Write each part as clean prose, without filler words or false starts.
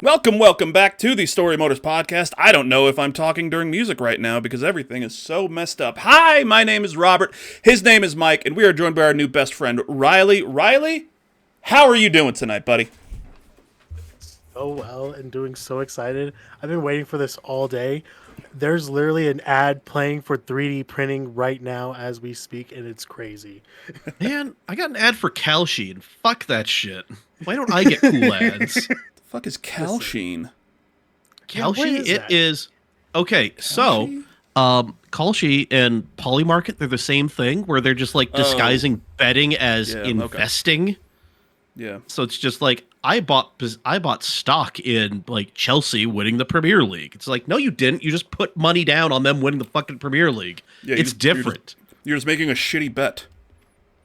Welcome back to the Storymoders podcast. I don't know if I'm talking during music right now because everything is so messed up. Hi, my name is Robert. His name is Mike, and we are joined by our new best friend, Riley. Riley, how are you doing tonight, buddy? So well and doing so excited. I've been waiting for this all day. There's literally an ad playing for 3D printing right now as we speak, and it's crazy. Man, I got an ad for Calsheen. Fuck that shit. Why don't I get cool ads? The fuck is Calsheen? Calsheen, it is... Okay, so... Kalshi and Polymarket, they're the same thing, where they're just like disguising betting as investing. Okay. Yeah. So it's just like, I bought stock in like Chelsea winning the Premier League. It's like, no, you didn't. You just put money down on them winning the fucking Premier League. Yeah, it's different. You're just making a shitty bet.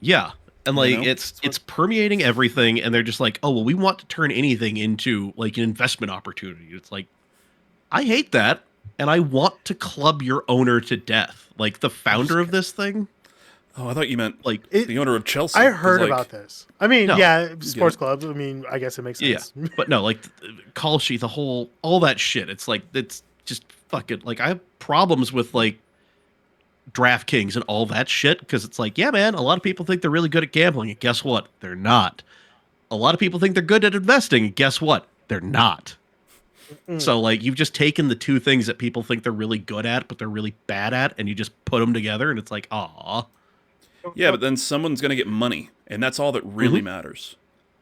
Yeah. And like it's permeating everything, and they're just like, oh well, we want to turn anything into like an investment opportunity. It's like, I hate that, and I want to club your owner to death. Like the founder of this thing. Oh, I thought you meant like the owner of Chelsea. I heard about this. I mean, No. yeah, sports clubs. I mean, I guess it makes sense. Yeah, but no, like Kalshi, all that shit. It's like, it's just fucking like, I have problems with like DraftKings and all that shit, because it's like, yeah, man, a lot of people think they're really good at gambling, and guess what? They're not. A lot of people think they're good at investing, and guess what? They're not. So like, you've just taken the two things that people think they're really good at, but they're really bad at, and you just put them together, and it's like, aw. Yeah, but then someone's going to get money, and that's all that really matters,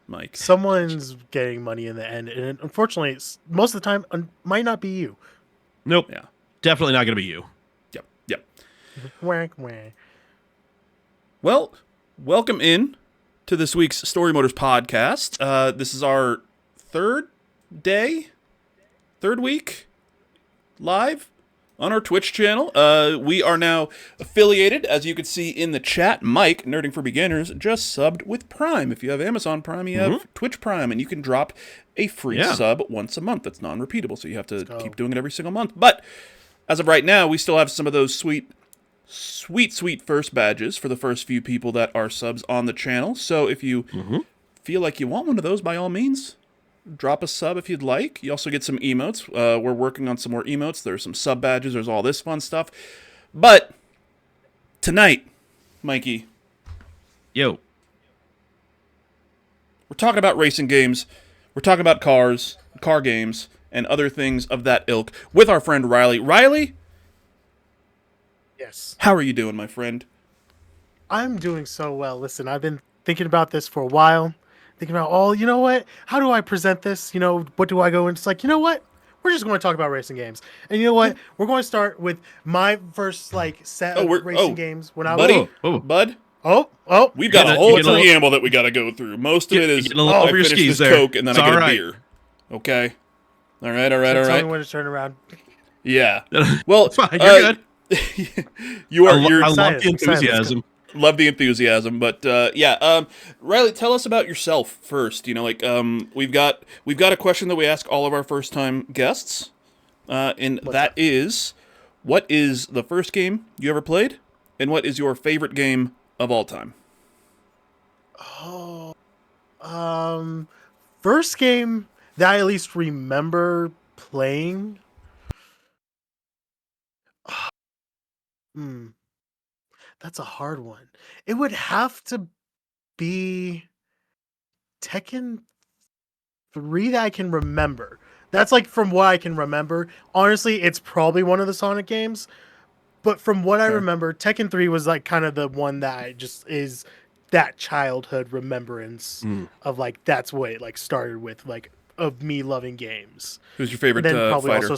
Mike. Someone's getting money in the end, and unfortunately, most of the time, might not be you. Nope. Yeah. Definitely not going to be you. Yep. Whack, whack. Well, welcome in to this week's StoryMotors podcast. This is our third week live on our Twitch channel. We are now affiliated, as you can see in the chat. Mike, Nerding for Beginners, just subbed with Prime. If you have Amazon Prime, you have Twitch Prime, and you can drop a free sub once a month. That's non-repeatable, so you have to keep doing it every single month. But as of right now, we still have some of those sweet first badges for the first few people that are subs on the channel. So if you feel like you want one of those, by all means, drop a sub if you'd like. You also get some emotes. We're working on some more emotes. There's some sub badges. There's all this fun stuff. But tonight, Mikey. Yo. We're talking about racing games. We're talking about cars, car games, and other things of that ilk with our friend Riley. Riley? Yes. How are you doing, my friend? I'm doing so well. Listen, I've been thinking about this for a while. Thinking about, you know what? How do I present this? You know, what do I go? And it's like, you know what? We're just going to talk about racing games. And you know what? We're going to start with my first set of racing games when I was... Bud? We've got a whole preamble that we got to go through. Most of it is, I finished this Coke and then I get a beer. Okay? All right. Tell me when to turn around. Yeah. Well, fine, you're good. You're I love the enthusiasm. Love the enthusiasm, but Riley, tell us about yourself first. You know, like we've got a question that we ask all of our first time guests, and that is, what is the first game you ever played, and what is your favorite game of all time? First game that I at least remember playing. That's a hard one. It would have to be Tekken 3 that I can remember. That's like from what I can remember. Honestly, it's probably one of the Sonic games. But from what I remember, Tekken 3 was like kind of the one that is that childhood remembrance of like, that's what it like started with, like, of me loving games. Who's your favorite fighter?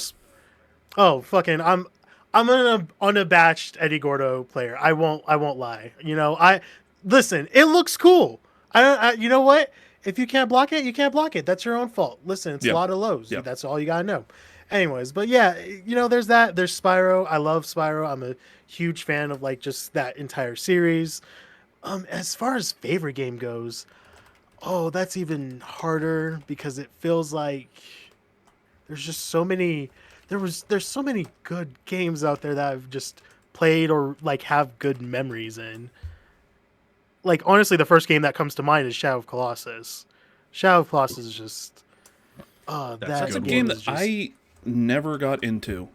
I'm an unabashed Eddie Gordo player. I won't lie. You know, listen. It looks cool. You know what? If you can't block it, you can't block it. That's your own fault. Listen, it's a lot of lows. Yeah. That's all you gotta know. Anyways, but yeah, you know, there's that. There's Spyro. I love Spyro. I'm a huge fan of like just that entire series. As far as favorite game goes, that's even harder because it feels like there's just so many. There's so many good games out there that I've just played or like have good memories in. Like honestly, the first game that comes to mind is Shadow of Colossus. Shadow of Colossus is just That's a game that I never got into.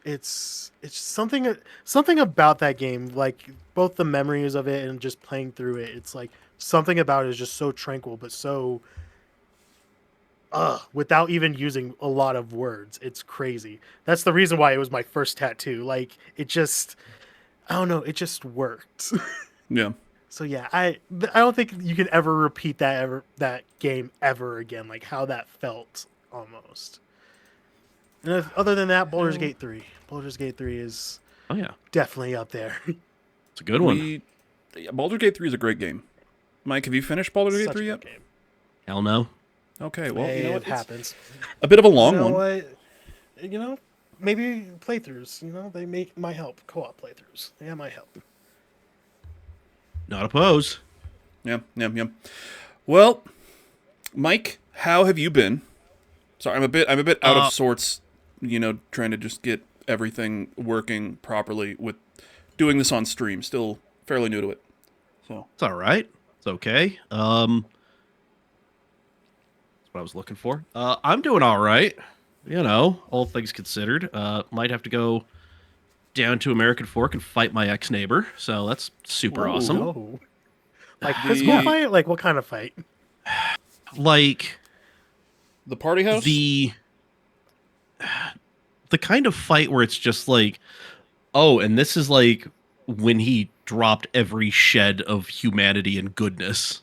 It's something about that game, like both the memories of it and just playing through it. It's like something about it is just so tranquil, but so without even using a lot of words. It's crazy. That's the reason why it was my first tattoo. Like it just, I don't know, it just worked. Yeah. So yeah, I don't think you can ever repeat that game ever again. Like how that felt almost. And other than that, Baldur's Gate 3. Baldur's Gate 3 is definitely up there. It's a good one. Baldur's Gate 3 is a great game. Mike, have you finished Baldur's Gate 3 yet? Game. Hell no. Okay, well, you know what? It happens. A bit of a long one. What? You know, maybe playthroughs. You know, they might help. Co-op playthroughs. Yeah, might help. Not opposed. Yeah. Well, Mike, how have you been? Sorry, I'm a bit out of sorts. You know, trying to just get everything working properly with doing this on stream. Still fairly new to it. So it's all right. It's okay. That's what I was looking for. I'm doing all right. You know, all things considered. Might have to go down to American Fork and fight my ex-neighbor. So that's super awesome. No. Like physical fight? Like what kind of fight? Like the party house? The kind of fight where it's just like, oh, and this is like when he dropped every shed of humanity and goodness.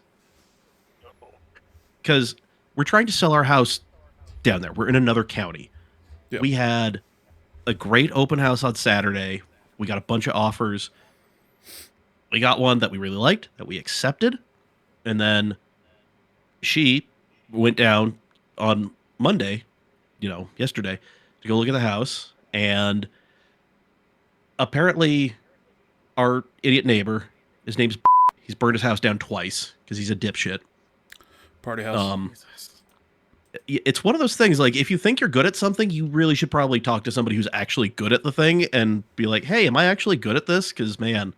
Because we're trying to sell our house down there. We're in another county. Yep. We had a great open house on Saturday. We got a bunch of offers. We got one that we really liked, that we accepted. And then she went down on Monday, yesterday, to go look at the house. And apparently our idiot neighbor, his name's he's burned his house down twice because he's a dipshit. Party house. It's one of those things, like, if you think you're good at something, you really should probably talk to somebody who's actually good at the thing and be like, hey, am I actually good at this? Because, man,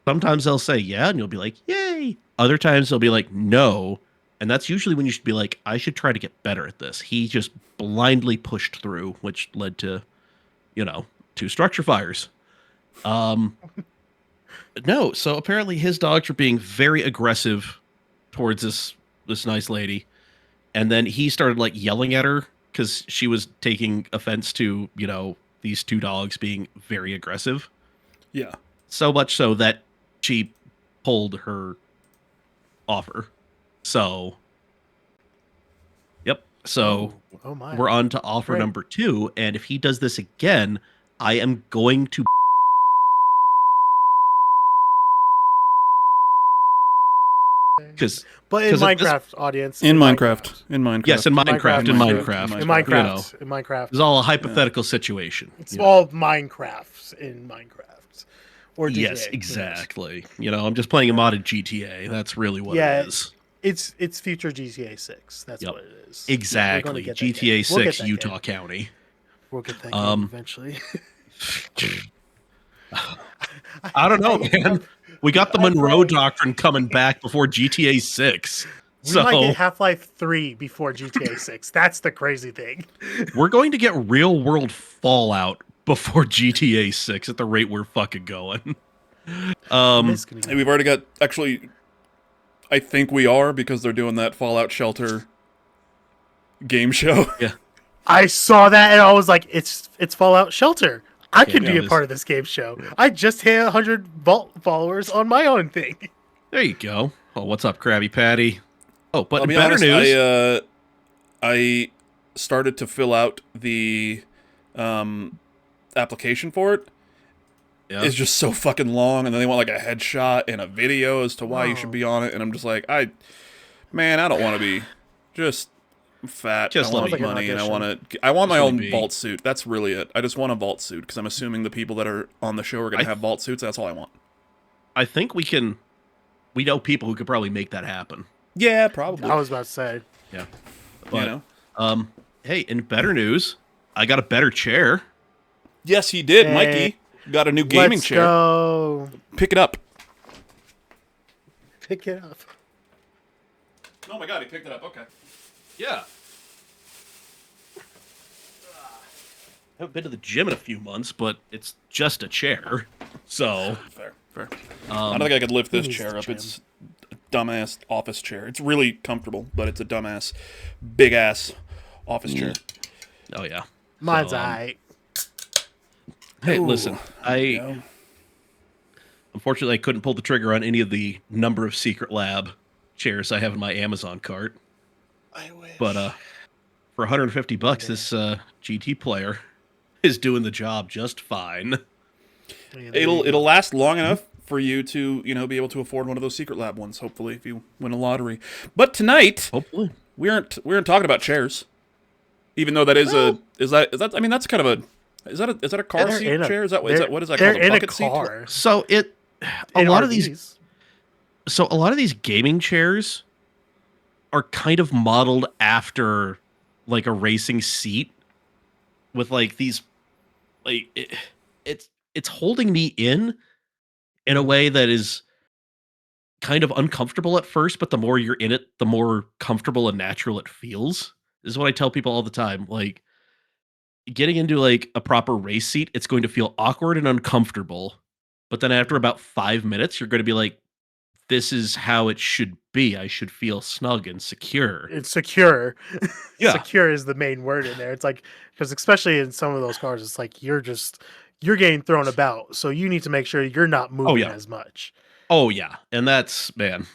sometimes they'll say yeah, and you'll be like, yay. Other times they'll be like, no. And that's usually when you should be like, I should try to get better at this. He just blindly pushed through, which led to, 2 structure fires. No, so apparently his dogs are being very aggressive towards this nice lady. And then he started like yelling at her because she was taking offense to, these 2 dogs being very aggressive. Yeah. So much so that she pulled her offer. So, yep. So we're on to offer number 2. And if he does this again, I am going to. But in Minecraft, audience. In Minecraft. Yes, in Minecraft. It's all a hypothetical situation. It's all Minecrafts in Minecraft. Or GTA. Yes, exactly. I'm just playing a modded GTA. That's really what it is. It's future GTA 6. That's what it is. Exactly. GTA 6, Utah County. We'll get that game eventually. I don't know, man. We got the Monroe Doctrine coming back before GTA 6. We might get Half-Life 3 before GTA 6. That's the crazy thing. We're going to get real-world Fallout before GTA 6 at the rate we're fucking going. We've already got... Actually, I think we are, because they're doing that Fallout Shelter game show. Yeah. I saw that, and I was like, it's Fallout Shelter. I could be a part of this game show. Yeah. I just hit 100 Vault followers on my own thing. There you go. Oh, what's up, Krabby Patty? Oh, but in better news... I started to fill out the application for it. Yeah. It's just so fucking long, and then they want like a headshot and a video as to why you should be on it, and I'm just like, I don't want to be just... fat. I want money, and I want my own vault suit. That's really it. I just want a vault suit because I'm assuming the people that are on the show are going to have vault suits. That's all I want. I think we know people who could probably make that happen. Yeah, probably. I was about to say. Yeah. But, hey, in better news, I got a better chair. Yes, he did. Hey, Mikey got a new gaming chair. Go. Pick it up. Pick it up. Oh my god, he picked it up. Okay. Yeah. haven't been to the gym in a few months, but it's just a chair. So Fair. I don't think I could lift this chair up. It's a dumbass office chair. It's really comfortable, but it's a dumbass, big ass office chair. Oh yeah. Mine's aight. Hey, listen, unfortunately I couldn't pull the trigger on any of the number of Secret Lab chairs I have in my Amazon cart. I wish. But for $150, this GT player is doing the job just fine. It'll last long enough for you to be able to afford one of those Secret Lab ones. Hopefully, if you win a lottery. But tonight, Hopefully, we aren't talking about chairs, even though that is that. I mean, that's kind of a. Is that a car seat chair? Is that what is that called? A bucket seat? So a lot of these gaming chairs are kind of modeled after like a racing seat with like these like it's holding me in a way that is kind of uncomfortable at first, but the more you're in it, the more comfortable and natural it feels. This is what I tell people all the time. Like, getting into like a proper race seat, it's going to feel awkward and uncomfortable. But then after about 5 minutes, you're going to be like, this is how it should be. I should feel snug and secure. It's secure. Yeah. Secure is the main word in there. It's like, because especially in some of those cars, it's like you're getting thrown about. So you need to make sure you're not moving as much. Oh yeah. And that's, man,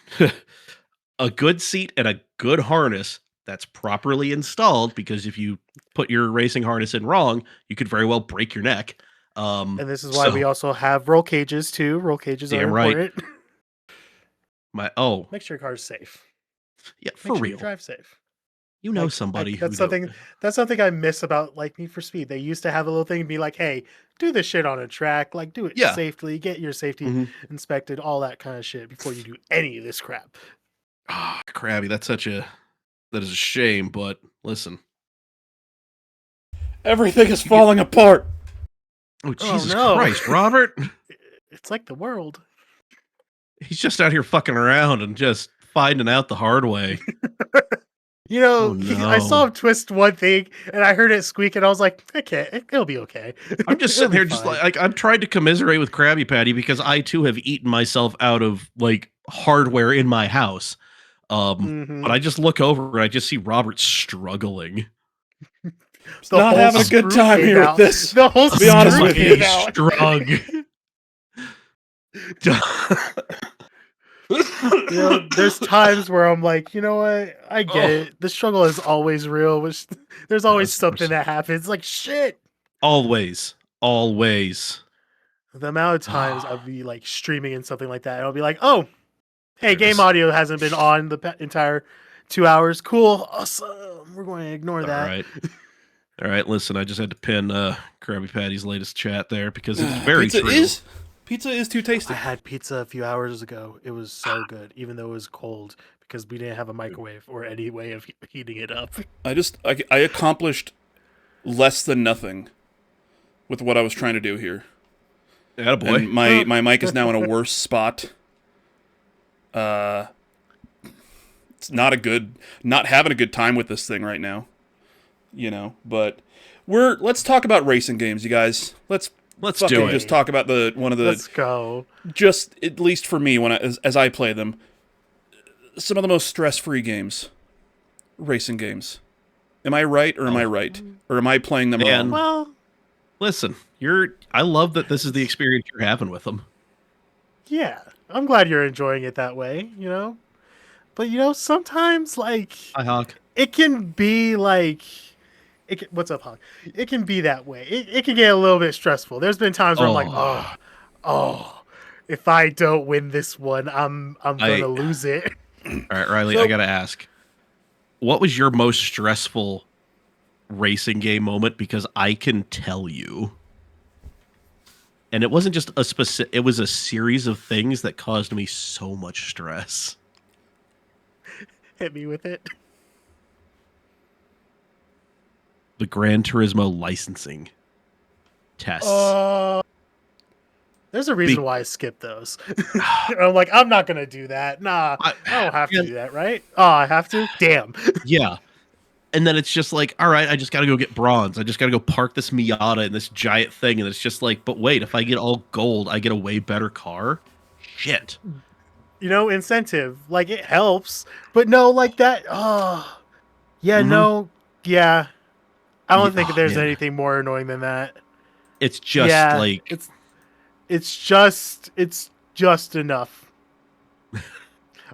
a good seat and a good harness that's properly installed, because if you put your racing harness in wrong, you could very well break your neck. And this is why we also have roll cages too. Roll cages are important. Right. Make sure your car's safe. Yeah, Make for sure real. you drive safe. You know, somebody. That's something I miss about like Need for Speed. They used to have a little thing and be like, "Hey, do this shit on a track. Like, do it safely. Get your safety inspected. All that kind of shit before you do any of this crap." Ah, Krabby, that is a shame. But listen, everything is falling apart. Oh Jesus Christ, Robert! It's like the world. He's just out here fucking around and just finding out the hard way. I saw him twist one thing and I heard it squeak and I was like, okay, it'll be okay. I'm just sitting here just like I'm trying to commiserate with Krabby Patty because I too have eaten myself out of like hardware in my house. But I just look over and I just see Robert struggling. Not having a good time here with this. The whole to be honest with you. There's times where I'm like, you know what? I get it. The struggle is always real. There's always something that happens. Like, shit. Always. The amount of times I'll be like streaming and something like that, and I'll be like, oh, hey, game audio hasn't been on the entire 2 hours. Cool. Awesome. We're going to ignore that. All right. Listen, I just had to pin Krabby Patty's latest chat there because it's very true. Pizza is too tasty. I had pizza a few hours ago. It was so good, even though it was cold, because we didn't have a microwave or any way of heating it up. I accomplished less than nothing with what I was trying to do here. Attaboy. And my mic is now in a worse spot. It's not having a good time with this thing right now. But let's talk about racing games, you guys. Let's do it. Just talk about Let's go. Just at least for me, as I play them, some of the most stress-free games, racing games. Am I right or am I right, or am I playing them wrong? Well, listen, I love that this is the experience you're having with them. Yeah, I'm glad you're enjoying it that way. But sometimes like Hi, Hawk. It can be like. What's up, Hawk? It can be that way. It can get a little bit stressful. There's been times where I'm like, if I don't win this one, I'm gonna lose it. All right, Riley, I gotta ask, what was your most stressful racing game moment? Because I can tell you, and it wasn't just it was a series of things that caused me so much stress. Hit me with it. The Gran Turismo licensing tests. There's a reason why I skipped those. I'm like, I'm not gonna do that. Nah, I don't have to do that, right? Oh, I have to? Damn. Yeah. And then it's just like, all right, I just got to go get bronze. I just got to go park this Miata in this giant thing. And it's just like, but wait, if I get all gold, I get a way better car. Shit. Incentive. Like, it helps. But no, like that. Oh, yeah, no. Yeah. I don't think there's anything more annoying than that. It's just like. It's just enough. I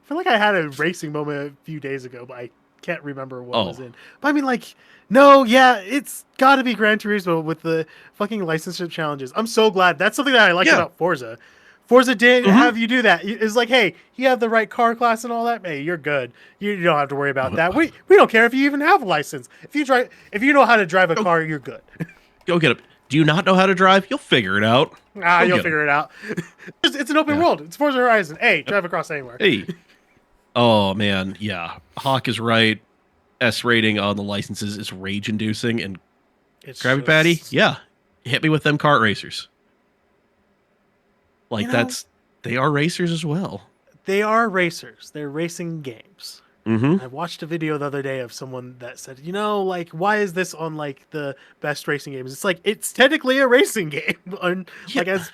feel like I had a racing moment a few days ago, but I can't remember what was in. But I mean, like, no, yeah, it's got to be Gran Turismo with the fucking licenseship challenges. I'm so glad. That's something that I like about Forza. Forza did have you do that. It's like, hey, you have the right car class and all that. Hey, you're good. You don't have to worry about that. We don't care if you even have a license. If you know how to drive a car, you're good. Go get it. Do you not know how to drive? You'll figure it out. You'll figure it out. It's an open world. It's Forza Horizon. Hey, drive across anywhere. Hey. Oh, man. Yeah. Hawk is right. S rating on the licenses is rage-inducing. And Krabby Patty, yeah. Hit me with them kart racers. Like, they are racers as well. They are racers. They're racing games. Mm-hmm. I watched a video the other day of someone that said, like, why is this on, like, the best racing games? It's like, it's technically a racing game. Like, as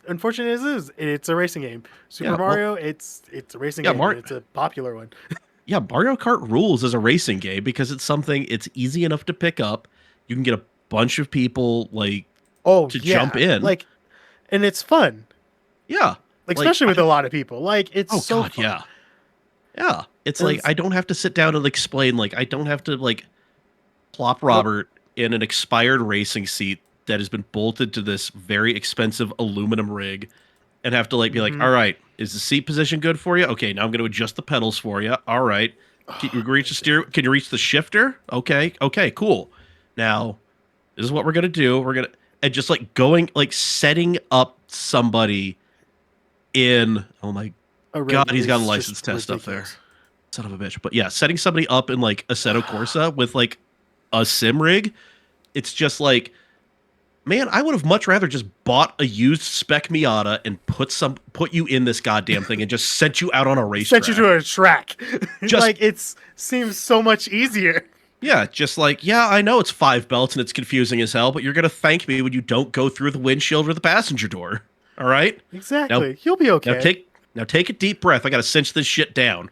unfortunate as it is, it's a racing game. Super Mario, it's a racing game. It's a popular one. Yeah, Mario Kart rules as a racing game because it's easy enough to pick up. You can get a bunch of people, like, to jump in. Like, and it's fun. Yeah. Like, especially with a lot of people. Like, it's so fun. Yeah. Yeah. It's like, I don't have to sit down and explain, like, I don't have to, like, plop Robert in an expired racing seat that has been bolted to this very expensive aluminum rig and have to, like, be like, all right, is the seat position good for you? Okay, now I'm going to adjust the pedals for you. All right. Can you reach the steer? Can you reach the shifter? Okay, cool. Now, this is what we're going to do. We're going to, and just, like, setting up somebody in, oh my God, he's got a license test up there. Son of a bitch. But yeah, setting somebody up in like Assetto Corsa with like a sim rig, it's just like, man, I would have much rather just bought a used spec Miata and put you in this goddamn thing and just sent you out on a racetrack. Sent you to a track. Just like, seems so much easier. Yeah, just like, yeah, I know it's 5 belts and it's confusing as hell, but you're gonna thank me when you don't go through the windshield or the passenger door. All right? Exactly. Now, you'll be okay. Now take a deep breath. I gotta cinch this shit down.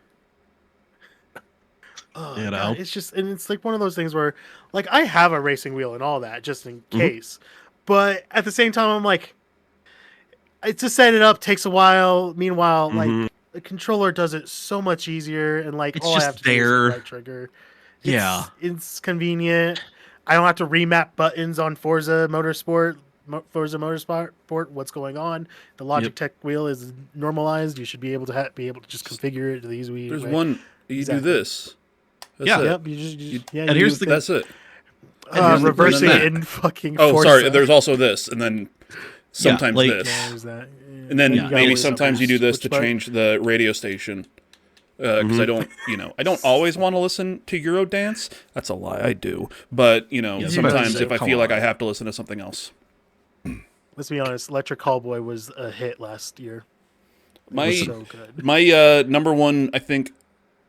God, it's just, and it's like one of those things where, like, I have a racing wheel and all that just in case, but at the same time, I'm like, to set it up takes a while. Meanwhile, like, the controller does it so much easier, and like, it's all just I have to do is the right trigger. It's convenient. I don't have to remap buttons on Forza Motorsport. What's going on? The Logitech wheel is normalized. You should be able to just configure it to the easy. There's one. You do this. That's it. Yep. You and here's the. That's it. Reversing in fucking. Oh, Forza. sorry. There's also this, and then sometimes like, this, and then maybe sometimes you do this to change the radio station. Because I don't always want to listen to Eurodance. That's a lie. I do, but sometimes if I feel like I have to listen to something else. Let's be honest. Electric Callboy was a hit last year. My so good. My number one, I think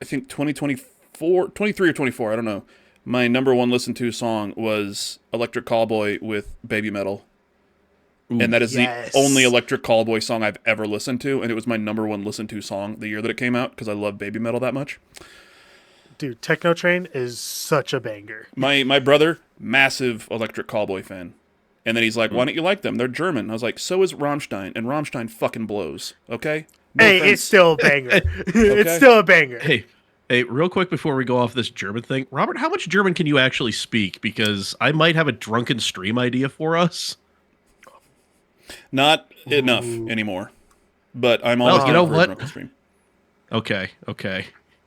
2024, 23 or 24. I don't know. My number one listened to song was Electric Callboy with Baby Metal. And that is the only Electric Callboy song I've ever listened to, and it was my number one listened to song the year that it came out because I love Baby Metal that much. Dude, Techno Train is such a banger. My brother, massive Electric Callboy fan. And then he's like, why don't you like them? They're German. I was like, so is Rammstein, and Rammstein fucking blows, okay? It's still a banger. It's still a banger. Hey, real quick before we go off this German thing, Robert, how much German can you actually speak? Because I might have a drunken stream idea for us. Not enough anymore, but I'm always down for a drunken stream. Okay,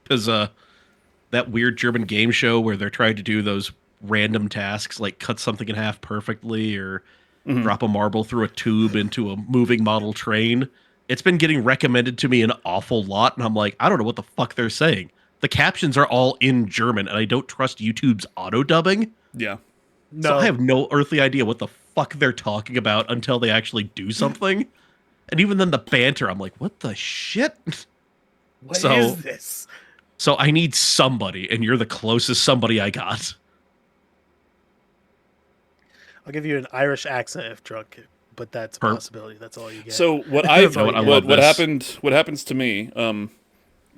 because that weird German game show where they're trying to do those random tasks like cut something in half perfectly or drop a marble through a tube into a moving model train. It's been getting recommended to me an awful lot, and I'm like, I don't know what the fuck they're saying. The captions are all in German, and I don't trust YouTube's auto dubbing. Yeah. No. So I have no earthly idea what the fuck they're talking about until they actually do something. And even then the banter, I'm like, what the shit? What is this? So I need somebody, and you're the closest somebody I got. I'll give you an Irish accent if drunk, but that's a possibility. That's all you get. So what what happens to me,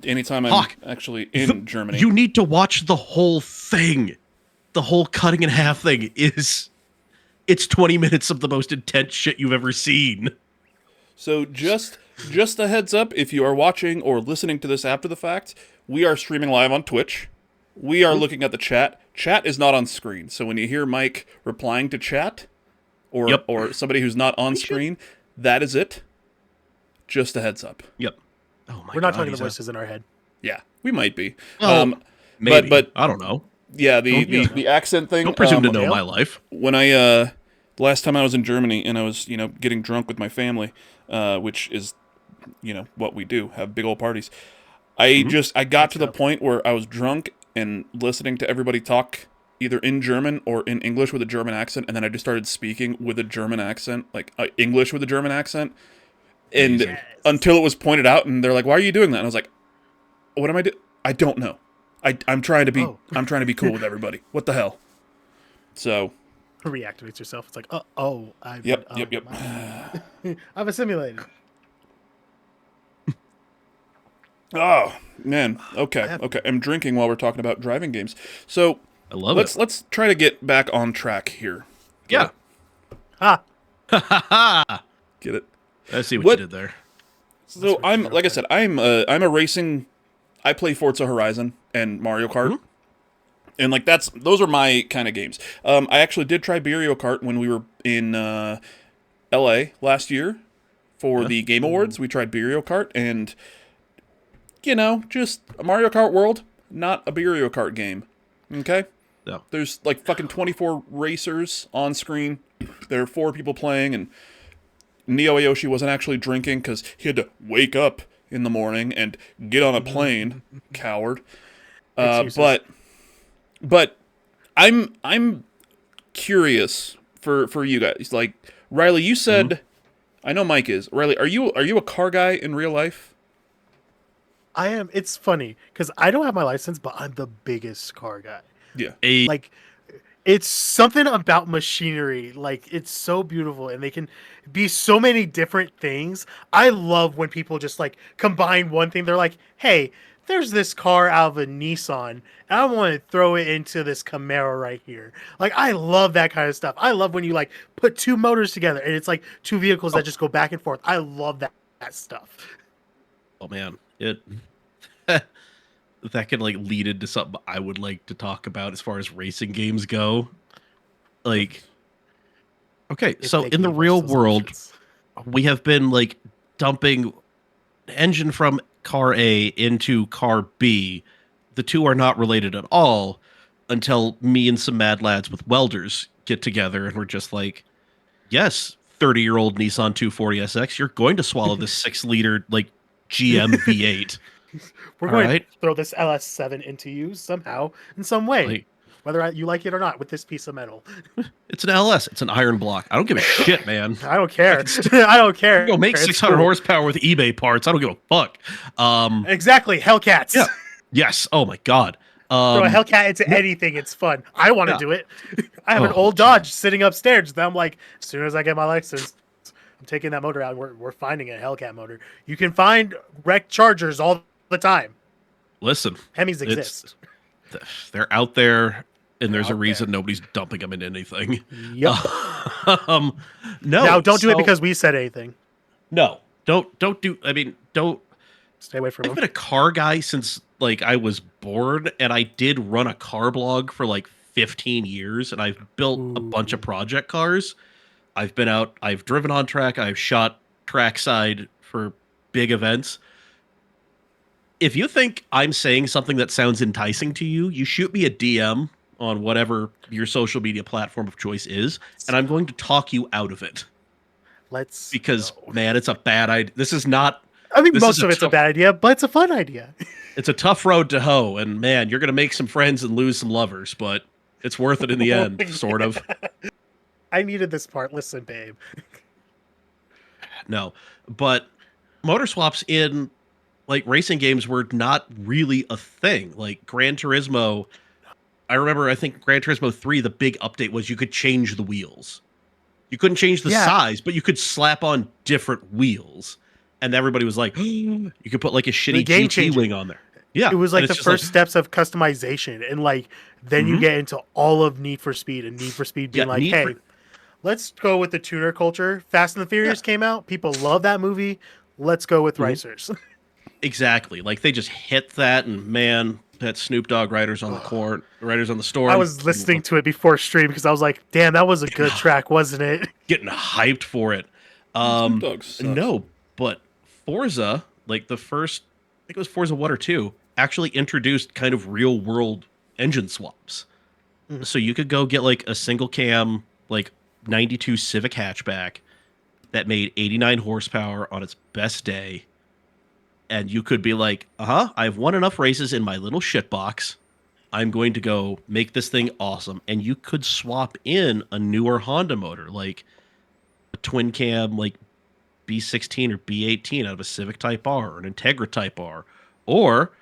anytime I'm actually in Germany. You need to watch the whole thing. The whole cutting in half thing it's 20 minutes of the most intense shit you've ever seen. So just a heads up, if you are watching or listening to this after the fact, we are streaming live on Twitch. We are looking at the chat. Chat is not on screen. So when you hear Mike replying to chat or somebody who's not on screen, that is it. Just a heads up. Yep. Oh my We're not talking the voices in our head. Yeah, we might be. Maybe. But I don't know. Yeah, the accent thing. Don't presume to know my life. When I last time I was in Germany and I was getting drunk with my family, which is what we do, have big old parties. I got to the point where I was drunk and listening to everybody talk either in German or in English with a German accent, and then I just started speaking with a German accent, like English with a German accent, and until it was pointed out, and they're like, "Why are you doing that?" And I was like, "What am I doing? I don't know. I'm trying to be cool with everybody. What the hell?" So reactivates yourself. It's like, Yep. I've assimilated. Oh man. Okay. I'm drinking while we're talking about driving games. So I love it. Let's try to get back on track here. Yeah. Ha. Get it? I see what you did there. So I'm like I said, I'm a racing. I play Forza Horizon and Mario Kart. And like those are my kind of games. I actually did try Mario Kart when we were in LA last year for the Game Awards. We tried Mario Kart, and just a Mario Kart World, not a Mario Kart game. Okay? No. There's like fucking 24 racers on screen. There are 4 people playing, and Neo Ayoshi wasn't actually drinking because he had to wake up in the morning and get on a plane. Coward. But I'm curious for you guys. Like Riley, you said, I know Mike is. Riley, are you a car guy in real life? I am. It's funny because I don't have my license, but I'm the biggest car guy. Yeah. Like, it's something about machinery. Like, it's so beautiful, and they can be so many different things. I love when people just like combine one thing. They're like, hey, there's this car out of a Nissan, and I want to throw it into this Camaro right here. Like, I love that kind of stuff. I love when you like put 2 motors together, and it's like 2 vehicles that just go back and forth. I love that stuff. Oh man, that can like lead into something I would like to talk about as far as racing games go. Like, okay, so in the real world, we have been like dumping engine from car A into car B. The two are not related at all until me and some mad lads with welders get together and we're just like, yes, 30-year-old Nissan 240SX, you're going to swallow this 6-liter like GM V8. We're going to throw this LS7 into you somehow, in some way, like, whether you like it or not, with this piece of metal. It's an LS. It's an iron block. I don't give a shit, man. I don't care. I don't care. Go make 600 horsepower with eBay parts. I don't give a fuck. Exactly. Hellcats. Yeah. Yes. Oh my god. Throw a Hellcat into anything. It's fun. I want to do it. I have an old Dodge sitting upstairs. That I'm like, as soon as I get my license, I'm taking that motor out. We're finding a Hellcat motor. You can find wrecked Chargers all the time. Listen, Hemis exist. They're out there, and there's a reason nobody's dumping them in anything. Yep. No. Now, don't do it because we said anything. No. Don't do. I mean, don't. Stay away from. I've been a car guy since like I was born, and I did run a car blog for like 15 years, and I've built a bunch of project cars. I've been out. I've driven on track. I've shot trackside for big events. If you think I'm saying something that sounds enticing to you, you shoot me a DM on whatever your social media platform of choice is, and I'm going to talk you out of it. Man, it's a bad idea. This is not. I think most of it's a bad idea, but it's a fun idea. It's a tough road to hoe, and man, you're going to make some friends and lose some lovers, but it's worth it in the end, sort of. I needed this part. Listen, babe. No, but motor swaps in like racing games were not really a thing. Like Gran Turismo, I remember, I think Gran Turismo 3, the big update was you could change the wheels. You couldn't change the size, but you could slap on different wheels. And everybody was like, you could put like a shitty GT wing on there. Yeah. It was like the first steps of customization. And like, then you get into all of Need for Speed, and Need for Speed being like, hey, let's go with the tuner culture. Fast and the Furious came out. People love that movie. Let's go with racers. Exactly. Like they just hit that, and man, that Snoop Dogg Riders on the Riders on the Storm. I was listening to it before stream because I was like, damn, that was a good track, wasn't it? Getting hyped for it. No, but Forza, like the first, I think it was Forza 1 or 2, actually introduced kind of real world engine swaps. So you could go get like a single cam, like 92 Civic hatchback that made 89 horsepower on its best day. And you could be like, I've won enough races in my little shit box. I'm going to go make this thing awesome. And you could swap in a newer Honda motor, like a twin cam, like B16 or B18 out of a Civic Type R or an Integra Type R. Or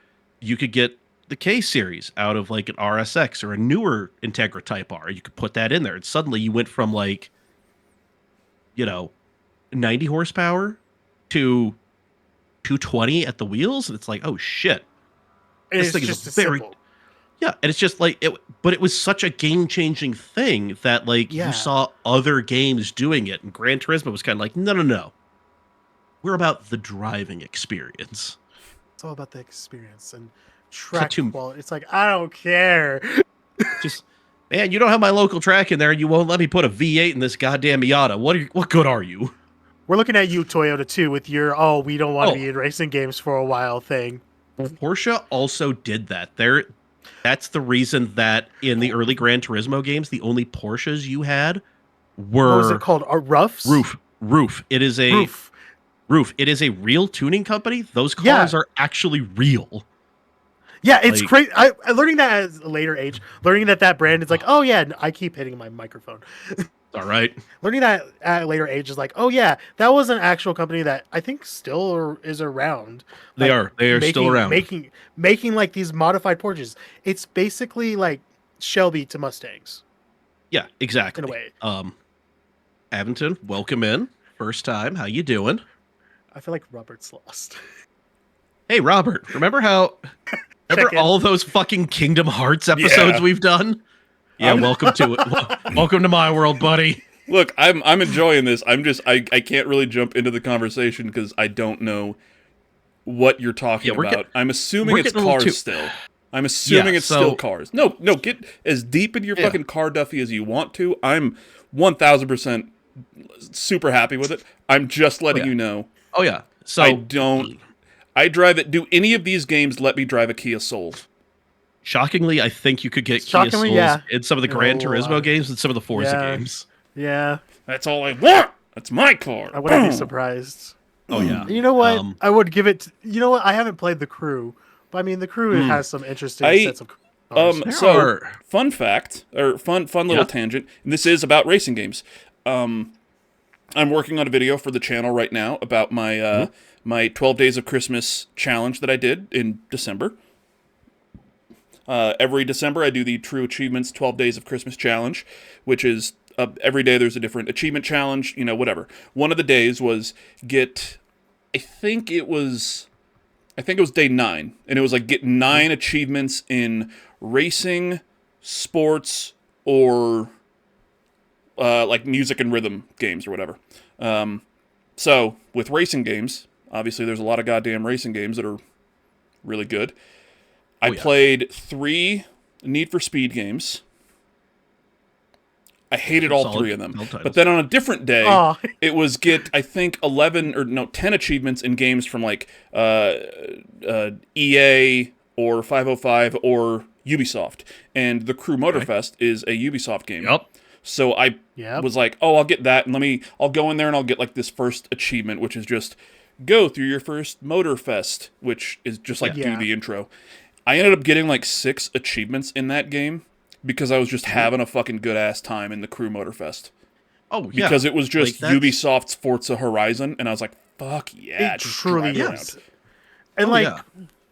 you could get the K series out of like an RSX or a newer Integra Type R. You could put that in there. And suddenly you went from like, 90 horsepower to 220 at the wheels. And it's like, oh shit. This thing is simple. Yeah, and it's just like it, but it was such a game-changing thing that like you saw other games doing it, and Gran Turismo was kind of like, no. We're about the driving experience. It's all about the experience and track quality. It's like, I don't care. Just, man, you don't have my local track in there, and you won't let me put a V8 in this goddamn Miata. What good are you? We're looking at you, Toyota, too, with your, we don't want to be in racing games for a while thing. Porsche also did that. That's the reason that in the early Gran Turismo games, the only Porsches you had were... What was it called? Roughs? Roof. It is a... Roof. It is a real tuning company. Those cars are actually real. Yeah, it's crazy. I learning that at a later age, learning that brand is like, oh yeah, I keep hitting my microphone. All right. Learning that at a later age is like, oh yeah, that was an actual company that I think still is around. They are still around. Making like these modified Porsches. It's basically like Shelby to Mustangs. Yeah, exactly. In a way. Avington, welcome in. First time. How you doing? I feel like Robert's lost. Hey, Robert, remember all those fucking Kingdom Hearts episodes we've done? Yeah, welcome to it. Welcome to my world, buddy. Look, I'm enjoying this. I can't really jump into the conversation because I don't know what you're talking about. I'm assuming it's cars still. I'm assuming it's still cars. No, get as deep into your fucking car Duffy as you want to. I'm 1000% super happy with it. I'm just letting you know. Oh yeah. So I drive it. Do any of these games let me drive a Kia Soul? Shockingly, I think you could get Kia Souls in some of the Gran Turismo games and some of the Forza games. Yeah. That's all I want. That's my car. I wouldn't be surprised. Oh yeah. You know what? I would give it. You know what? I haven't played The Crew, but I mean, The Crew has some interesting sets of cars. So fun fact or fun little tangent. And this is about racing games. I'm working on a video for the channel right now about my my 12 Days of Christmas challenge that I did in December. Every December, I do the True Achievements 12 Days of Christmas challenge, which is every day there's a different achievement challenge, whatever. One of the days was I think it was day 9, and it was like get 9 achievements in racing, sports, or like music and rhythm games or whatever. So with racing games, obviously there's a lot of goddamn racing games that are really good. I played 3 Need for Speed games. I hated all 3 of them. But then on a different day, it was get, I think, 10 achievements in games from like EA or 505 or Ubisoft. And the Crew Motorfest is a Ubisoft game. Yep. So I was like, I'll get that, and I'll go in there and I'll get like this first achievement, which is just go through your first Motorfest, which is just like do the intro. I ended up getting like 6 achievements in that game because I was just having a fucking good ass time in the Crew Motorfest. Oh yeah, because it was just Ubisoft's Forza Horizon, and I was like, fuck yeah, it truly is. And Oh, yeah.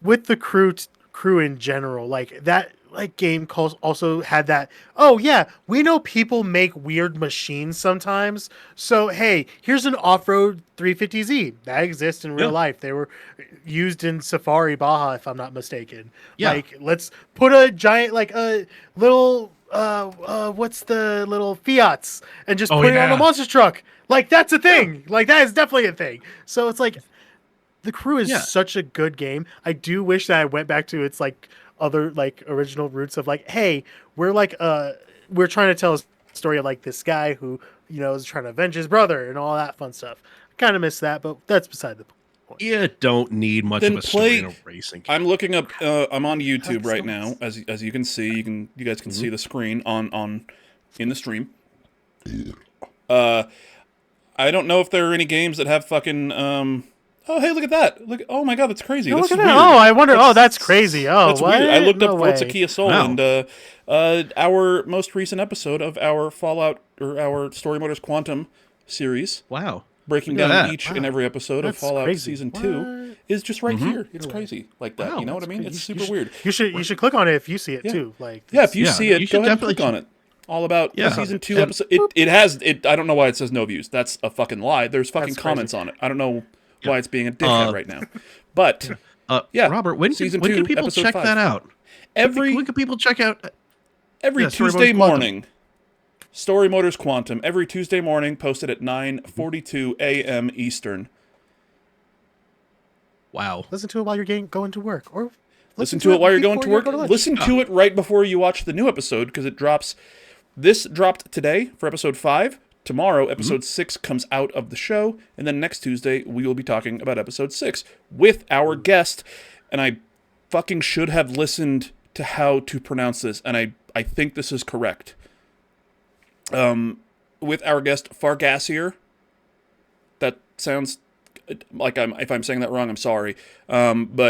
with the crew in general, like that game calls also had that. Oh yeah, we know people make weird machines sometimes. So hey, here's an off-road 350Z that exists in real Yeah. life. They were used in Safari Baja, if I'm not mistaken. Yeah. Like let's put a giant like a little what's the little Fiats and just Oh, put it on yeah. a monster truck. Like that's a thing. Like that is definitely a thing. So it's like the crew is Yeah. such a good game. I do wish that I went back to its like other like original roots of like, hey, we're like we're trying to tell a story of like this guy who, you know, is trying to avenge his brother and all that fun stuff. I kind of miss that, but that's beside the point. You don't need much Then of a story play- in a racing game. I'm looking up. I'm on like YouTube right now, stories. as you can see. You guys can see the screen on in the stream. I don't know if there are any games that have fucking. Oh, hey, look at that! Look, oh my god, that's crazy. Oh, This look is at that. weird. Oh, I wonder. Oh, that's crazy. Oh, That's what? weird. I looked No up Forza way. Kia Soul Wow. and our most recent episode of our Fallout or our Storymoders Quantum series, Wow. breaking Look at down that. each and every episode That's of Fallout crazy. Season 2, What? is just right Mhm. here. It's crazy like that. Wow, You know what I That's mean? crazy. It's You super should- weird. You should click on it if you see it Yeah. too. Like Yeah, if you Yeah, see you it, should go ahead and definitely click on it. All about Yeah. Season 2 And- episode. It has it. I don't know why it says no views. That's a fucking lie. There's fucking That's crazy. comments on it. I don't know why it's being a dickhead right now. But yeah, Robert, when Season can 2, people Episode check 5. that out? every When can people check out? every Yeah, Tuesday Storymoders Quantum. morning, Storymotors Quantum. Every Tuesday morning, posted at 9:42 a.m. Eastern. Wow. listen to it while you're going to work, or Listen to it while you're going before to you work. go lunch. Listen to it right before you watch the new episode because it drops. This dropped today for episode 5. Tomorrow, episode 6 comes out of the show, and then next Tuesday we will be talking about episode 6 with our guest. And I fucking should have listened to how to pronounce this, and I think this is correct. With our guest Fargassier. That sounds like if I'm saying that wrong, I'm sorry. But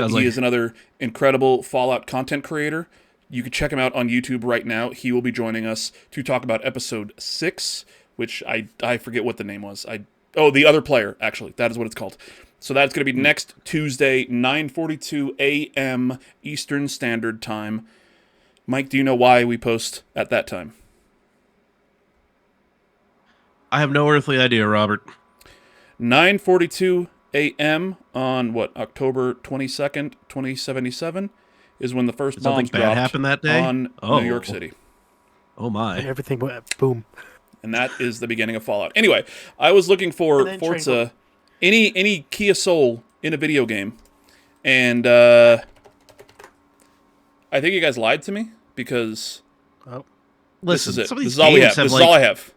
Sounds he like- is another incredible Fallout content creator. You can check him out on YouTube right now. He will be joining us to talk about episode 6, which I forget what the name was. The Other Player, actually. That is what it's called. So that's going to be next Tuesday, 9:42 a.m. Eastern Standard Time. Mike, do you know why we post at that time? I have no earthly idea, Robert. 9:42 a.m. on October 22nd, 2077 is when the first Did something bombs bad dropped happen that day? on Oh. New York City. Oh and my. everything went boom. And that is the beginning of Fallout. Anyway, I was looking for And then Forza, any Kia Soul in a video game, and I think you guys lied to me because Oh, Listen, this is it. some of This these is all we games have. This like, is all I have.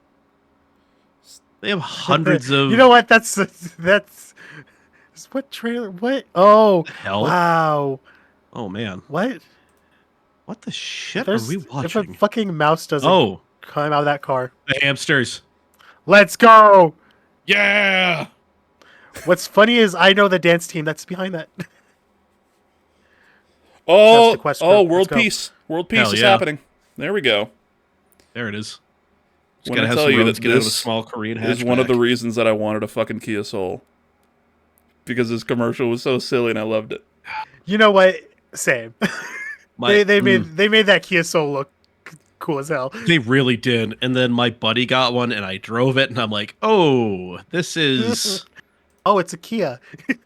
They have hundreds of. you know what? That's what trailer? What? Oh, hell. wow. Oh man. What? What the shit There's, are we if a watching? fucking mouse doesn't Oh, climb out of that car, the hamsters. let's go. Yeah. What's funny is I know the dance team that's behind that. Oh, the quest oh, group. world Let's go. peace. World peace Hell is yeah. happening. There we go. There it is. Just When gotta I have tell some you roads that to get out of a this small Korean hatchback. is one of the reasons that I wanted a fucking Kia Soul. Because this commercial was so silly and I loved it. You know what? Same. My- they made that Kia Soul look cool as hell. They really did. And then my buddy got one and I drove it and I'm like, oh, this is. Oh, it's a Kia. And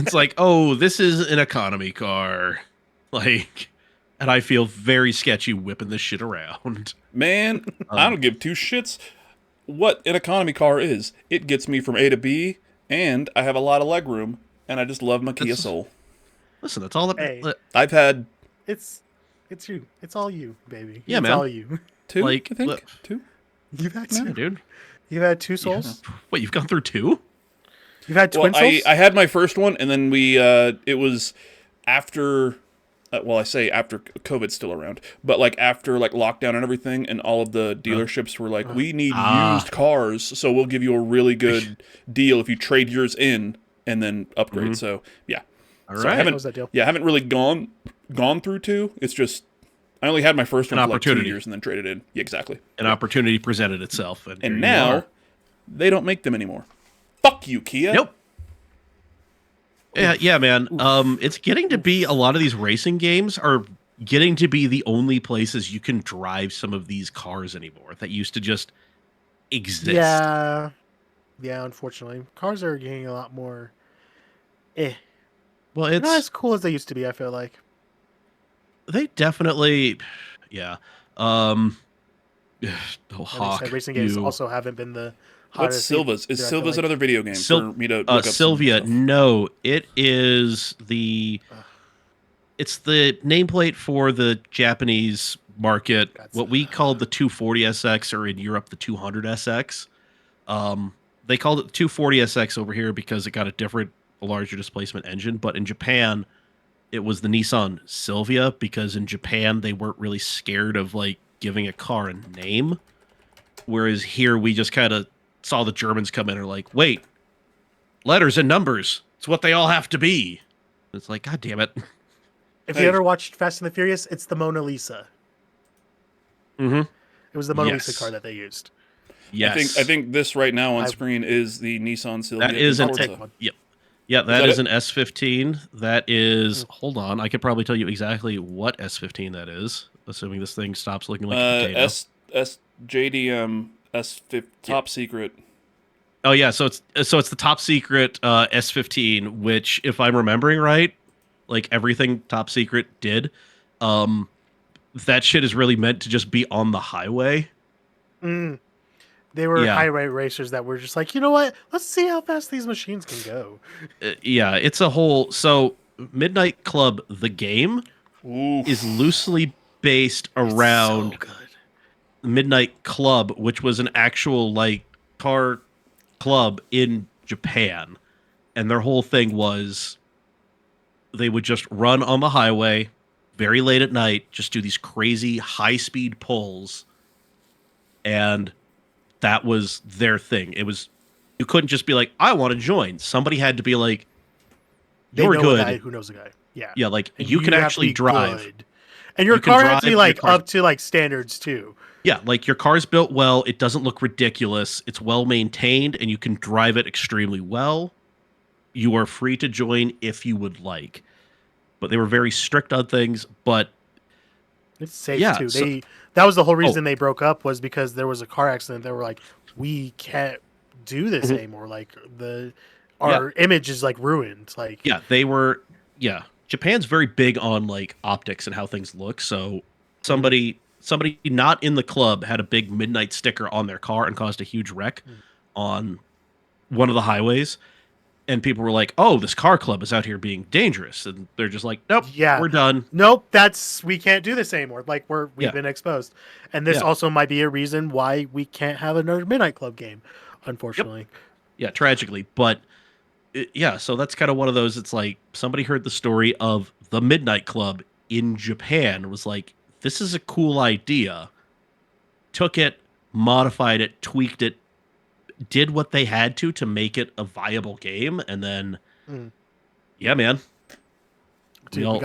it's like, oh, this is an economy car. Like, and I feel very sketchy whipping this shit around. Man, I don't give two shits what an economy car is. It gets me from A to B, and I have a lot of leg room, and I just love my Kia That's- Soul. Listen, that's all that. Hey. I've had It's you. It's all you, baby. Yeah, it's man. all you. two, Like, I think. look- Two? You've had Yeah, two. dude. You've had two souls. Wait, you've gone through two? You've had Well, twin souls. I had my first one, and then it was after, I say after COVID's still around, but like after like lockdown and everything, and all of the dealerships were like, we need used cars, so we'll give you a really good deal if you trade yours in and then upgrade. So yeah. All So right. I haven't, What was that deal? yeah, I haven't really gone through two. It's just I only had my first one An for like 2 opportunity. years and then traded in. Yeah, exactly. An opportunity presented itself. And here And you now are. they don't make them anymore. Fuck you, Kia. Nope. Yeah, man. It's getting to be a lot of these racing games are getting to be the only places you can drive some of these cars anymore that used to just exist. Yeah, unfortunately, cars are getting a lot more. Well, They're not it's as cool as they used to be. I feel like. they definitely, yeah. Um, oh, Like I Hawk, said, racing games also haven't been the What's hottest. Silva's? Is either, I feel Silva's like. another video game for me to look up Sylvia. some stuff? No, it is the. It's the nameplate for the Japanese market. What we called the 240SX, or in Europe the 200SX. They called it the 240SX over here because it got a larger displacement engine. But in Japan, it was the Nissan Silvia because in Japan they weren't really scared of like giving a car a name. Whereas here we just kind of saw the Germans come in and are like, wait, letters and numbers. It's what they all have to be. It's like, God damn it. If you ever watched Fast and the Furious, it's the Mona Lisa. Mm-hmm. It was the Mona Lisa car that they used. Yes. I think this right now on screen is the Nissan Silvia. That is an Yep. Yeah, that is it? an S15. That is, hold on, I could probably tell you exactly what S15 that is, assuming this thing stops looking like a potato. JDM S15 top secret. Oh yeah, so it's the top secret S15, which if I'm remembering right, like everything top secret did, that shit is really meant to just be on the highway. They were highway racers that were just like, you know what? Let's see how fast these machines can go. Yeah, it's a whole. So Midnight Club, the game, is loosely based around Midnight Club, which was an actual like car club in Japan, and their whole thing was they would just run on the highway very late at night, just do these crazy high-speed pulls, and that was their thing. It was, you couldn't just be like, I want to join. Somebody had to be like, you're good. A guy who knows a guy. Yeah. Yeah, like and you can actually drive. Good. And your car has to be like up to like standards too. Yeah, like your car's built well, it doesn't look ridiculous, it's well maintained, and you can drive it extremely well. You are free to join if you would like. But they were very strict on things, but it's safe too. That was the whole reason they broke up, was because there was a car accident. They were like, we can't do this anymore. Like our image is like ruined. Like Japan's very big on like optics and how things look. So somebody not in the club had a big midnight sticker on their car and caused a huge wreck on one of the highways. And people were like, "Oh, this car club is out here being dangerous," and they're just like, "Nope, we're done. Nope, we can't do this anymore. Like we've been exposed." And this also might be a reason why we can't have another Midnight Club game, unfortunately. Yep. Yeah, tragically, but so that's kind of one of those. It's like somebody heard the story of the Midnight Club in Japan and was like, "This is a cool idea." Took it, modified it, tweaked it, did what they had to make it a viable game, and then man. Dude,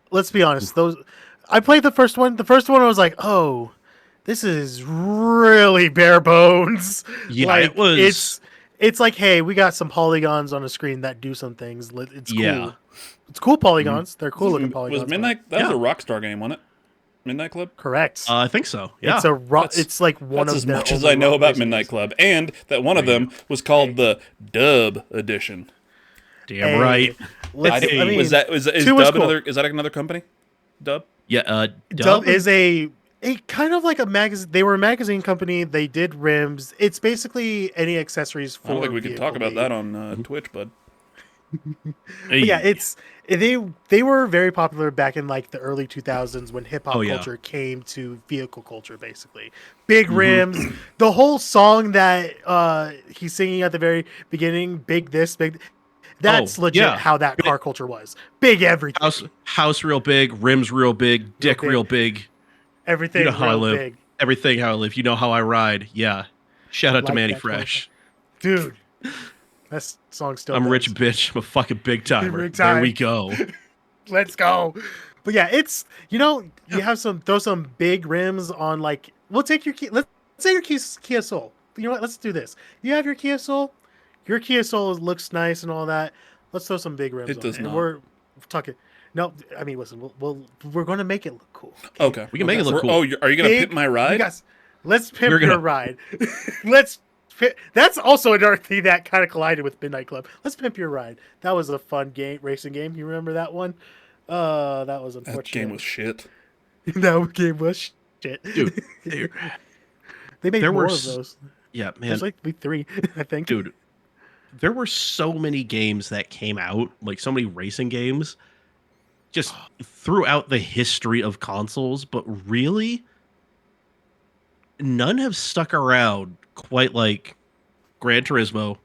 let's be honest, I played the first one. The first one I was like, oh, this is really bare bones. Yeah, like, it was. It's like, hey, we got some polygons on a screen that do some things. It's cool. It's cool polygons. They're cool looking polygons. Was Midnight? That was a Rockstar game, wasn't it? Midnight Club? Correct. I think so. Yeah. It's like one of as much as I know about Midnight Club, and that one of them was called the Dub Edition. Damn right. Is Dub cool. Is that another company? Dub? Yeah. Dub is a kind of like a magazine. They were a magazine company. They did rims. It's basically any accessories for. I don't think we could talk about that on Twitch, bud. Yeah, they were very popular back in like the early 2000s when hip hop culture came to vehicle culture. Basically, big rims. The whole song that he's singing at the very beginning, "Big This, Big." That's legit how that car culture was. Big everything. House real big, rims real big, dick real big. Everything. You know how I live. Big. Everything how I live. You know how I ride. Yeah. Shout out to Manny Fresh, dude. That song still. I'm a rich bitch. I'm a fucking big timer. There we go. Let's go. But yeah, it's you have throw some big rims on like. Let's say your Kia Soul. You know what? Let's do this. You have your Kia Soul. Your Kia Soul looks nice and all that. Let's throw some big rims. It on does it. And not. we're talking. No, I mean, listen. We're going to make it look cool. Okay. We can make it look cool. Oh, are you going to pimp my ride? Guys, let's pimp your ride. That's also another thing that kind of collided with Midnight Club. Let's pimp your ride. That was a fun racing game. You remember that one? That was unfortunate. That game was shit. That game was shit. Dude. They made more of those. Yeah, man. There's like 3, I think. Dude, there were so many games that came out, like so many racing games, just throughout the history of consoles, but really, none have stuck around quite like Gran Turismo,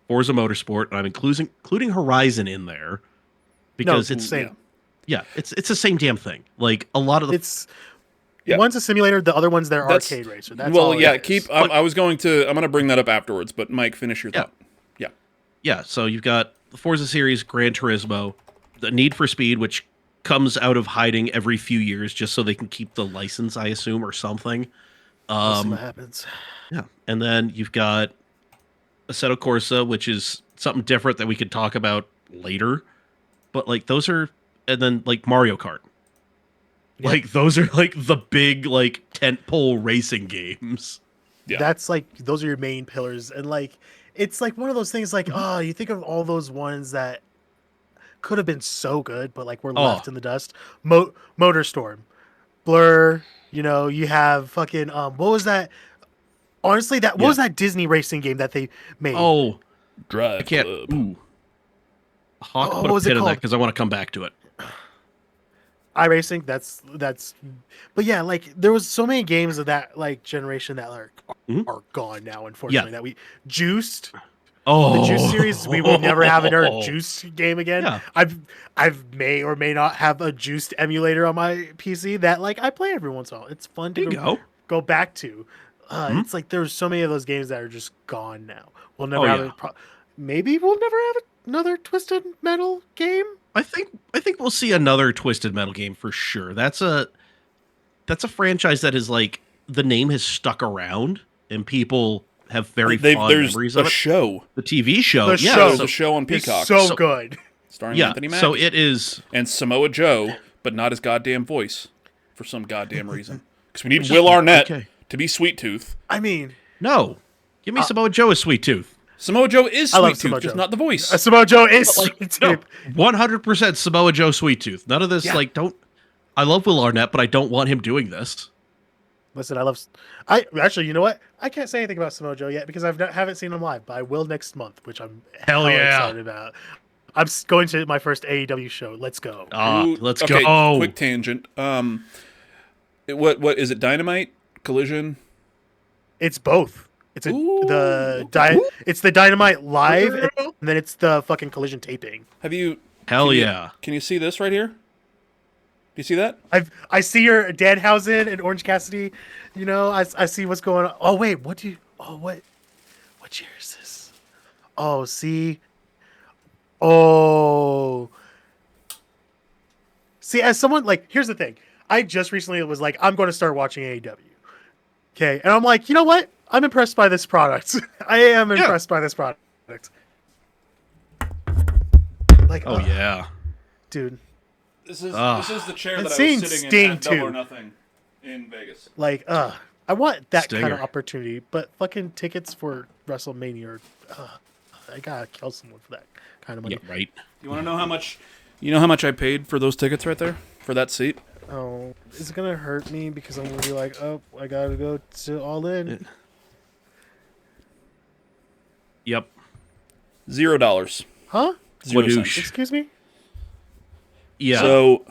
Forza Motorsport, and I'm including Horizon in there because it's the same. Yeah, it's the same damn thing. Like a lot of the one's a simulator, the other one's their arcade racer. That's all. I'm going to bring that up afterwards, but Mike, finish your thought. Yeah, so you've got the Forza series, Gran Turismo, the Need for Speed, which comes out of hiding every few years just so they can keep the license, I assume, or something. That's what happens. Yeah, and then you've got Assetto Corsa, which is something different that we could talk about later. But like those are, and then like Mario Kart. Yep. Like those are like the big like tentpole racing games. Yeah. That's like those are your main pillars, and like it's like one of those things like you think of all those ones that could have been so good, but like were left in the dust. Motorstorm, Blur. You know, you have fucking what was that? Honestly, what was that Disney racing game that they made? Oh, Drive I can't. Club. Ooh. Hawk put a pin in that because I want to come back to it. iRacing, that's but yeah, like there was so many games of that like generation that are gone now, unfortunately. That we Juiced. The Juice series, we will never have another Juice game again. Yeah. I've may or may not have a Juiced emulator on my PC that like I play every once in a while. It's fun to go back to. It's like there's so many of those games that are just gone now. We'll never have maybe we'll never have another Twisted Metal game. I think we'll see another Twisted Metal game for sure. That's a franchise that is like the name has stuck around and people have very fond memories of it. The TV show. There's a show on Peacock. It's so good. Starring Anthony Mackie. So it is. And Samoa Joe, but not his goddamn voice for some goddamn reason. Because we need Will Arnett to be Sweet Tooth. I mean, no. Give me Samoa Joe as Sweet Tooth. Samoa Joe is Sweet Tooth, just not the voice. Samoa Joe is Sweet Tooth. 100% Samoa Joe Sweet Tooth. None of this, I love Will Arnett, but I don't want him doing this. Listen, actually, you know what? I can't say anything about Samoa Joe yet because I haven't seen him live, but I will next month, which I'm excited about. I'm going to my first AEW show. Let's go. Let's go. Quick tangent. What is it? Dynamite? Collision? It's both. It's it's the Dynamite live, and then it's the fucking Collision taping. Have you? Hell yeah! Can you see this right here? Do you see that? I see your Danhausen and Orange Cassidy. You know, I see what's going on. Oh wait, what year is this? Oh, see. Oh. See, as someone like, here's the thing. I just recently was like, I'm going to start watching AEW. Okay, and I'm like, you know what? I'm impressed by this product. I am impressed by this product. Like, dude. This is the chair that I was sitting Sting in at Double or Nothing in Vegas. Like, I want that kind of opportunity, but fucking tickets for WrestleMania I gotta kill someone for that kind of money. Yeah, right. You want to know how much? You know how much I paid for those tickets right there for that seat? Oh, it's gonna hurt me because I'm gonna be like, oh, I gotta go to All In. Yep. $0. Huh? 0 cents. Excuse me? Yeah. So,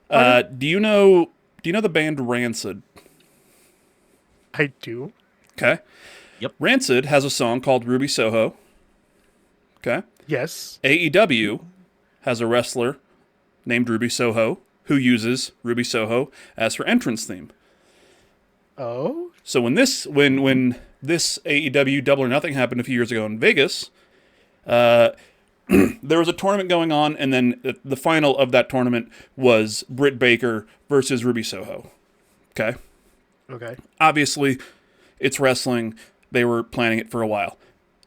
do you know the band Rancid? I do. Okay. Yep. Rancid has a song called Ruby Soho. Okay. Yes. AEW has a wrestler named Ruby Soho who uses Ruby Soho as her entrance theme. Oh. So when this AEW Double or Nothing happened a few years ago in Vegas, there was a tournament going on, and then the final of that tournament was Britt Baker versus Ruby Soho. Okay? Okay. Obviously, it's wrestling. They were planning it for a while.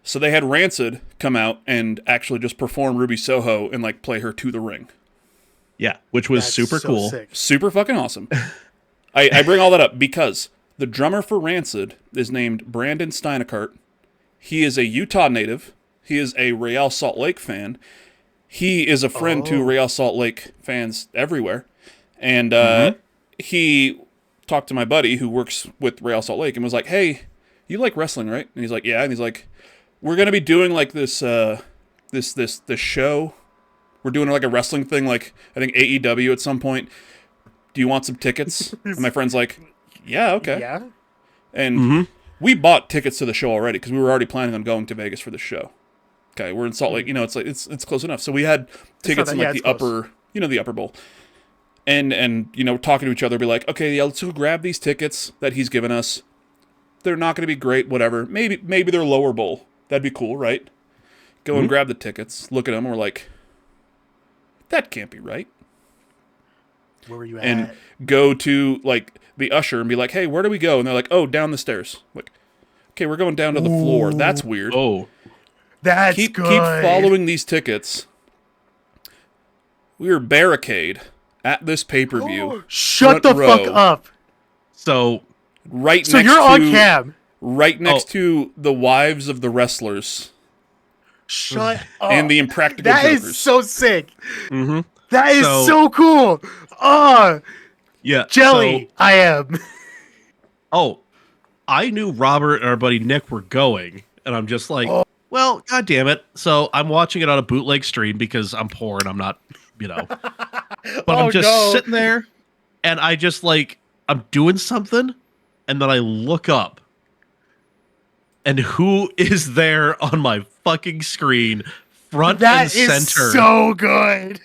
So they had Rancid come out and actually just perform Ruby Soho and like play her to the ring. Yeah, which was That's super so cool. sick. Super fucking awesome. I bring all that up because the drummer for Rancid is named Brandon Steinekart. He is a Utah native. He is a Real Salt Lake fan. He is a friend to Real Salt Lake fans everywhere. And he talked to my buddy who works with Real Salt Lake and was like, hey, you like wrestling, right? And he's like, yeah. And he's like, we're going to be doing like this show. We're doing like a wrestling thing, like I think AEW at some point. Do you want some tickets? And my friend's like, yeah, okay. Yeah. And we bought tickets to the show already because we were already planning on going to Vegas for the show. Okay, we're in Salt Lake. You know, it's like it's close enough. So we had tickets in like the upper, the upper bowl. And talking to each other, be like, okay, yeah, let's go grab these tickets that he's given us. They're not going to be great, whatever. Maybe they're lower bowl. That'd be cool, right? Go and grab the tickets. Look at them. We're like, that can't be right. Where were you at? And go to like the usher and be like, hey, where do we go? And they're like, oh, down the stairs. Like, okay, we're going down to the floor. That's weird. Oh, that's keep good. following these tickets. We were barricade at this pay-per-view. Shut the fuck up. So you're on cam. Right next to the wives of the wrestlers. Shut up. And the Impractical That Jokers. is so sick. Mm-hmm. That is so cool. Yeah. Jelly, I am. I knew Robert and our buddy Nick were going, and I'm just like, well, god damn it. So I'm watching it on a bootleg stream because I'm poor and I'm not, But I'm just sitting there, and I just like, I'm doing something, and then I look up, and who is there on my fucking screen, front and center? That is so good.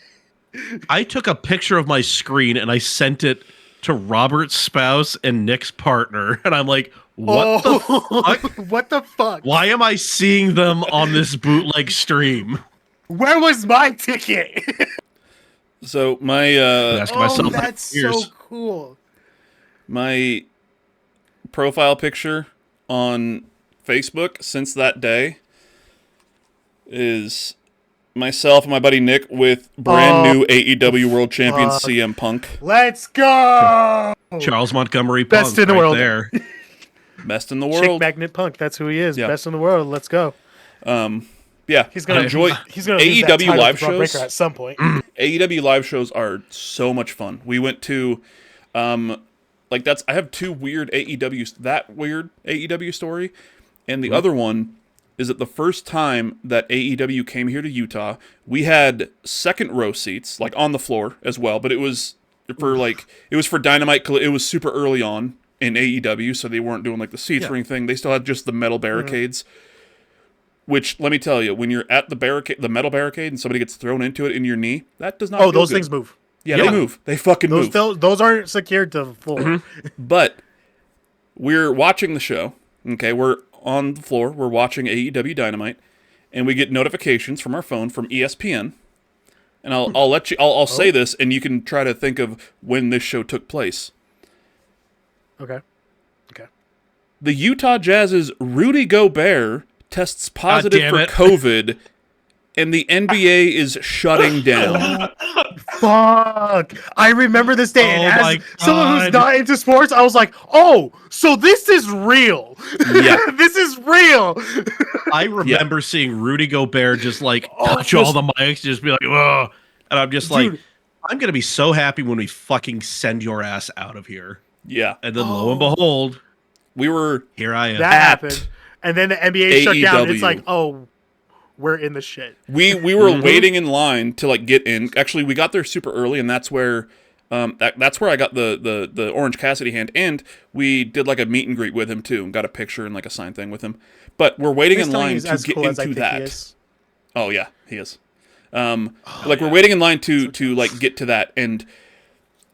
I took a picture of my screen and I sent it to Robert's spouse and Nick's partner, and I'm like, what the fuck? What the fuck? Why am I seeing them on this bootleg stream? Where was my ticket? So my that's so cool. My profile picture on Facebook since that day is myself and my buddy Nick with brand new AEW World Champion CM Punk. Let's go! Charles Montgomery Punk, best in the world. There. Best in the world. Chick Magnet Punk, that's who he is. Yeah. Best in the world. Let's go. Yeah, he's gonna enjoy he's gonna lose that AEW title live to Braun shows. Breaker at some point. AEW live shows are so much fun. We went to, I have two weird AEW story, and the other one is that the first time that AEW came here to Utah, we had second row seats, like on the floor as well, but it was for Dynamite. It was super early on in AEW, so they weren't doing like the seats or anything. They still had just the metal barricades. Which, let me tell you, when you're at the metal barricade, and somebody gets thrown into it in your knee, that does not feel those good. things move. Yeah, they move. They fucking move. Those aren't secured to the floor. But we're watching the show. Okay, we're on the floor. We're watching AEW Dynamite, and we get notifications from our phone from ESPN. And I'll let you. I'll say this, and you can try to think of when this show took place. Okay. The Utah Jazz's Rudy Gobert tests positive for COVID, and the NBA is shutting down. Fuck! I remember this day, and as someone who's not into sports, I was like, "Oh, so this is real? Yeah, this is real." I remember seeing Rudy Gobert just like touch all the mics, just be like, "Ugh," and I'm just like, "I'm gonna be so happy when we fucking send your ass out of here." Yeah, and then lo and behold, here I am. That happened. And then the NBA shut down. It's like, oh, we're in the shit. We were waiting in line to like get in. Actually, we got there super early, and that's where that's where I got the Orange Cassidy hand, and we did like a meet and greet with him too, and got a picture and like a sign thing with him. But we're waiting in line to get into that. Oh yeah, he is. We're waiting in line to like get to that, and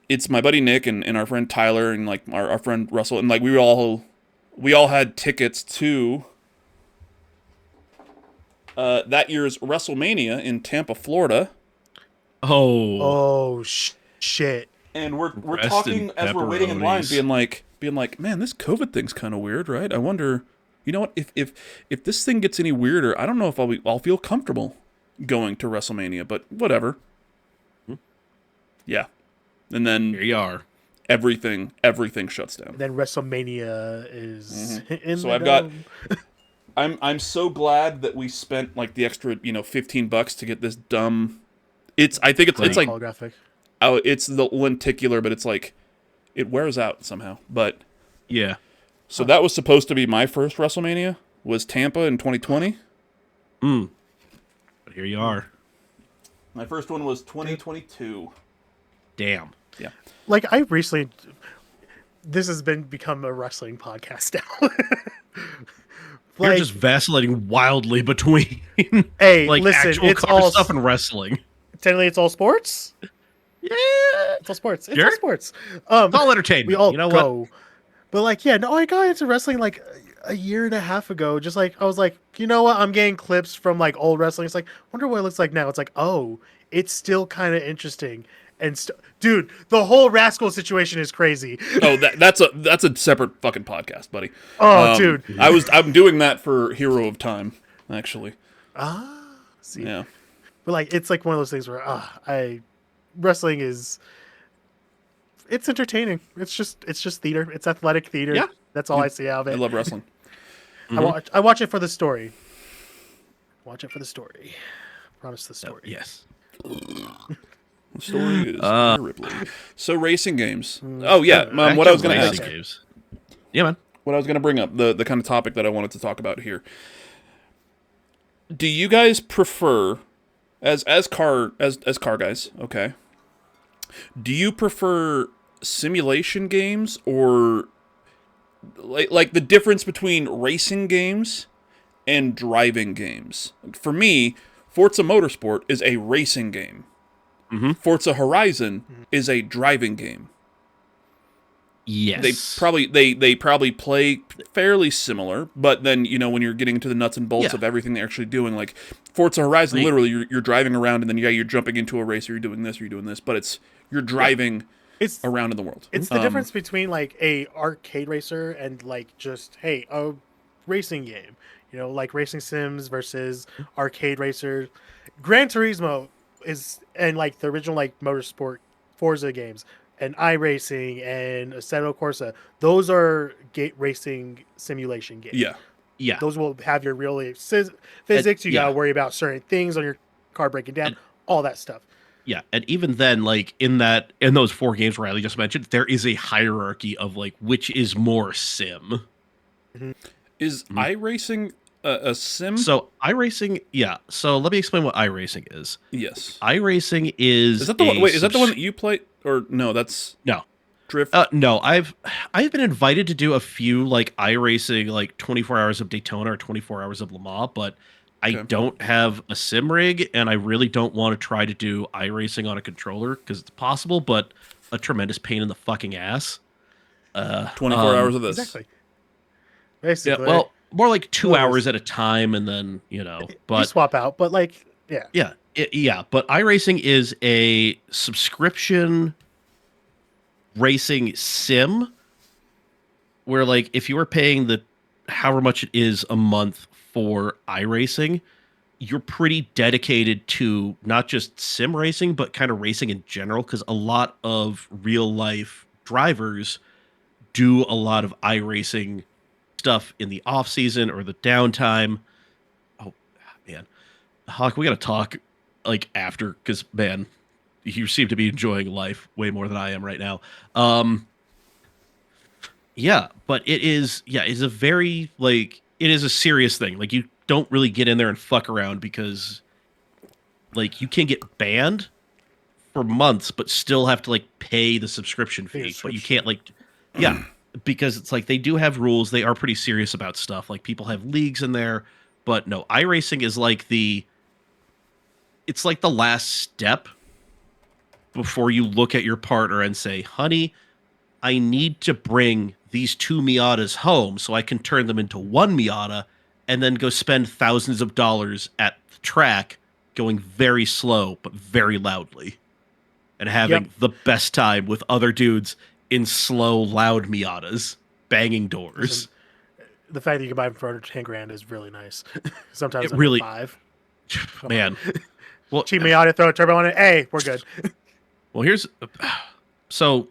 it's my buddy Nick and our friend Tyler and like our friend Russell, and like we all had tickets to that year's WrestleMania in Tampa, Florida. Shit! And we're talking as we're waiting in line, being like, man, this COVID thing's kind of weird, right? I wonder you know what? If this thing gets any weirder, I don't know if I'll feel comfortable going to WrestleMania, but whatever. Yeah. And then Here you are. everything shuts down. And then WrestleMania is in So the I've got dome. I'm so glad that we spent like the extra, $15 to get this dumb. I think it's like holographic. Oh, it's the lenticular, but it's like it wears out somehow. But Yeah. so that was supposed to be my first WrestleMania, was Tampa in 2020. But here you are. My first one was 2022. Damn. Yeah. Like I recently, this has become a wrestling podcast now. You're just vacillating wildly between hey, like listen, actual it's car all stuff and wrestling. Technically, it's all sports. Yeah, It's all sports. It's Sure. all sports. it's all entertainment. We all you know go. what? But like, yeah, no, I got into wrestling like a year and a half ago. Just like I was like, you know what? I'm getting clips from like old wrestling. It's like, wonder what it looks like now. It's like, oh, it's still kind of interesting. And dude, the whole Rascal situation is crazy. Oh, that's a separate fucking podcast, buddy. Oh, dude. I'm doing that for Hero of Time, actually. See, Yeah. but like, it's like one of those things where wrestling is. It's entertaining. It's just theater. It's athletic theater. Yeah. That's all I see out of I it. love wrestling. I watch it for the story. Watch it for the story. Promise the story. Yes. The story is Ripley. So racing games. Oh yeah, what I was going to ask. Games. Yeah, man. What I was going to bring up, the kind of topic that I wanted to talk about here. Do you guys prefer, as car guys, okay? Do you prefer simulation games or like the difference between racing games and driving games? For me, Forza Motorsport is a racing game. Forza Horizon is a driving game. Yes. They probably play fairly similar, but then when you're getting into the nuts and bolts of everything they're actually doing, like Forza Horizon, literally you're driving around and then you're jumping into a race or you're doing this, but you're driving around in the world. It's the difference between like a arcade racer and like just a racing game. Like racing sims versus arcade racers. Gran Turismo and like the original like motorsport Forza games and iRacing and Assetto Corsa, those are racing simulation games. Yeah. Those will have your real physics. You gotta worry about certain things on your car breaking down, all that stuff. Yeah, and even then, like in those 4 games Riley just mentioned, there is a hierarchy of like which is more sim. Is iRacing a sim? So iRacing, yeah. So let me explain what iRacing is. Yes. iRacing is. Is that the one? Wait, is that the one that you play? Or no? That's no. Drift. No, I've been invited to do a few like iRacing, like 24 hours of Daytona or 24 hours of Le Mans, but I don't have a sim rig, and I really don't want to try to do iRacing on a controller because it's possible, but a tremendous pain in the fucking ass. 24 hours of this. Exactly. Basically. Yeah, well, more like 2 hours at a time, and then but you swap out. But like, yeah. But iRacing is a subscription racing sim where like if you were paying the however much it is a month for iRacing, you're pretty dedicated to not just sim racing but kind of racing in general, because a lot of real life drivers do a lot of iRacing stuff in the off season or the downtime. Oh man, Hawk, we gotta talk like after, because man, you seem to be enjoying life way more than I am right now. Yeah, but it's a very like it is a serious thing. Like you don't really get in there and fuck around because like you can get banned for months but still have to like pay the subscription fee. But you can't like because it's like they do have rules. They are pretty serious about stuff. Like people have leagues in there, but no, iRacing is like it's like the last step before you look at your partner and say, honey, I need to bring these 2 Miatas home so I can turn them into 1 Miata and then go spend thousands of dollars at the track going very slow but very loudly and having the best time with other dudes in slow, loud Miatas banging doors. the fact that you can buy them for under 10 grand is really nice. Sometimes It under really- 5. Man. Well, Cheap Miata, throw a turbo on it. Hey, we're good. well, so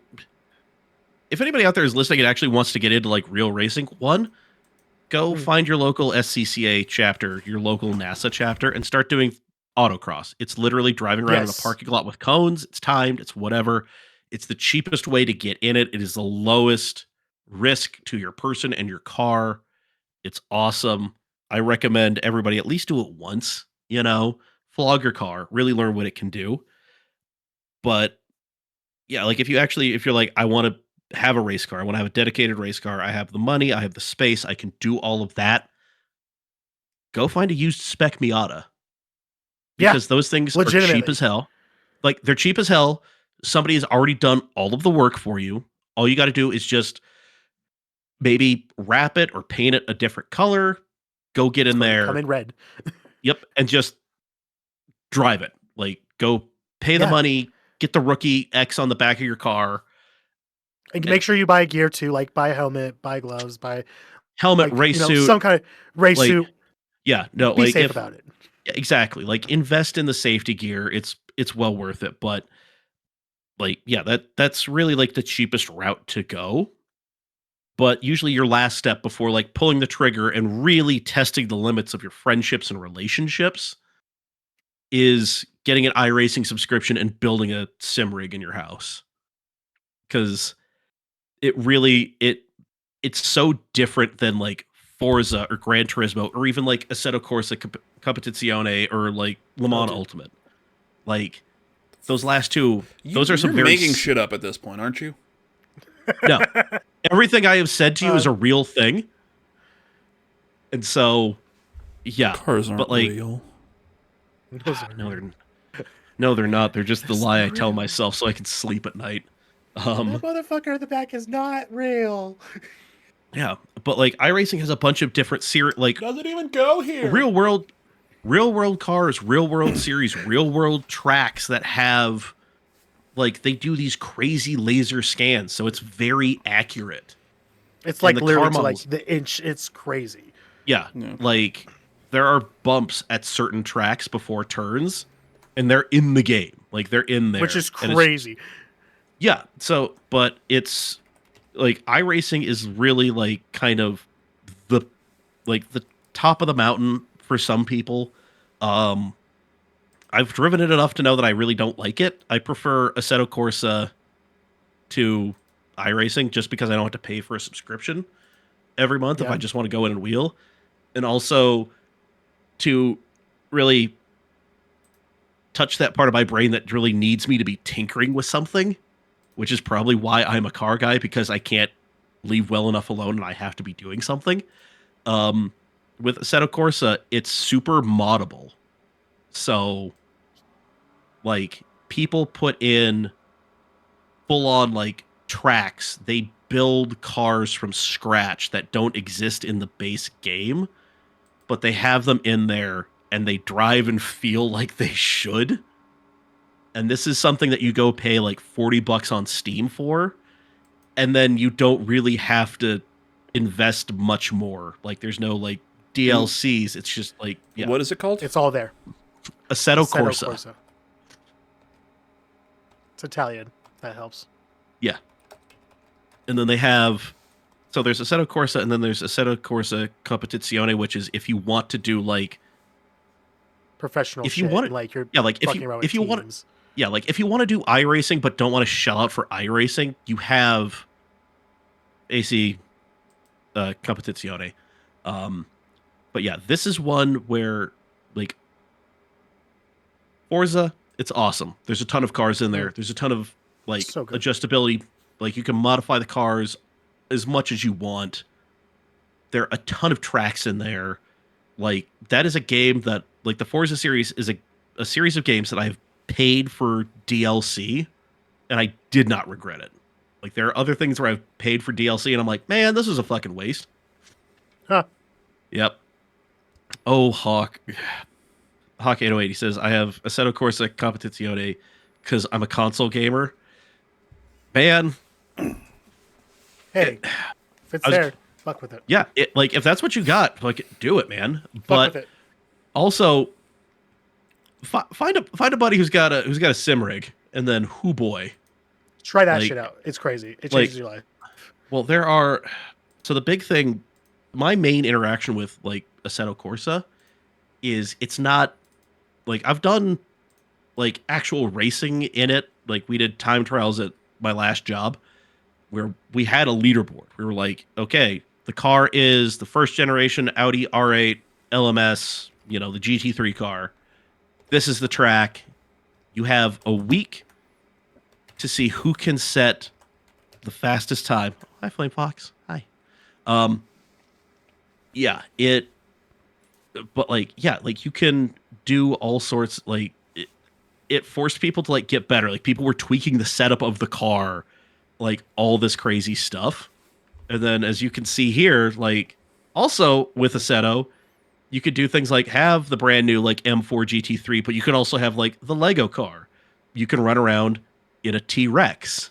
if anybody out there is listening and actually wants to get into like real racing, go find your local SCCA chapter, your local NASA chapter, and start doing autocross. It's literally driving around in a parking lot with cones. It's timed. It's whatever. It's the cheapest way to get in it. It is the lowest risk to your person and your car. It's awesome. I recommend everybody at least do it once, flog your car, really learn what it can do. But yeah, like if you're like, I want to have a race car, I want to have a dedicated race car, I have the money, I have the space, I can do all of that, go find a used spec Miata. Because those things are cheap as hell. Like, they're cheap as hell. Somebody has already done all of the work for you. All you got to do is just maybe wrap it or paint it a different color. Go get in there. Come in red. Yep. And just drive it. Like, go pay the money, get the rookie X on the back of your car. And make sure you buy gear too, like buy a helmet, buy gloves, buy helmet, race suit. Some kind of race suit. Yeah. No, be safe about it. Exactly. Like, invest in the safety gear. It's well worth it. But that's really like the cheapest route to go. But usually your last step before like pulling the trigger and really testing the limits of your friendships and relationships is getting an iRacing subscription and building a sim rig in your house. Because it's so different than like Forza or Gran Turismo or even like Assetto Corsa Competizione or like Le Mans Ultimate. Like, those last two, those are some you're very making shit up at this point, aren't you? No. Everything I have said to you is a real thing. And so, yeah. Cars aren't real. No, they're not. They're just the lie I tell myself so I can sleep at night. The motherfucker in the back is not real. Yeah, but like iRacing has a bunch of different doesn't even go here. Real world cars, real world series, real world tracks that have like they do these crazy laser scans, so it's very accurate. It's like literally to like the inch. It's crazy. Yeah, like there are bumps at certain tracks before turns, and they're in the game. Like they're in there, which is crazy. Yeah. So, but it's like iRacing is really like kind of the top of the mountain for some people. I've driven it enough to know that I really don't like it. I prefer Assetto Corsa to iRacing just because I don't have to pay for a subscription every month if I just want to go in and wheel. And also to really touch that part of my brain that really needs me to be tinkering with something, which is probably why I'm a car guy, because I can't leave well enough alone and I have to be doing something. With Assetto Corsa, it's super moddable. So, like, people put in full-on, like, tracks. They build cars from scratch that don't exist in the base game, but they have them in there, and they drive and feel like they should. And this is something that you go pay, like, $40 on Steam for, and then you don't really have to invest much more. Like, there's no, like, DLCs. It's just, like... Yeah. What is it called? It's all there. Assetto Corsa. It's Italian. That helps. Yeah. And then they have... So there's Assetto Corsa, and then there's Assetto Corsa Competizione, which is if you want to do, like... Professional if shit. You want like, you're yeah, like, if you want... Yeah, like, if you want to do iRacing, but don't want to shell out for iRacing, you have AC Competizione. But yeah, this is one where, like, Forza, it's awesome. There's a ton of cars in there. There's a ton of, like, adjustability. Like, you can modify the cars as much as you want. There are a ton of tracks in there. Like, that is a game that, like, the Forza series is a series of games that I've paid for DLC, and I did not regret it. Like, there are other things where I've paid for DLC, and I'm like, man, this is a fucking waste. Huh. Yep. Oh, Hawk 808, he says, I have Assetto Corsa Competizione because I'm a console gamer. Man. Hey, if it's there. Fuck with it. Yeah, like if that's what you got, like do it, man. Fuck But with it. also find a buddy who's got a sim rig, and then boy, Try that like, shit out. It's crazy. It like, changes your life. well, so the big thing, my main interaction with like Assetto Corsa is it's not like I've done like actual racing in it. Like we did time trials at my last job where we had a leaderboard. We were like, okay, the car is the first generation Audi R8 LMS, the GT3 car. This is the track. You have a week to see who can set the fastest time. Hi, Flame Fox. Hi. Like you can do all sorts, like it forced people to like get better. Like people were tweaking the setup of the car, like all this crazy stuff. And then as you can see here, like also with Assetto, you could do things like have the brand new like M4 GT3, but you can also have like the Lego car. You can run around in a T-Rex.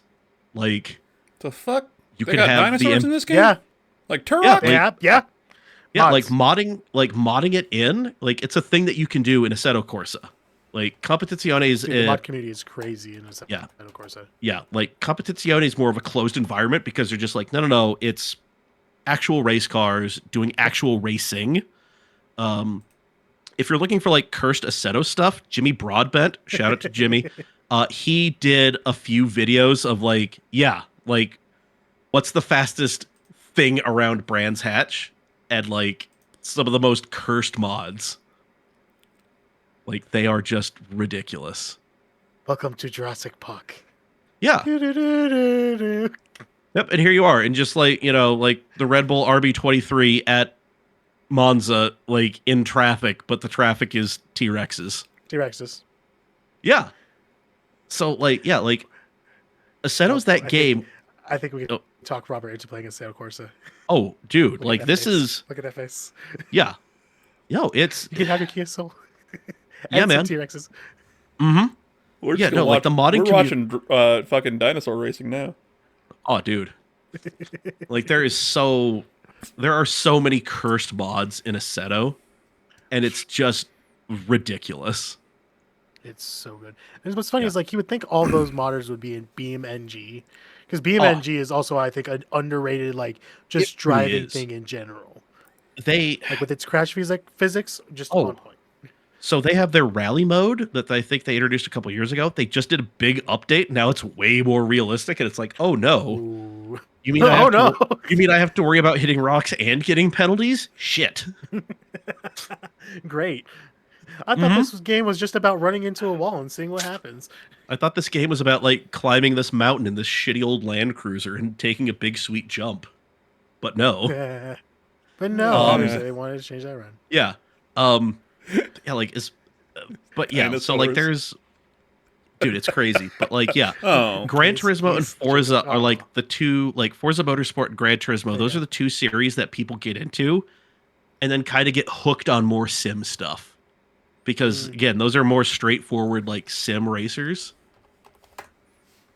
Like the fuck? You they can got have dinosaurs in this game? Yeah. Like Turok? Yeah. Yeah, Mods. like modding it in, like it's a thing that you can do in Assetto Corsa. Like Competizione Dude, the mod community is crazy in this yeah. of course. Yeah, like Competizione is more of a closed environment because they're just like, no, it's actual race cars doing actual racing. If you're looking for like cursed Assetto stuff, Jimmy Broadbent, shout out to Jimmy. He did a few videos of like what's the fastest thing around Brands Hatch, and like some of the most cursed mods. Like they are just ridiculous. Welcome to Jurassic Park. Yeah. Do-do-do-do-do. Yep, and here you are, and just like like the Red Bull RB23 at Monza, like in traffic, but the traffic is T-Rexes. T-Rexes. Yeah. So like Assetto's that game. I think we can talk Robert into playing Assetto Corsa. Oh, dude, Look like at this that face. is Look at that face. yeah. It's You can have your Kia Soul. yeah, man. T-Rexes. Mm-hmm. We're Yeah, just no, gonna like the modding We're watching fucking dinosaur racing now. Oh, dude. Like there are so many cursed mods in Assetto, and it's just ridiculous. It's so good. And what's funny is like you would think all those modders would be in BeamNG, because BeamNG is also I think an underrated like just driving thing in general. They like with its crash physics just on point. So they have their rally mode that I think they introduced a couple years ago. They just did a big update. Now it's way more realistic, and it's like, oh no. Ooh. You mean you mean I have to worry about hitting rocks and getting penalties? Shit. Great. I thought this game was just about running into a wall and seeing what happens. I thought this game was about like climbing this mountain in this shitty old Land Cruiser and taking a big sweet jump. But no. But no, obviously they wanted to change that around. Yeah. Yeah, like but yeah, Dinosaurs. so like there's dude, it's crazy. But like yeah. Oh. Gran Turismo and Forza are like the two, like Forza Motorsport and Gran Turismo, those are the two series that people get into and then kind of get hooked on more sim stuff. Because again, those are more straightforward like sim racers.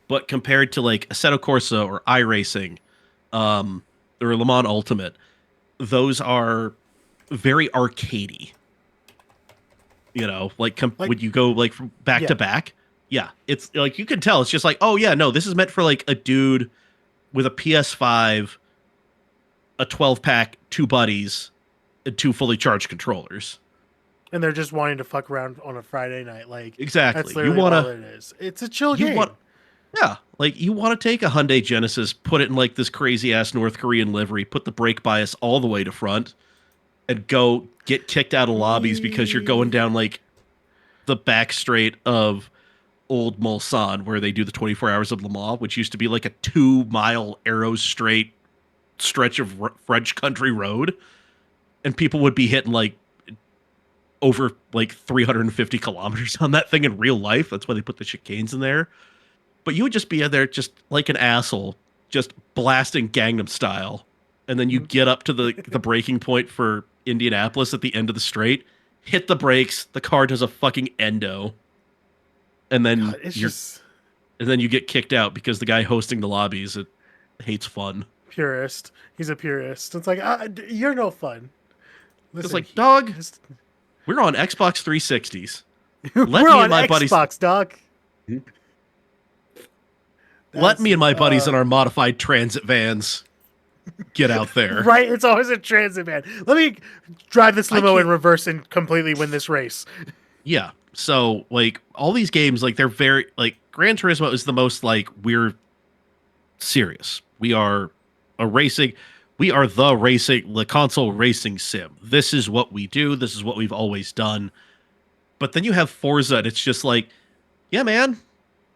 But compared to like Assetto Corsa or iRacing, or Le Mans Ultimate, those are very arcadey. Like when you go like from back to back, yeah, it's like you can tell it's just like, oh yeah, no, this is meant for like a dude with a PS5, a 12-pack, two buddies, and two fully charged controllers. And they're just wanting to fuck around on a Friday night, like exactly. That's literally all it is. It's a chill game. Yeah, like you want to take a Hyundai Genesis, put it in like this crazy ass North Korean livery, put the brake bias all the way to front, and go get kicked out of lobbies because you're going down like the back straight of Old Mulsanne where they do the 24 Hours of Le Mans, which used to be like a 2-mile arrow straight stretch of French country road, and people would be hitting like over like 350 kilometers on that thing in real life. That's why they put the chicanes in there. But you would just be in there just like an asshole, just blasting Gangnam Style. And then you get up to the braking point for Indianapolis at the end of the straight, hit the brakes, the car does a fucking endo. And then God, and then you get kicked out because the guy hosting the lobbies hates fun. purist. He's a purist. It's like you're no fun. Listen, It's like, dog, we're on Xbox 360s. we're on Xbox, dog. Let me and my buddies in our modified transit vans get out there. Right, it's always a transit van. Let me drive this limo in reverse and completely win this race. Yeah. So, like, all these games, like, they're very, like, Gran Turismo is the most, like, we're serious. We are the console racing sim. This is what we do. This is what we've always done. But then you have Forza, and it's just like, yeah, man.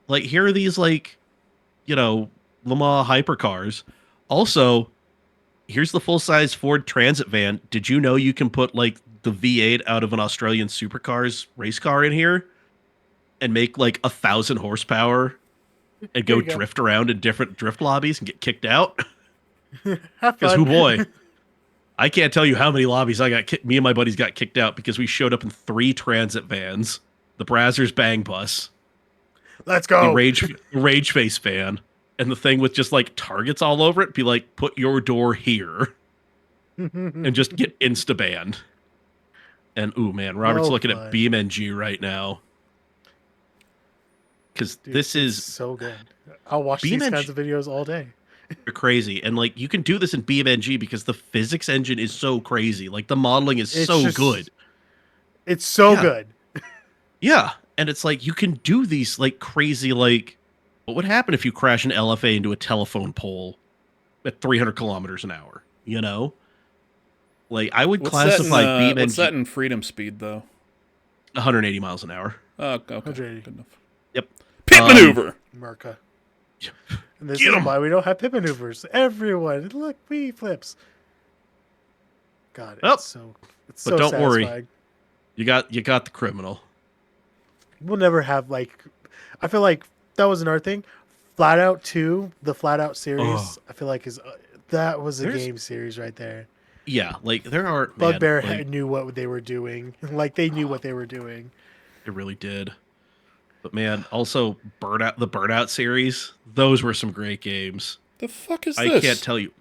Like, here are these, like, Le Mans hypercars. Also, here's the full-size Ford Transit van. Did you know you can put, like, the V8 out of an Australian supercars race car in here and make, like, 1,000 horsepower and go drift around in different drift lobbies and get kicked out? Because, oh boy, I can't tell you how many lobbies me and my buddies got kicked out because we showed up in 3 transit vans, the Brazzers Bang Bus, let's go, the Rage Face van, and the thing with just like targets all over it. Be like, put your door here, and just get insta banned. And ooh man, Robert's looking at BeamNG right now because this is so good. I'll watch these kinds of videos all day. They're crazy, and like you can do this in BeamNG because the physics engine is so crazy. Like the modeling is good. It's so good. Yeah, and it's like you can do these like crazy, like what would happen if you crash an LFA into a telephone pole at 300 kilometers an hour? Like I would classify BeamNG. What's that in freedom speed though? 180 miles an hour. Oh, okay, 180. good enough. Yep. Pit maneuver. America. And this is why we don't have pit maneuvers. Everyone, look, we flips. God, it's so but don't satisfying. worry, you got the criminal. We'll never have like. I feel like that was another thing. Flat Out 2, the Flat Out series. I feel like that was a game series right there. Yeah, like there are Bugbear knew what they were doing. Like they knew what they were doing. It really did. But man, also the Burnout series, those were some great games. The fuck is this? I can't tell you.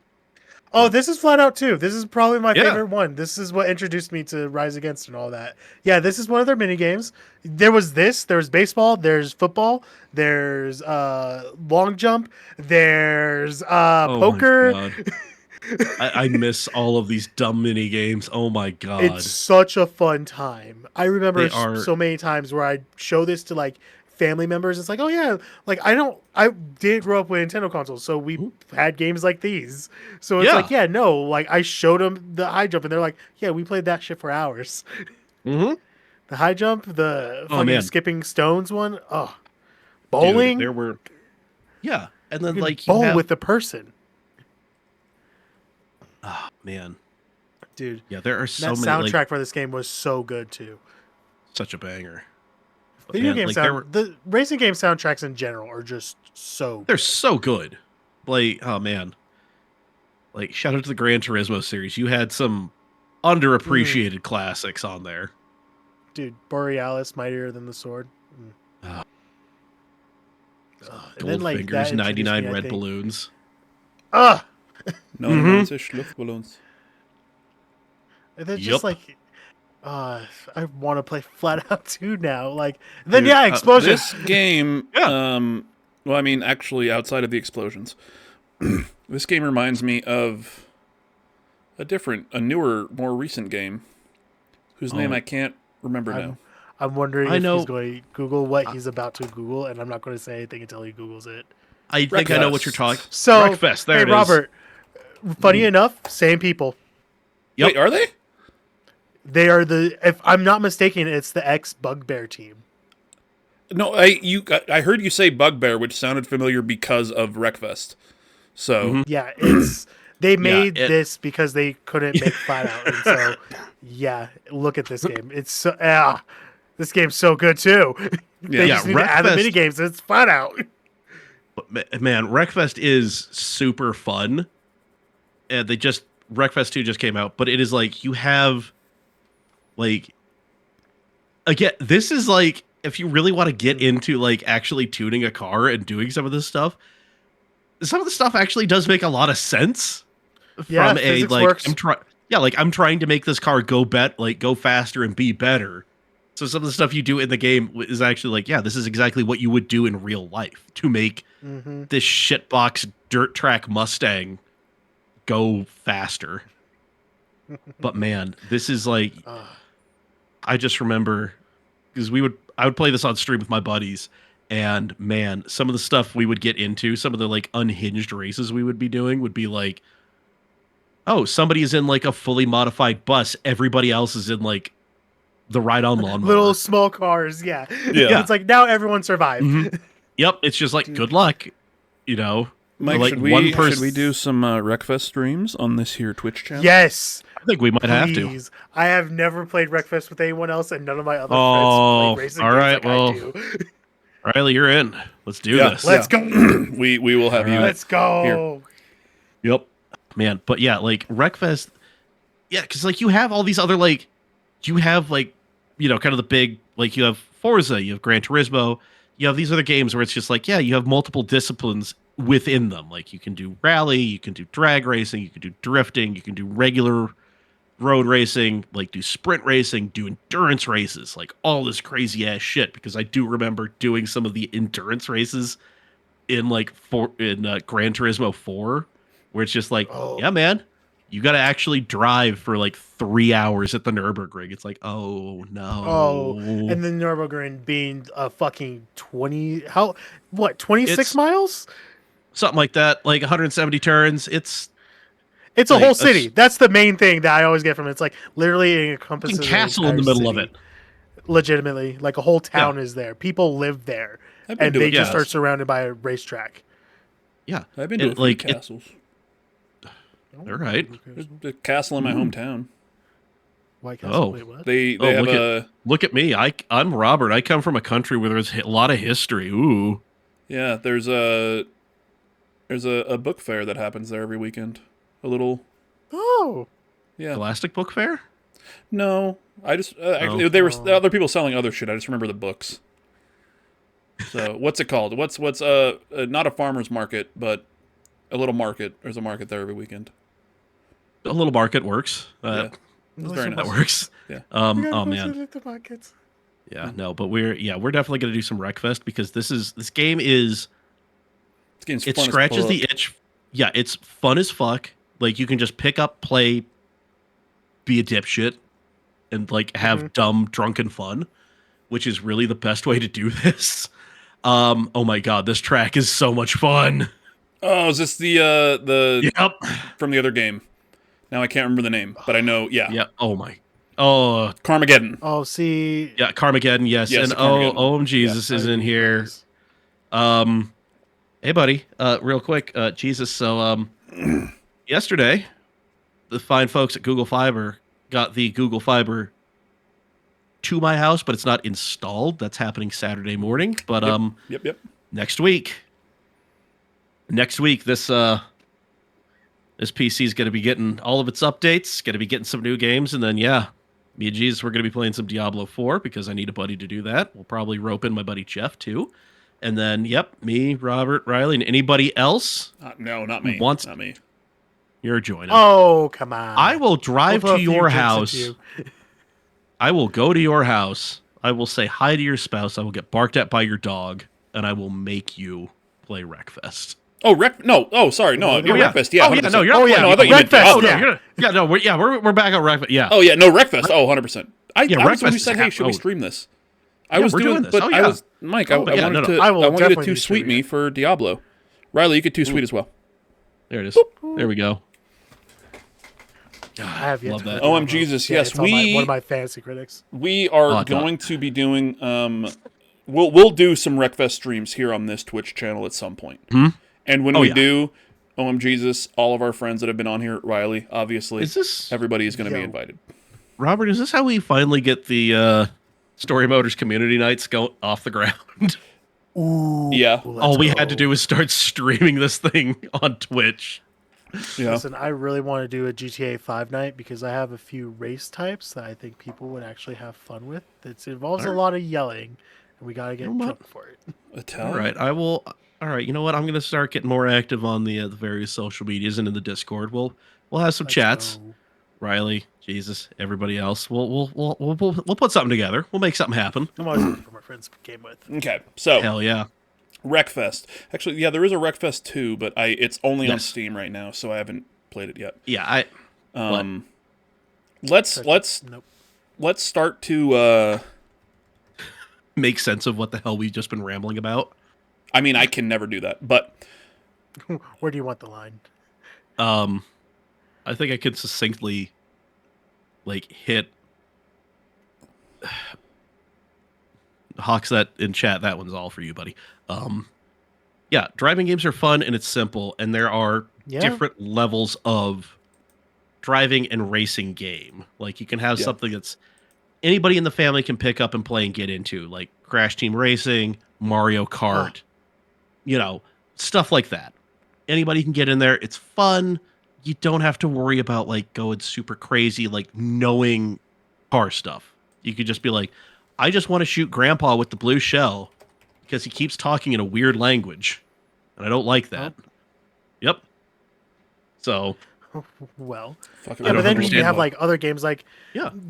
Oh, this is Flat Out 2. This is probably my favorite one. This is what introduced me to Rise Against and all that. Yeah, this is one of their mini games. There's baseball, there's football, there's long jump, there's poker. My God. I miss all of these dumb mini games. Oh my God. It's such a fun time. I remember so many times where I'd show this to like family members. It's like, oh yeah, like I didn't grow up with Nintendo consoles, so we had games like these. So it's like, yeah, no, like I showed them the high jump and they're like, yeah, we played that shit for hours. Mm-hmm. The high jump, the fucking skipping stones one. Oh, bowling. Dude, there were, and then like bowl with the person. Oh man, dude. Yeah, there are so many. That soundtrack for this game was so good too. Such a banger. Video game the racing game soundtracks in general are just so. They're so good. Like, oh man. Like, shout out to the Gran Turismo series. You had some underappreciated classics on there. Dude, Borealis, Mightier Than the Sword. Goldfingers, 99 red balloons. Ah. 99 Luftballons. And then just like, I want to play Flat Out 2 now. Like, then dude, explosions. This game, well, I mean, actually, outside of the explosions, this game reminds me of a newer, more recent game, whose name I can't remember now. I'm wondering if he's going to Google what he's about to Google, and I'm not going to say anything until he Googles it. I think I know what you're talking. So, Wreckfest, there hey, it is. Robert. Funny enough, same people. Yep. Wait, are they? They are if I'm not mistaken, it's the ex-Bugbear team. No, I heard you say Bugbear, which sounded familiar because of Wreckfest. So yeah, they made this because they couldn't make Flat Out, and so look at this game. It's so this game's so good too. They just need to add the mini games. It's Flat Out. But man, Wreckfest is super fun. And Wreckfest 2 just came out, but it is like you have like again, this is like if you really want to get into like actually tuning a car and doing some of this stuff, some of the stuff actually does make a lot of sense. Yeah, From a physics like, works. I'm trying to make this car go faster and be better. So some of the stuff you do in the game is actually like, yeah, this is exactly what you would do in real life to make this shitbox dirt track Mustang go faster. But man, this is like, I just remember because I would play this on stream with my buddies, and man, some of the stuff we would get into, some of the like unhinged races we would be doing would be like, oh, somebody is in like a fully modified bus, everybody else is in like the ride-on lawnmower. Little small cars, yeah. Yeah. It's like now everyone survived. Yep, it's just like good luck, you know. Mike, like should we do some Wreckfest streams on this here Twitch channel? Yes. I think we might have to. Please. I have never played Wreckfest with anyone else, and none of my other friends play racing all games right, like well, I do. Riley, you're in. Let's do this. Let's go. We will have you. Let's go. Here. Yep, man. But yeah, like Wreckfest, yeah, because like you have all these other like, you have like, you know, kind of the big like you have Forza, you have Gran Turismo, you have these other games where it's just like, yeah, you have multiple disciplines within them. Like you can do rally, you can do drag racing, you can do drifting, you can do regular road racing, like do sprint racing, do endurance races, like all this crazy ass shit. Because I do remember doing some of the endurance races in like Gran Turismo 4, where it's just like, yeah, man, you got to actually drive for like 3 hours at the Nürburgring. It's like, oh no. Oh, and the Nürburgring being a fucking 26 miles? Something like that, like 170 turns. It's a like whole city. That's the main thing that I always get from it. It's like literally it encompasses a castle in the entire middle of city. it. Legitimately, like a whole town is there. People live there, I've been and to they it, just yes. are surrounded by a racetrack. Yeah, I've been to a few like castles. all right. There's a castle in my hometown. White Castle. Oh. Wait, what? They have Look at me. I'm Robert. I come from a country where there's a lot of history. Ooh. yeah. There's a book fair that happens there every weekend. A little. Oh, Yeah. Scholastic Book Fair? No, I just actually they were other people selling other shit. I just remember the books. So what's it called? What's not a farmer's market, but a little market. There's a market there every weekend. A little market works. Yeah. It's very That nice. works. Yeah. Oh We gotta go man. to the markets. Yeah. No, but we're definitely gonna do some Wreckfest because this game is This game's it fun as scratches fuck. the itch. Yeah, it's fun as fuck. Like you can just pick up, play, be a dipshit, and like have dumb drunken fun, which is really the best way to do this. Oh my god, this track is so much fun. Oh, is this the Yep. from the other game? Now I can't remember the name, but I know. Yeah. Yeah. Oh my. Oh Carmageddon. Oh, see. yeah, Carmageddon. Yes. Yes, And Carmageddon. OMG, this is in here. Hey buddy, real quick, Jesus. So yesterday, the fine folks at Google Fiber got the Google Fiber to my house, but it's not installed. That's happening Saturday morning. But Yep. next week, this PC is going to be getting all of its updates, going to be getting some new games, and then yeah, me and Jesus, we're going to be playing some Diablo 4 because I need a buddy to do that. We'll probably rope in my buddy Jeff too. And then, yep, me, Robert, Riley, and anybody else. No, not me. Not me. You're joining. Oh, come on. I will drive We'll throw to a few your drinks at house. you. I will go to your house. I will say hi to your spouse. I will get barked at by your dog, and I will make you play Wreckfest. Oh, No. Oh, sorry. No, you're yeah. Wreckfest. Yeah. Oh, yeah. 100%. No, you're Oh, yeah. No, I thought you meant Wreckfest, Diablo. yeah. We're back on Wreckfest. Yeah. Oh, yeah. No, Wreckfest. Oh, 100%. I was the one who Wreckfest said, is hey, should we oh. stream this? Yeah, I was we're doing this. but Oh, I yeah. was Mike. Oh, I yeah, wanted no. to. I will I want you to definitely two sweet stream me it. for Diablo. Riley, you could two sweet as well. There it is. There we go. I have yet Love to that. play OM Diablo. Jesus, Yeah, yes, it's on one of my fantasy critics. We are God. going to be doing. We'll do some Wreckfest streams here on this Twitch channel at some point. And when we do, OM Jesus, all of our friends that have been on here, Riley, obviously, everybody is going to be invited. Robert, is this how we finally get the StoryMotors community nights go off the ground? Ooh. Yeah. All we had to do was start streaming this thing on Twitch. Yeah. Listen, I really want to do a GTA 5 night because I have a few race types that I think people would actually have fun with. It involves a lot of yelling, and we got to get drunk for it. Italian. All all right, you know what? I'm gonna start getting more active on the various social medias and in the Discord. We'll have some chats. Go. Riley, Jesus, everybody else. We'll put something together. We'll make something happen. I'm always looking for my friends to game with. Okay, so Hell yeah. Wreckfest. Actually, yeah, there is a Wreckfest 2, but it's only on Yes. Steam right now, so I haven't played it yet. Yeah, Let's Nope. let's start to. make sense of what the hell we've just been rambling about. I mean, I can never do that, but Where do you want the line? I think I could succinctly hit Hawks that in chat. That one's all for you, buddy. Yeah, driving games are fun and it's simple, and there are different levels of driving and racing game. Like you can have something that's anybody in the family can pick up and play and get into, like Crash Team Racing, Mario Kart, stuff like that. Anybody can get in there. It's fun. You don't have to worry about going super crazy, knowing car stuff. You could just be like, I just want to shoot Grandpa with the blue shell because he keeps talking in a weird language, and I don't like that. Yep. So. Well, fuck but then you have other games do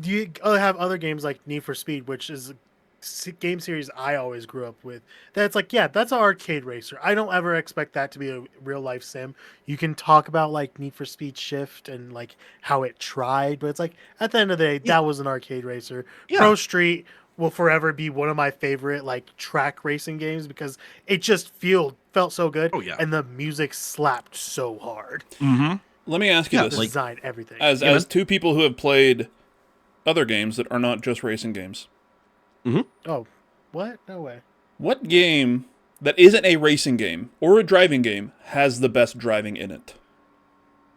you have other games like Need for Speed, which is a game series I always grew up with. That's that's an arcade racer. I don't ever expect that to be a real life sim. You can talk about Need for Speed Shift and how it tried, but it's at the end of the day, that was an arcade racer. Yeah. Pro Street will forever be one of my favorite track racing games because it just felt so good. Oh yeah, and the music slapped so hard. Mm-hmm. Let me ask you this: design everything as two people who have played other games that are not just racing games. Mm-hmm. Oh, what? No way. What game that isn't a racing game or a driving game has the best driving in it?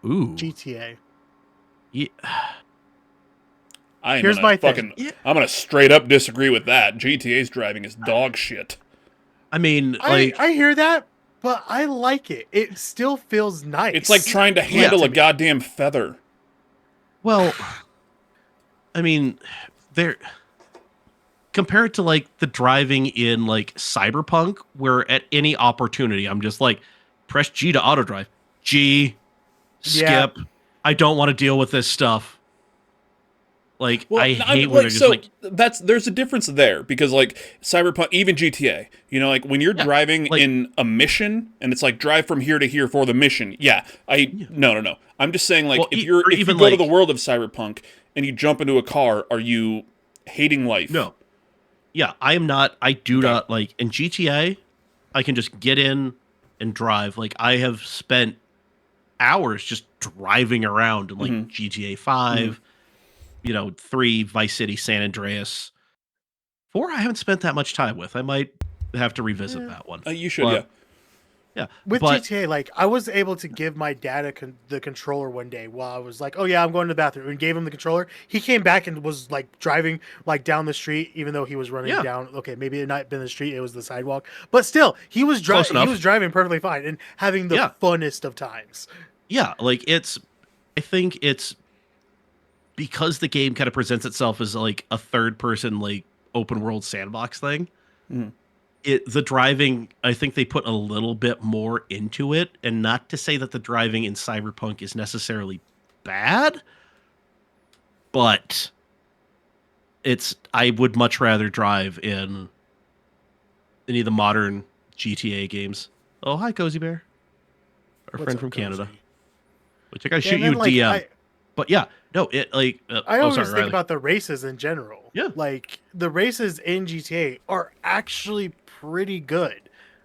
Ooh, GTA. Yeah. Here's my thing. I'm gonna straight up disagree with that. GTA's driving is dog shit. I mean, I hear that. But I like it. It still feels nice. It's like trying to handle a goddamn feather. Well, I mean, compared to the driving in Cyberpunk, where at any opportunity I'm just press G to auto drive. G, skip. Yeah. I don't want to deal with this stuff. I hate when they're just there's a difference there because Cyberpunk, even GTA, when you're driving in a mission and it's drive from here to here for the mission. Yeah, no. I'm just saying if you go to the world of Cyberpunk and you jump into a car, are you hating life? No. Yeah, I am not. I do not in GTA. I can just get in and drive. I have spent hours just driving around in GTA 5. 3, Vice City, San Andreas. 4, I haven't spent that much time with. I might have to revisit that one. You should, yeah. With GTA, I was able to give my dad the controller one day while I was oh yeah, I'm going to the bathroom, and gave him the controller. He came back and was driving down the street, even though he was running down. Okay, maybe it not been the street, it was the sidewalk, but still, he was driving. He was driving perfectly fine and having the funnest of times. Yeah, I think it's because the game kind of presents itself as a third person open world sandbox thing. Mm. The driving, I think they put a little bit more into it, and not to say that the driving in Cyberpunk is necessarily bad, but I would much rather drive in any of the modern GTA games. Oh, hi, Cozy Bear, our friend from Canada. Which I gotta shoot you a DM. But yeah, no, I always think about the races in general. Yeah. The races in GTA are actually pretty good.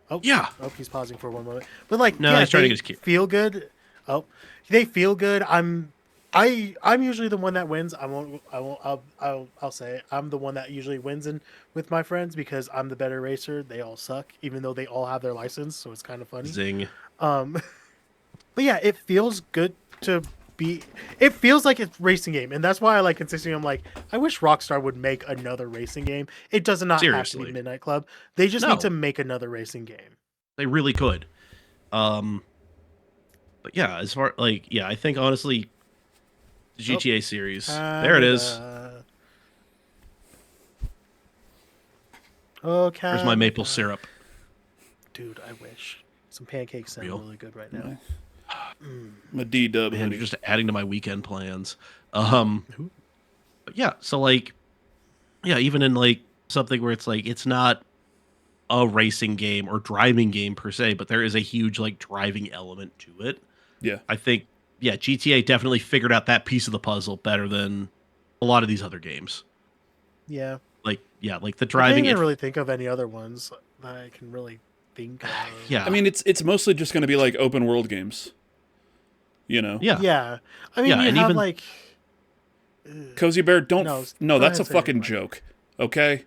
Oh, yeah. Oh, he's pausing for one moment. But no, he's trying to get his key. Feel good. Oh, they feel good. I'm usually the one that wins. I'll say it. I'm the one that usually wins with my friends because I'm the better racer. They all suck, even though they all have their license, so it's kind of funny. Zing. But yeah, it feels good to be. It feels like it's racing game, and that's why I consisting. I'm I wish Rockstar would make another racing game. It does not have to be Midnight Club. They just need to make another racing game. They really could. But yeah, as far I think honestly, the GTA series. There it is. Okay. Where's my maple syrup? Dude, I wish. Some pancakes sound Real. really good right now. I'm a D-dub. Man, hoodie. you're just adding to my weekend plans. But yeah, so like, yeah, even in like something where it's like it's not a racing game or driving game per se, but there is a huge like driving element to it. Yeah. I think, yeah, GTA definitely figured out that piece of the puzzle better than a lot of these other games. Yeah. Like, yeah, like the I can't driving. even really think of any other ones that I can really think of. Yeah. I mean, it's mostly just going to be like open world games. You know? Yeah. Yeah. I mean, Yeah, you and have even- like. Cozy Bear, don't. No, go that's a ahead, say it, fucking Mike. joke. Okay?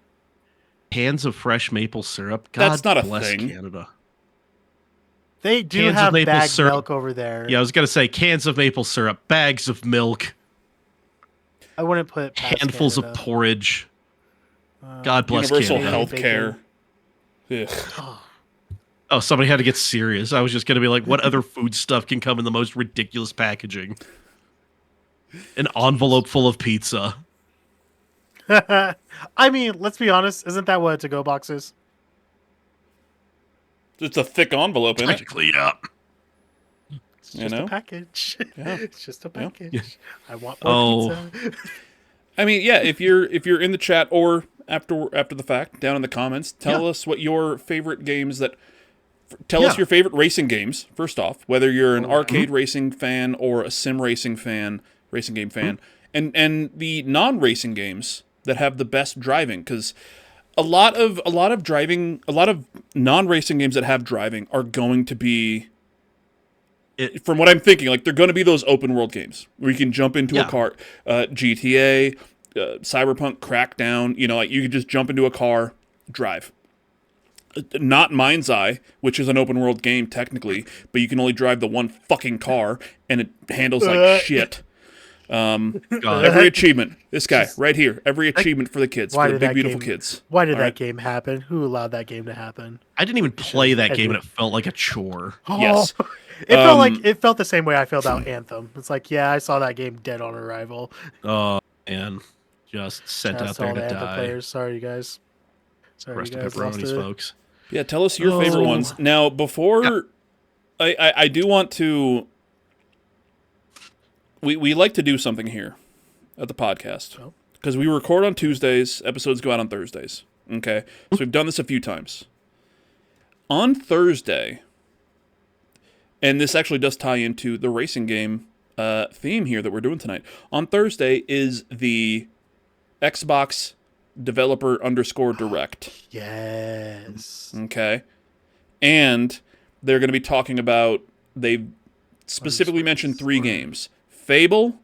Cans of fresh maple syrup. God That's not a bless thing. Canada. They do Cans of have maple bagged syrup. milk over there. Yeah, I was gonna say cans of maple syrup, bags of milk, I wouldn't put it past handfuls of Canada. porridge. God bless Universal Canada. health care. Ugh. Oh, somebody had to get serious. I was just gonna be like, what other food stuff can come in the most ridiculous packaging? An envelope full of pizza. I mean, let's be honest. Isn't that what a to-go box is? It's a thick envelope in it. Technically, yeah. It's You just know? a package. Yeah. It's just a Yeah. package. I want more pizza. I mean, yeah, if you're in the chat or after the fact, down in the comments, tell Yeah. us what your favorite games tell us Yeah. your favorite racing games, first off, whether you're an arcade racing fan or a sim racing game fan, and the non-racing games that have the best driving, because a lot of non-racing games that have driving are going to be, from what I'm thinking, like they're going to be those open world games where you can jump into a car, GTA, Cyberpunk, Crackdown. You know, like you can just jump into a car, drive. Not Mind's Eye, which is an open world game technically, but you can only drive the one fucking car, and it handles like shit. Every achievement, this guy right here, every achievement for the kids, for the big beautiful kids. Why did All that right? game happen? Who allowed that game to happen? I didn't even play that game, and it felt like a chore. Yes. Oh, it felt the same way I felt about Anthem. It's like, yeah, I saw that game dead on arrival. Oh, and just sent Shout out to there all to the Anthem die. players. Sorry, you guys. Sorry, Rest you of guys lost pepperonis, it. folks. Yeah, tell us your favorite ones. Now, before I do want to, we like to do something here at the podcast because we record on Tuesdays, episodes go out on Thursdays. Okay, so we've done this a few times. On Thursday, and this actually does tie into the racing game theme here that we're doing tonight. On Thursday is the Xbox Developer _Direct. Yes. Okay. And they're going to be talking about, they've specifically mentioned 3 games. Fable,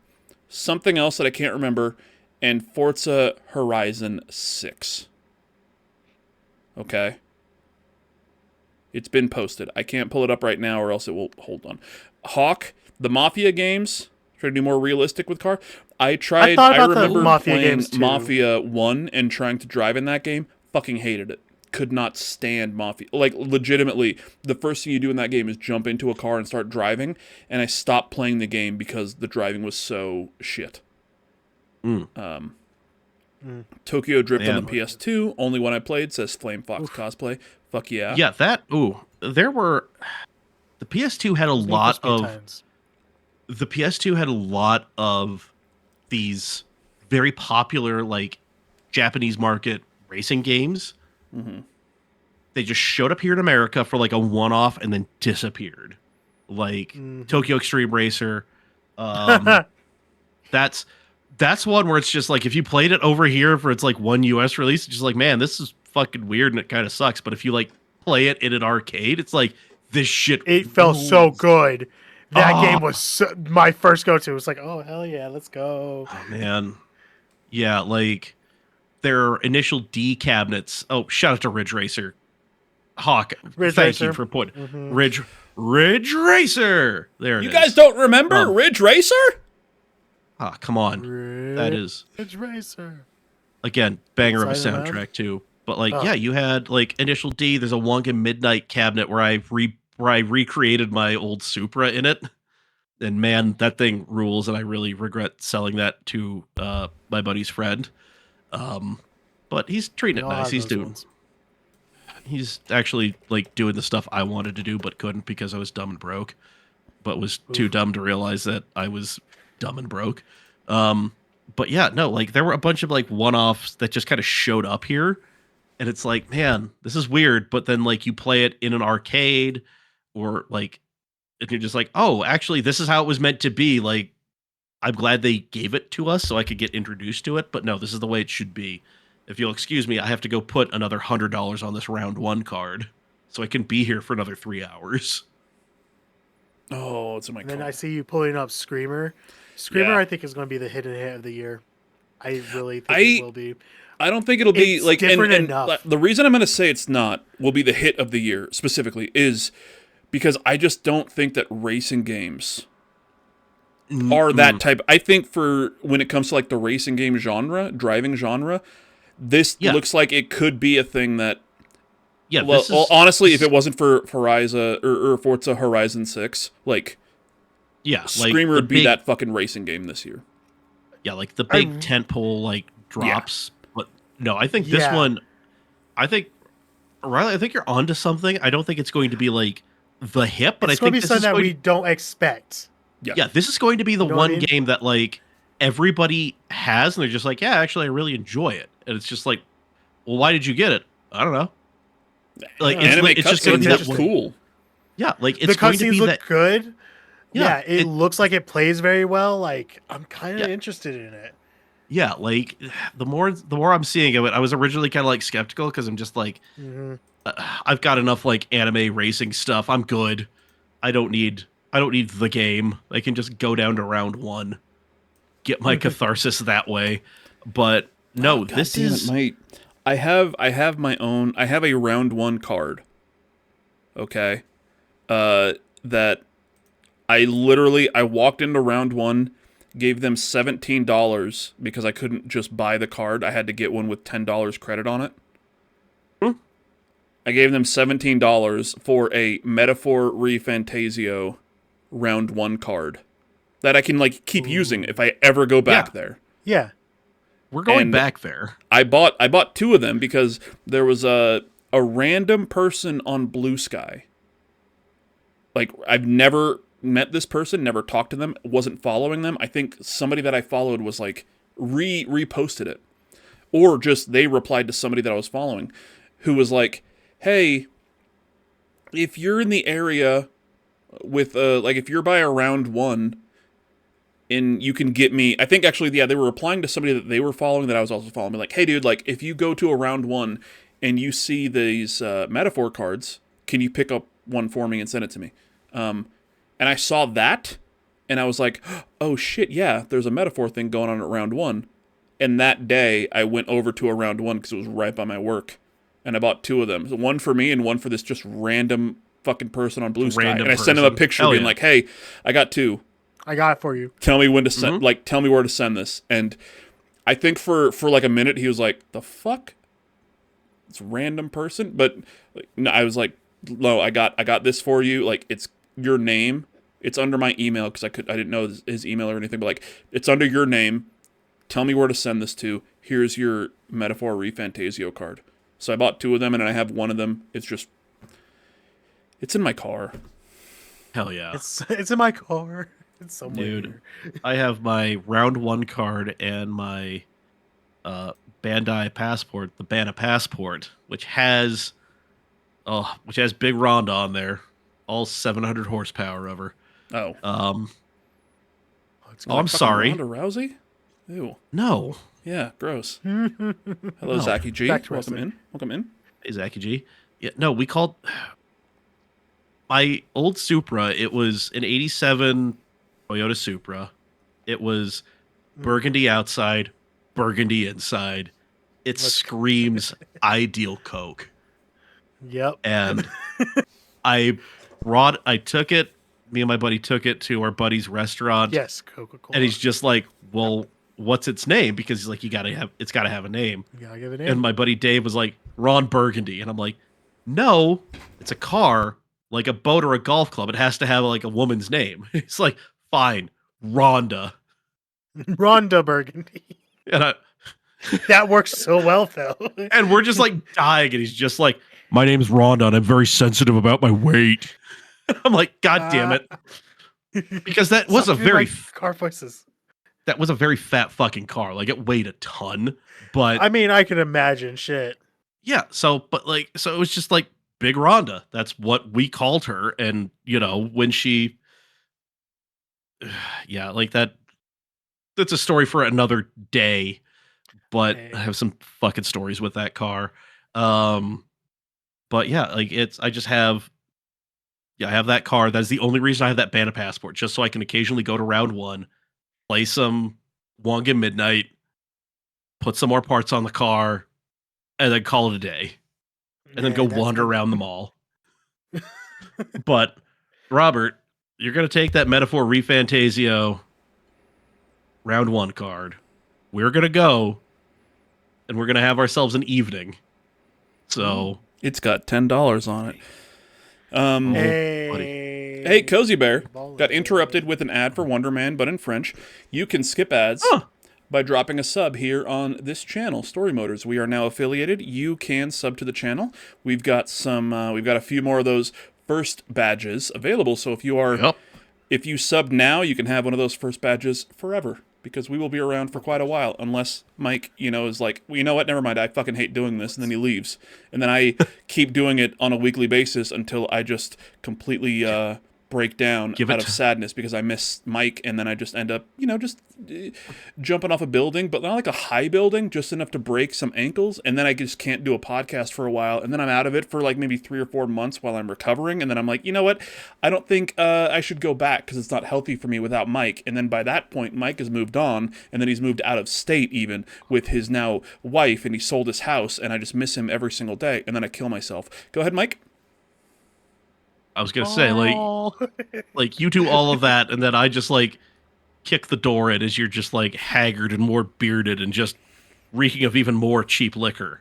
something else that I can't remember, and Forza Horizon 6. Okay. It's been posted. I can't pull it up right now or else it will, hold on. Hawk, the Mafia games, try to do more realistic with car. I thought about the remember Mafia playing games, too. Mafia 1 and trying to drive in that game. Fucking hated it. Could not stand Mafia. Like, legitimately, the first thing you do in that game is jump into a car and start driving, and I stopped playing the game because the driving was so shit. Tokyo Drift on the PS2, only one I played, says Flame Fox Cosplay. Fuck yeah. Yeah, there were, the PS2 had a lot of, the PS2 had a lot of these very popular, like, Japanese market racing games. They just showed up here in America for like a one-off and then disappeared. Like Tokyo Extreme Racer. That's one where it's just like, if you played it over here for its like one US release, it's just like, man, this is fucking weird and it kind of sucks. But if you like play it in an arcade, it's like, this shit. It felt so good. That game was my first go-to. It was like, oh, hell yeah, let's go. Oh, man. Yeah, like their initial D cabinets. Oh, shout out to Ridge Racer. Hawk, thank you for putting Ridge Racer. There it is. You guys don't remember Ridge Racer? Ah, come on. That is, Ridge Racer. again, banger of a Inside and soundtrack too. But like, yeah, you had like Initial D. There's a Wonka Midnight cabinet where I recreated my old Supra in it. And man, that thing rules, and I really regret selling that to my buddy's friend. But he's treating it nice. He's doing. He's actually like doing the stuff I wanted to do but couldn't because I was dumb and broke, but was too dumb to realize that I was dumb and broke. But yeah, no, like there were a bunch of like one-offs that just kind of showed up here, and it's like, man, this is weird. But then like you play it in an arcade, or like, and you're just like, oh, actually, this is how it was meant to be. Like, I'm glad they gave it to us so I could get introduced to it. But no, this is the way it should be. If you'll excuse me, I have to go put another $100 on this round 1 card so I can be here for another 3 hours. Oh, it's in my And car. then I see you pulling up Screamer. Screamer, I think, is going to be the hidden hit of the year. I really think it will be. I don't think it'll be It's like different and enough. the reason I'm going to say it's not will be the hit of the year specifically is because I just don't think that racing games are that type. I think for when it comes to like the racing game genre, driving genre, this looks like it could be a thing that. Yeah. Well, honestly, if it wasn't for Forza Horizon 6, like, Screamer would be that fucking racing game this year. Yeah, like the big tentpole like drops. Yeah. But no, I think this one. I think Raiiley, I think you're onto something. I don't think it's going to be like the hit, but it's I think going to be this something is that we don't expect. Yeah, this is going to be the one game that like everybody has, and they're just like, yeah, actually, I really enjoy it. And it's just like, well, why did you get it? I don't know. Like it's just going to be that cool. Yeah, like it's the going to be look that good. Yeah, it looks like it plays very well. Like I'm kind of interested in it. Yeah, like the more I'm seeing of it, I was originally kind of like skeptical because I'm just like, I've got enough like anime racing stuff. I'm good. I don't need the game. I can just go down to round 1, get my catharsis that way. But no, this is. I have my own. I have a round 1 card. Okay, that I walked into round 1, gave them $17 because I couldn't just buy the card. I had to get one with $10 credit on it. I gave them $17 for a Metaphor ReFantasio round 1 card that I can like keep using if I ever go back there. Yeah. We're going back there. I bought 2 of them because there was a random person on Blue Sky. Like I've never met this person, never talked to them, wasn't following them. I think somebody that I followed was like reposted it. Or just they replied to somebody that I was following who was like, "Hey, if you're in the area with like if you're by a round 1 and you can get me," I think actually they were replying to somebody that they were following that I was also following. Like, "Hey dude, like if you go to a round 1 and you see these metaphor cards, can you pick up one for me and send it to me?" And I saw that, and I was like, "Oh shit, yeah, there's a metaphor thing going on at round 1." And that day, I went over to a round 1 because it was right by my work, and I bought 2 of them. So one for me and one for this just random fucking person on Blue Sky. And I sent him a picture being like, "Hey, I got 2. I got it for you. Tell me when to send. Like, tell me where to send this." And I think for like a minute, he was like, "The fuck? It's a random person." But like, no, I was like, "No, I got this for you. Like, it's your name. It's under my email because I didn't know his email or anything. But like, it's under your name. Tell me where to send this to. Here's your Metaphor ReFantasio card." So I bought 2 of them, and I have one of them. It's in my car. Hell yeah. It's in my car. It's somewhere. Dude, I have my round 1 card and my Bandai passport, the Bana passport, which has Big Ronda on there, all 700 horsepower of her. Oh. I'm sorry. Ronda Rousey? Ew. No. Yeah, gross. Hello, Zachy G. Welcome in. Hey, Zachy G. Yeah, no, we called my old Supra. It was an 87 Toyota Supra. It was burgundy outside, burgundy inside. It screams ideal Coke. Yep. And took it. Me and my buddy took it to our buddy's restaurant. Yes, Coca-Cola. And he's just like, "Well, what's its name?" Because he's like, it's gotta have a name. You gotta give it a name. And my buddy Dave was like, "Ron Burgundy." And I'm like, "No, it's a car, like a boat or a golf club. It has to have like a woman's name." He's like, "Fine, Rhonda." Rhonda Burgundy. And that works so well, though. And we're just like dying, and he's just like, My name's Rhonda, and I'm very sensitive about my weight. I'm like, God damn it. Because that was a very car voices. That was a very fat fucking car. Like, it weighed a ton. But I mean, I can imagine shit. yeah, so it was just like Big Rhonda. That's what we called her. And, you know, when she yeah, like that's a story for another day. But I have some fucking stories with that car. But yeah, like I have that car. That's the only reason I have that Banner passport, just so I can occasionally go to round one, play some Wonga Midnight, put some more parts on the car, and then call it a day. And then go wander around the mall. But, Robert, you're going to take that Metaphor Refantasio round one card. We're going to go, and we're going to have ourselves an evening. So... It's got $10 on it. Hey, Cozy Bear got interrupted with an ad for Wonder Man, but in French. You can skip ads by dropping a sub here on this channel, Storymotors. We are now affiliated. You can sub to the channel. We've got a few more of those first badges available. So if you sub now, you can have one of those first badges forever. Because we will be around for quite a while, unless Mike, is like, well, you know what, never mind, I fucking hate doing this, and then he leaves. And then I keep doing it on a weekly basis until I just completely break down out of sadness because I miss Mike, and then I just end up, just jumping off a building, but not like a high building, just enough to break some ankles, and then I just can't do a podcast for a while, and then I'm out of it for like maybe 3 or 4 months while I'm recovering, and then I'm like, you know what, I don't think I should go back because it's not healthy for me without Mike, and then by that point, Mike has moved on, and then he's moved out of state even with his now wife, and he sold his house, and I just miss him every single day, and then I kill myself. Go ahead, Mike. I was going to say, like you do all of that, and then I just, like, kick the door in as you're just, like, haggard and more bearded and just reeking of even more cheap liquor.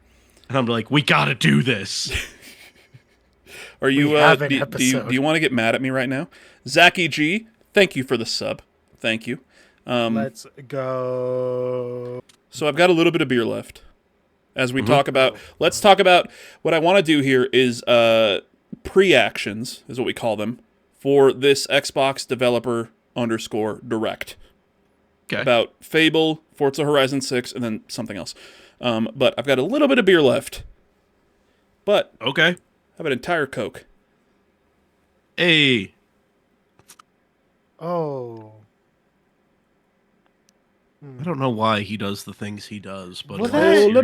And I'm like, we got to do this. Are you, do you want to get mad at me right now? Zachy G, thank you for the sub. Thank you. Let's go. So I've got a little bit of beer left. As we talk about, let's talk about, what I want to do here is, pre-actions is what we call them for this Xbox developer _direct. Okay. About Fable, Forza Horizon 6, and then something else. But I've got a little bit of beer left. But okay, I have an entire Coke. Hey. Oh. I don't know why he does the things he does, but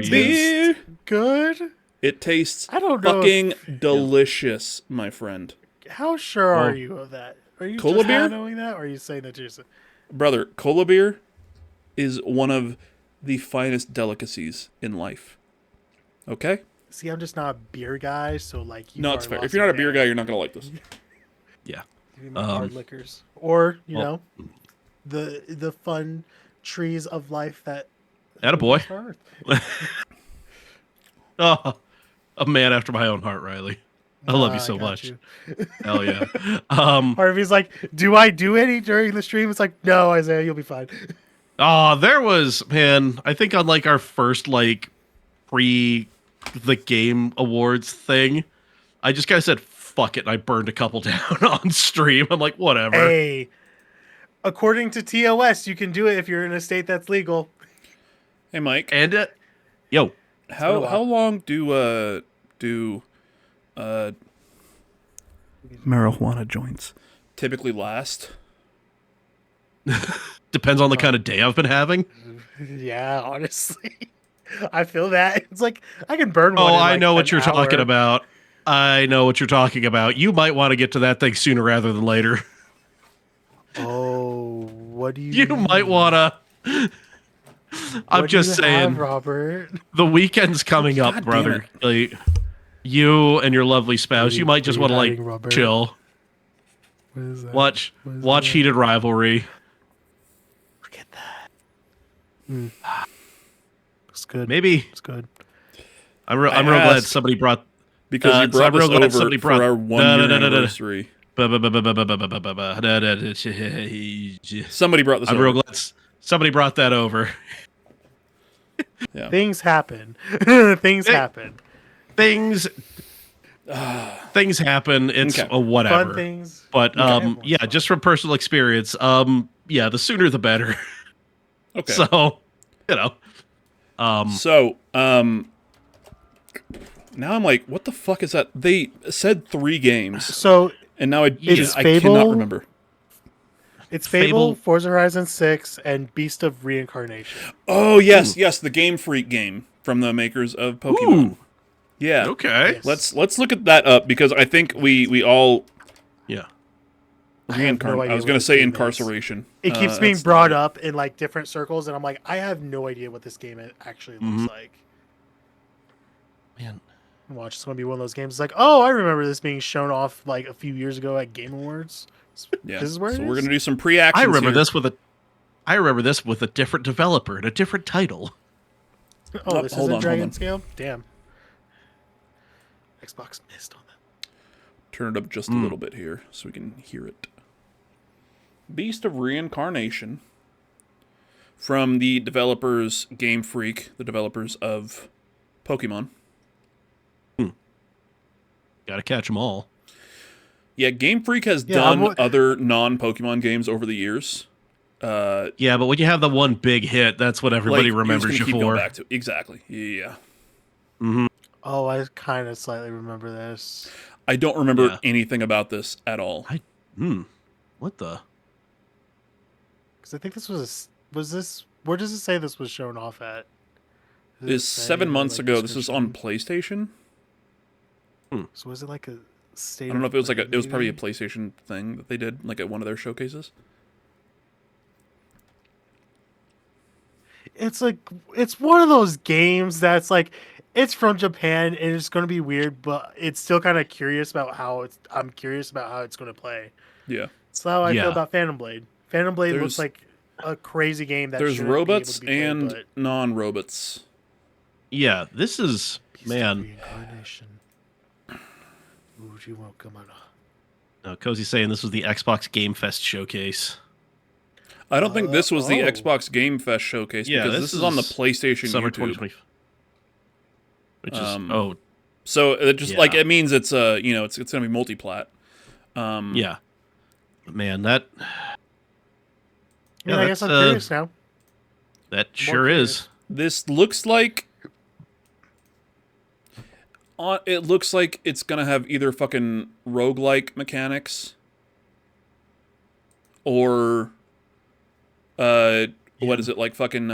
beer good. It tastes fucking delicious, my friend. How sure are you of that? Are you cola just beer? knowing that, or are you saying that to yourself? Brother, cola beer is one of the finest delicacies in life. Okay? See, I'm just not a beer guy, so like... No, it's fair. If you're not a beer guy, you're not going to like this. Yeah. Hard liquors. Or, the fun trees of life that... Attaboy. Oh, a man after my own heart, Raiiley. I love you so much. Hell yeah. Harvey's like, do I do any during the stream? It's like, no, Isaiah, you'll be fine. There was, man, I think on like our first like pre the game awards thing, I just kind of said, fuck it, and I burned a couple down on stream. I'm like, whatever. Hey, according to TOS, you can do it if you're in a state that's legal. Hey, Mike. And, yo. How long do marijuana joints typically last? Depends on the kind of day I've been having. Yeah, honestly. I feel that. It's like, I can burn one. Oh, I know what you're talking about. I know what you're talking about. You might want to get to that thing sooner rather than later. Oh, what do you You mean? might want to... I'm just saying, Robert. The weekend's coming up, brother. Like, you and your lovely spouse, you might just want to like Robert? chill. What is that? Watch Heated Rivalry. Look at that. It's good. Maybe it's good. I'm real glad somebody brought because you brought us over for our 1 year anniversary. Somebody brought this. I'm real glad somebody brought that over. Yeah. Things happen. Things happen. Things things happen. It's Okay. a whatever. Fun things. But everyone's yeah, fun. just from personal experience, yeah, the sooner the better. Okay. So, you know, now I'm like, what the fuck is that? They said 3 games, So and now I It's I Fable? cannot remember. it's Fable, Fable- Forza Horizon 6, and Beast of Reincarnation. Oh yes, yes, the Game Freak game from the makers of Pokemon. Ooh. Yeah. Okay. Yes. Let's look at that up because I think we all Yeah. I have no idea I was what going to this say game is. incarceration. It keeps being that's brought not it. up in like different circles, and I'm like, I have no idea what this game actually looks like. Man. Watch, it's gonna be one of those games. It's like, oh, I remember this being shown off like a few years ago at Game Awards. Yeah. This is where so it we're is? going to do some pre-actions I remember here. this with a different developer and a different title. Oh, this hold isn't on, Dragon hold on. Scale? Damn. Xbox missed on that. Turn it up just a little bit here so we can hear it. Beast of Reincarnation from the developers Game Freak, the developers of Pokemon. Gotta catch them all. Yeah, Game Freak has Yeah, done other non-Pokemon games over the years. Yeah, but when you have the one big hit, that's what everybody remembers you keep going for. back to. Exactly. Yeah. Oh, I kind of slightly remember this. I don't remember Yeah. anything about this at all. What the? Because I think this was this. Where does it say this was shown off at? Does it Is say 7 in the, months like, ago. This is on description? PlayStation. So was it like a state? I don't know if it was it was probably a play. PlayStation thing that they did, like at one of their showcases. It's like it's one of those games that's like it's from Japan and it's going to be weird, but it's still kind of curious about how it's. I'm curious about how it's going to play. Yeah. That's how I Yeah. feel about Phantom Blade. Phantom Blade There's- looks like a crazy game that There's shouldn't be able robots to be played, and but non-robots. Yeah, this is Beast of man. Reincarnation. Would you welcome on? Cozy's saying this was the Xbox Game Fest showcase. I don't think this was the oh. Xbox Game Fest showcase Yeah, because this is on the PlayStation Summer YouTube. 2020. Which is So it just Yeah. like it means it's it's gonna be multi-plat. yeah, man, that Yeah, I guess I'm curious now. that sure is. This looks like it looks like it's gonna have either fucking roguelike mechanics or what is it, like fucking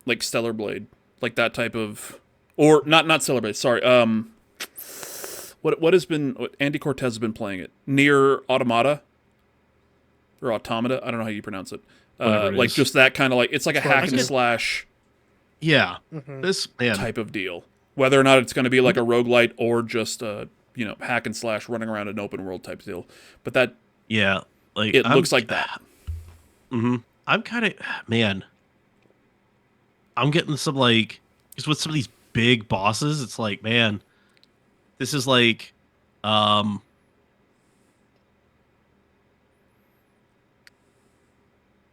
like Stellar Blade, like that type of, or not Stellar Blade, sorry, what Andy Cortez has been playing it, Near Automata or Automata, I don't know how you pronounce it. Whatever it Like is. just that kind of, like it's like a hack and get- slash Yeah, Mm-hmm. this man. type of deal. Whether or not it's going to be like a roguelite or just a hack and slash running around an open world type deal, but that Yeah, like it looks like that. I'm kind of man. I'm getting some like just with some of these big bosses. It's like man, this is like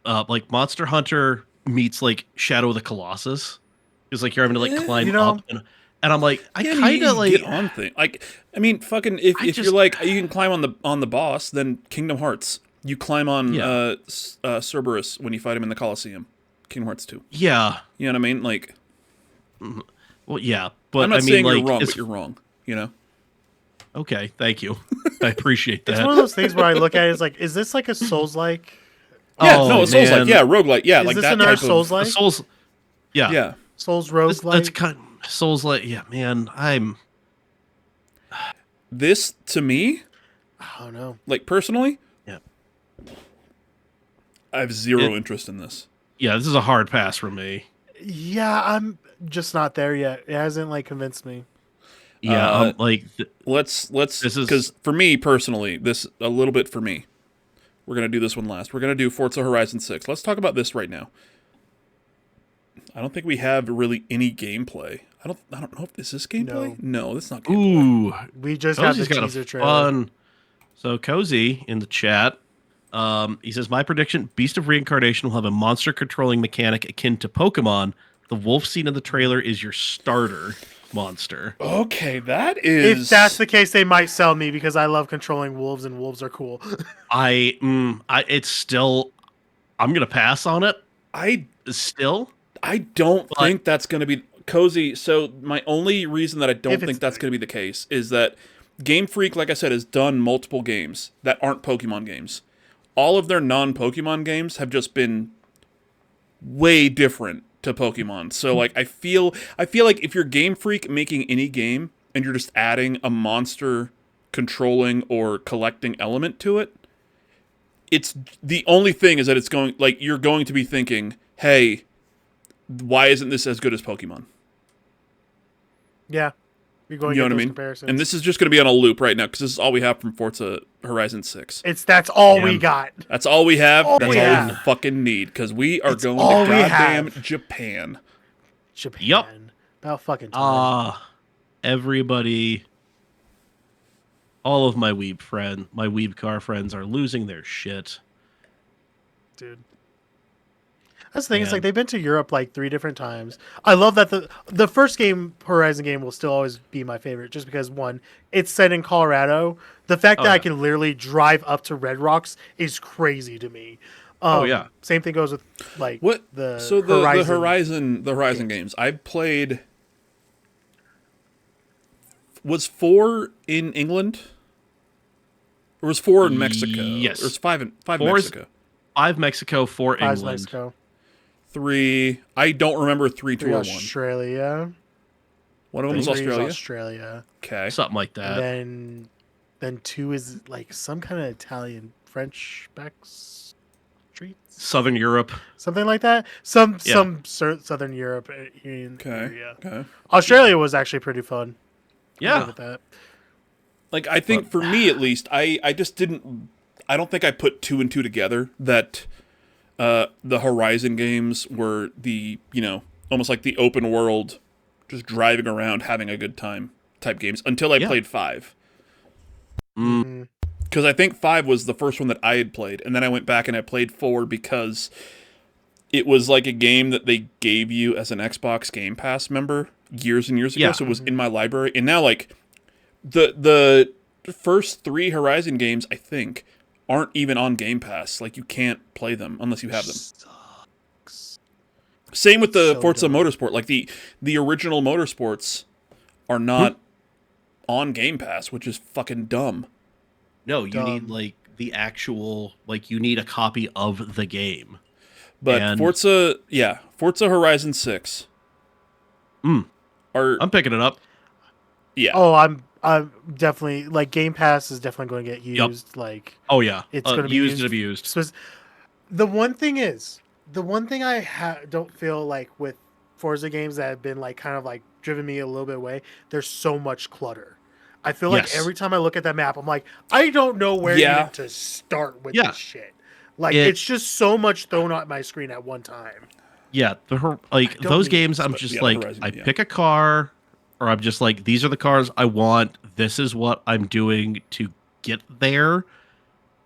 like Monster Hunter meets like Shadow of the Colossus. It's like you're having to like climb up, and I'm like, I Yeah, kind you of like get on thing. Like, I mean, fucking, if just- you're like you can climb on the boss, then Kingdom Hearts. You climb on Yeah. Cerberus when you fight him in the Coliseum. Kingdom Hearts 2. yeah, You know what I mean? Like, well, yeah, but I'm not I mean, saying like, you're wrong, it's- but you're wrong. You know? okay, thank you, I appreciate that. It's one of those things where I look at it as like, is this like a Souls-like? Yeah, Oh, no, it's Souls like, man. yeah, roguelike, yeah, Is like this that another type of Souls-like? Souls, yeah, yeah. Souls That's roguelike? kind Souls like, yeah, man. This to me, I don't know. like personally, Yeah. I have zero interest in this. Yeah, this is a hard pass for me. Yeah, I'm just not there yet. It hasn't like convinced me. Yeah, like Let's This is- because for me personally, this a little bit for me. We're gonna do this one last. We're gonna do Forza Horizon 6. Let's talk about this right now. I don't think we have really any gameplay. I don't know if this is gameplay. No, that's not gameplay. ooh, We just got the Cozy's got teaser a trailer. fun. So Cozy in the chat, he says my prediction: Beast of Reincarnation will have a monster controlling mechanic akin to Pokemon, the wolf scene in the trailer is your starter monster. Okay, that is. If that's the case, they might sell me because I love controlling wolves and wolves are cool. It's still. I'm gonna pass on it. I don't think that's gonna be Cozy. So my only reason that I don't think that's gonna be the case is that Game Freak, like I said, has done multiple games that aren't Pokemon games. All of their non-Pokemon games have just been way different to Pokemon. So like I feel like if you're Game Freak making any game and you're just adding a monster controlling or collecting element to it, it's the only thing is that it's going like you're going to be thinking, "Hey, why isn't this as good as Pokemon?" Yeah. You're going you know to what I mean? Comparisons. And this is just going to be on a loop right now because this is all we have from Forza Horizon 6. That's all we got. That's all we have. That's all we fucking need because we are going to goddamn Japan. Yep. About fucking time. Everybody, all of my weeb car friends are losing their shit. Dude. That's the thing. It's like they've been to Europe like 3 different times. I love that the first Horizon game will still always be my favorite, just because one, it's set in Colorado. The fact that I can literally drive up to Red Rocks is crazy to me. Same thing goes with like the Horizon games. I played. Was 4 in England? Or was 4 in Mexico? Yes. Or was 5 in Mexico? 5 Mexico, 4 England. Mexico. 3. I don't remember 3, 2, or 1. Australia. One of them was Australia. Australia. Okay. Something like that. And then 2 is like some kind of Italian, French back streets. Southern Europe. Something like that. Some Southern Europe area. Okay. Australia was actually pretty fun. Yeah. With that. Like I think for me at least, I just didn't. I don't think I put 2 and 2 together that. The Horizon games were the, almost like the open world, just driving around, having a good time type games until I played 5. Because I think 5 was the first one that I had played, and then I went back and I played 4 because it was like a game that they gave you as an Xbox Game Pass member years and years ago, so it was in my library. And now, like, the first 3 Horizon games, I think, aren't even on Game Pass. Like, you can't play them unless you have them. Sucks. Same with the Forza Motorsport. Like, the original Motorsports are not on Game Pass, which is fucking dumb. No, you need, like, the actual... Like, you need a copy of the game. But Forza Horizon 6. I'm picking it up. Yeah. Oh, I'm definitely like Game Pass is definitely going to get used. Yep. Like, it's going to be used and abused. So the one thing I don't feel like with Forza games that have been like kind of like driven me a little bit away. There's so much clutter. I feel like every time I look at that map, I'm like, I don't know where even to start with this shit. Like it's just so much thrown on my screen at one time. Yeah, those games, I'm just like, Horizon, I pick a car. Or I'm just like, these are the cars I want. This is what I'm doing to get there.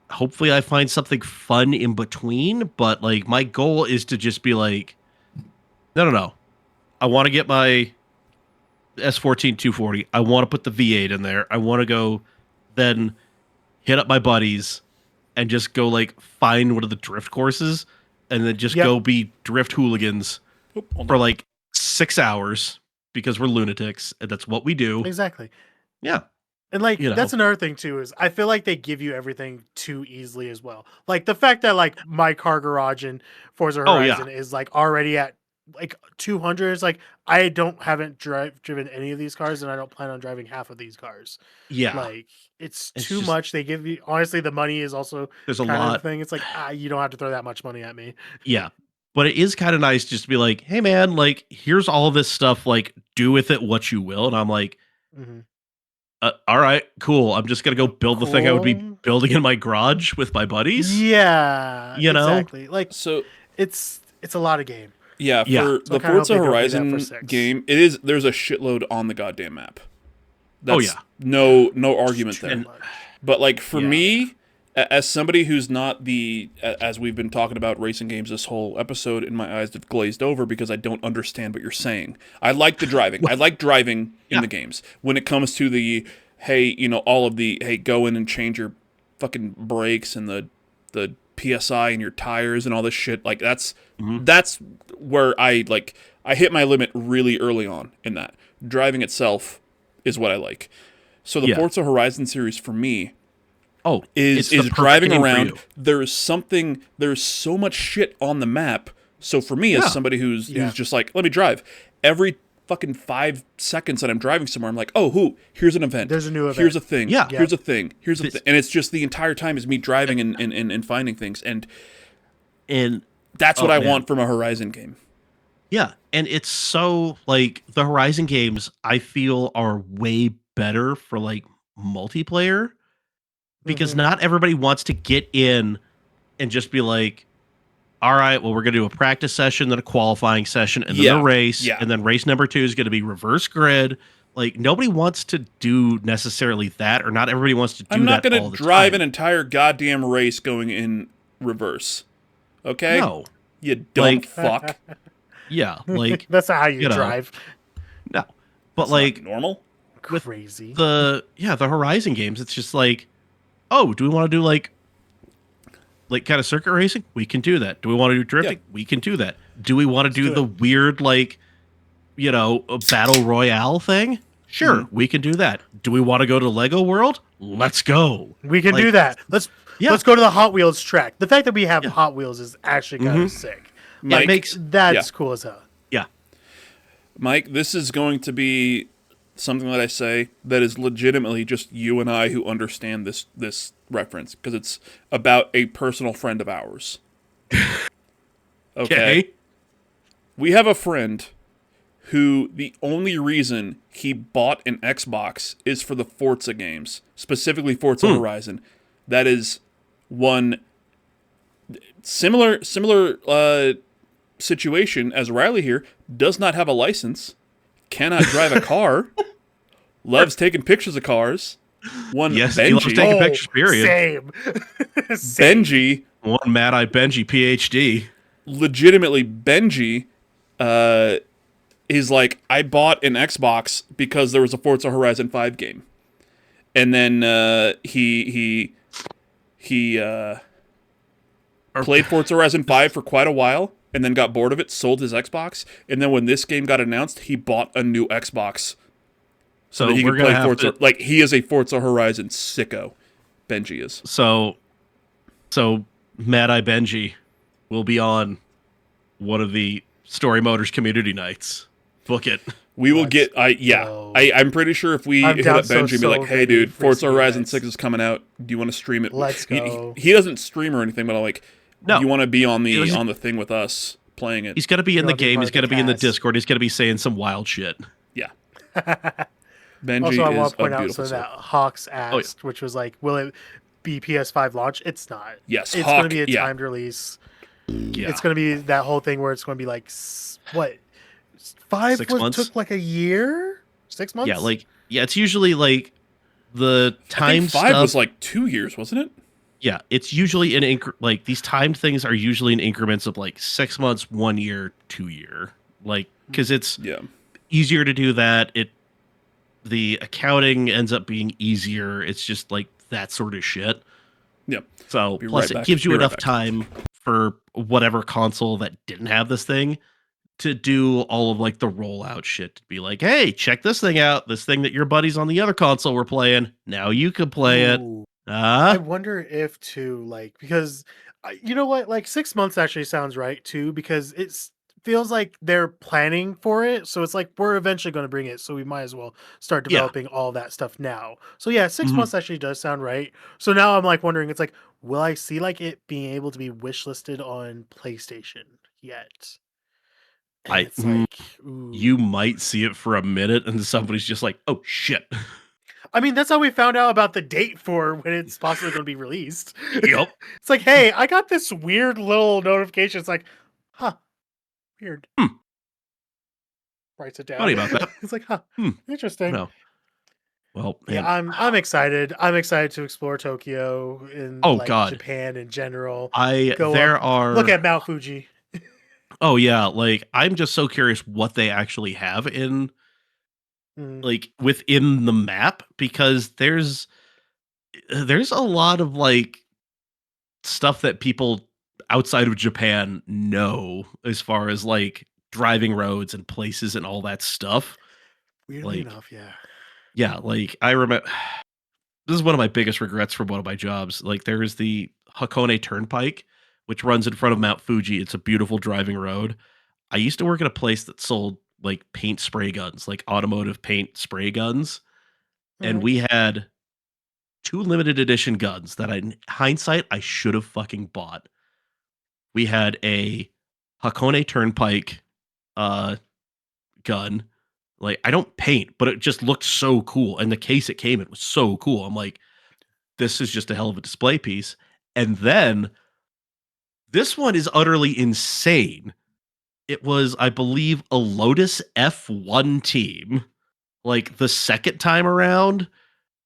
Hopefully I find something fun in between. But like my goal is to just be like, no. I want to get my S14 240. I want to put the V8 in there. I want to go then hit up my buddies and just go like find one of the drift courses and then just go be drift hooligans for like 6 hours. Because we're lunatics, and that's what we do. Exactly. Yeah. And, like, that's another thing, too, is I feel like they give you everything too easily as well. Like, the fact that, like, my car garage in Forza Horizon is, like, already at, like, 200 is, like, I haven't driven any of these cars, and I don't plan on driving half of these cars. Yeah. Like, it's too much. They give you... Honestly, the money is also there's a lot of thing. It's like, you don't have to throw that much money at me. Yeah. But it is kind of nice just to be like, hey, man, like, here's all this stuff. Like, do with it what you will. And I'm like, all right, cool. I'm just going to go build the thing I would be building in my garage with my buddies. Yeah. You know? Exactly. Like, so it's a lot of game. Yeah. For the Forza Horizon game, there's a shitload on the goddamn map. That's no argument there. But, like, for me, as somebody who's not as we've been talking about racing games this whole episode, and my eyes have glazed over because I don't understand what you're saying. I like the driving. I like driving in the games. When it comes to the, hey, all of the, hey, go in and change your fucking brakes and the PSI in your tires and all this shit, like that's where I hit my limit really early on in that. Driving itself is what I like. So the Forza Horizon series for me is driving around. There's so much shit on the map. So for me, as somebody who's just like, let me drive. Every fucking 5 seconds that I'm driving somewhere, I'm like, here's an event. There's a new event. Here's a thing. Yeah. Here's a thing. Here's a thing. And it's just the entire time is me driving and finding things. And that's what I want from a Horizon game. Yeah. And it's so, like, the Horizon games, I feel, are way better for, like, multiplayer. Because not everybody wants to get in and just be like, all right, well, we're going to do a practice session, then a qualifying session, and then a race. Yeah. And then race number 2 is going to be reverse grid. Like, nobody wants to do necessarily that, or not everybody wants to do that all the time. I'm not going to drive an entire goddamn race going in reverse. Okay? No. You dumb fuck. Yeah, like... That's not how you drive. No. But, that's like... not normal? Crazy. The Horizon games, it's just like... Oh, do we want to do like kind of circuit racing? We can do that. Do we want to do drifting? Yeah. We can do that. Do we want to do the weird a battle royale thing? Sure, we can do that. Do we want to go to Lego World? Let's go. We can do that. Let's go to the Hot Wheels track. The fact that we have Hot Wheels is actually kind of sick. Mike, that's cool as hell. Yeah. Mike, this is going to be something that I say that is legitimately just you and I who understand this reference, because it's about a personal friend of ours. Okay? We have a friend who the only reason he bought an Xbox is for the Forza games, specifically Forza Horizon. That is one similar situation as Riley here, does not have a license, cannot drive a car, loves taking pictures of cars. Benji. He loves taking pictures, period. Same. Benji. One Mad Eye Benji, PhD. Legitimately, Benji is like, I bought an Xbox because there was a Forza Horizon 5 game. And then he played Forza Horizon 5 for quite a while, and then got bored of it, sold his Xbox, and then when this game got announced, he bought a new Xbox so that he could play Forza. Like, he is a Forza Horizon sicko. Benji is. So Mad Eye Benji will be on one of the StoryMotors community nights. Book it. We will get. I'm pretty sure if we hit up Benji and be like, "Hey, dude, Forza Horizon 6 is coming out. Do you want to stream it?" Let's go. He doesn't stream or anything, but I'm like, no. You want to be on the thing with us playing it? He's got to be in the game. He's got to be in the Discord. He's got to be saying some wild shit. Yeah. Benji also, I want is to point a out beautiful something that Hawks asked, which was like, will it be PS5 launch? It's not. Yes, it's going to be a timed release. Yeah. It's going to be that whole thing where it's going to be like, what? 5 took like a year? 6 months? Yeah, it's usually like the time stuff. 5 was like 2 years, wasn't it? Yeah, it's usually like these timed things are usually in increments of like 6 months, 1 year, 2 year. Like, because it's easier to do that. The accounting ends up being easier. It's just like that sort of shit. Yeah. So plus it gives you enough time for whatever console that didn't have this thing to do all of like the rollout shit, to be like, hey, check this thing out. This thing that your buddies on the other console were playing. Now you can play it. I wonder if because you know what, like 6 months actually sounds right too, because it feels like they're planning for it. So it's like, we're eventually going to bring it. So we might as well start developing all that stuff now. So yeah, 6 months actually does sound right. So now I'm like wondering, it's like, will I see like it being able to be wish listed on PlayStation yet? You might see it for a minute and somebody's just like, oh shit. I mean, that's how we found out about the date for when it's possibly going to be released. Yep. It's like, hey, I got this weird little notification. It's like, huh, weird. Writes it down. Funny about that. It's like, huh, interesting. No. Well, Yeah, man. I'm excited. I'm excited to explore Tokyo and Oh like God. Japan in general. Go up, There look are at Mount Fuji. Oh yeah, like I'm just so curious what they actually have in Mm, like within the map because there's a lot of like stuff that people outside of Japan know as far as like driving roads and places and all that stuff. weirdly Like enough, yeah. yeah, like I remember this is one of my biggest regrets from one of my jobs. Like there is the Hakone Turnpike which runs in front of Mount Fuji. It's a beautiful driving road. I used to work at a place that sold like paint spray guns, like automotive paint spray guns, and Mhm. we had two limited edition guns that in hindsight I should have fucking bought. We had a Hakone Turnpike uh gun. Like I don't paint, but it just looked so cool and the case it came in was so cool. I'm like this is just a hell of a display piece. And then this one is utterly insane. It was I believe a Lotus F1 team like the second time around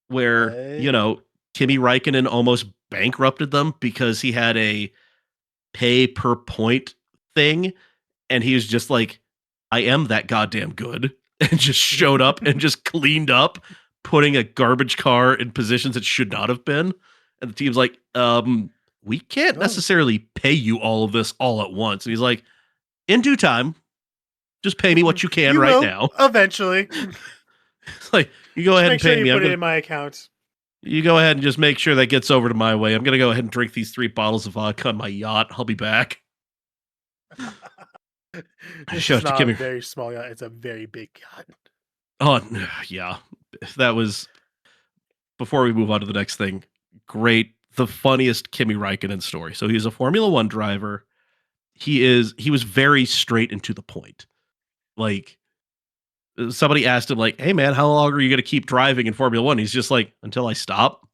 where, What? Kimi Räikkönen almost bankrupted them because he had a pay per point thing and he was just like, I am that goddamn good and just showed up and just cleaned up, putting a garbage car in positions it should not have been. And the team's like, we can't Oh, necessarily pay you all of this all at once. And he's like, in due time, just pay me what you can you right will now. eventually. It's like, you go Just ahead make and sure pay you me. put it in my account. You go ahead and just make sure that gets over to my way. I'm going to go ahead and drink these 3 bottles of vodka on my yacht. I'll be back. I This showed is it to not a Kimmy. very small yacht. It's a very big yacht. Oh, yeah. That was, before we move on to the next thing, great. The funniest Kimi Räikkönen story. So he's a Formula One driver. He was very straight and to the point. Like, somebody asked him, like, hey, man, how long are you going to keep driving in Formula One? He's just like, until I stop.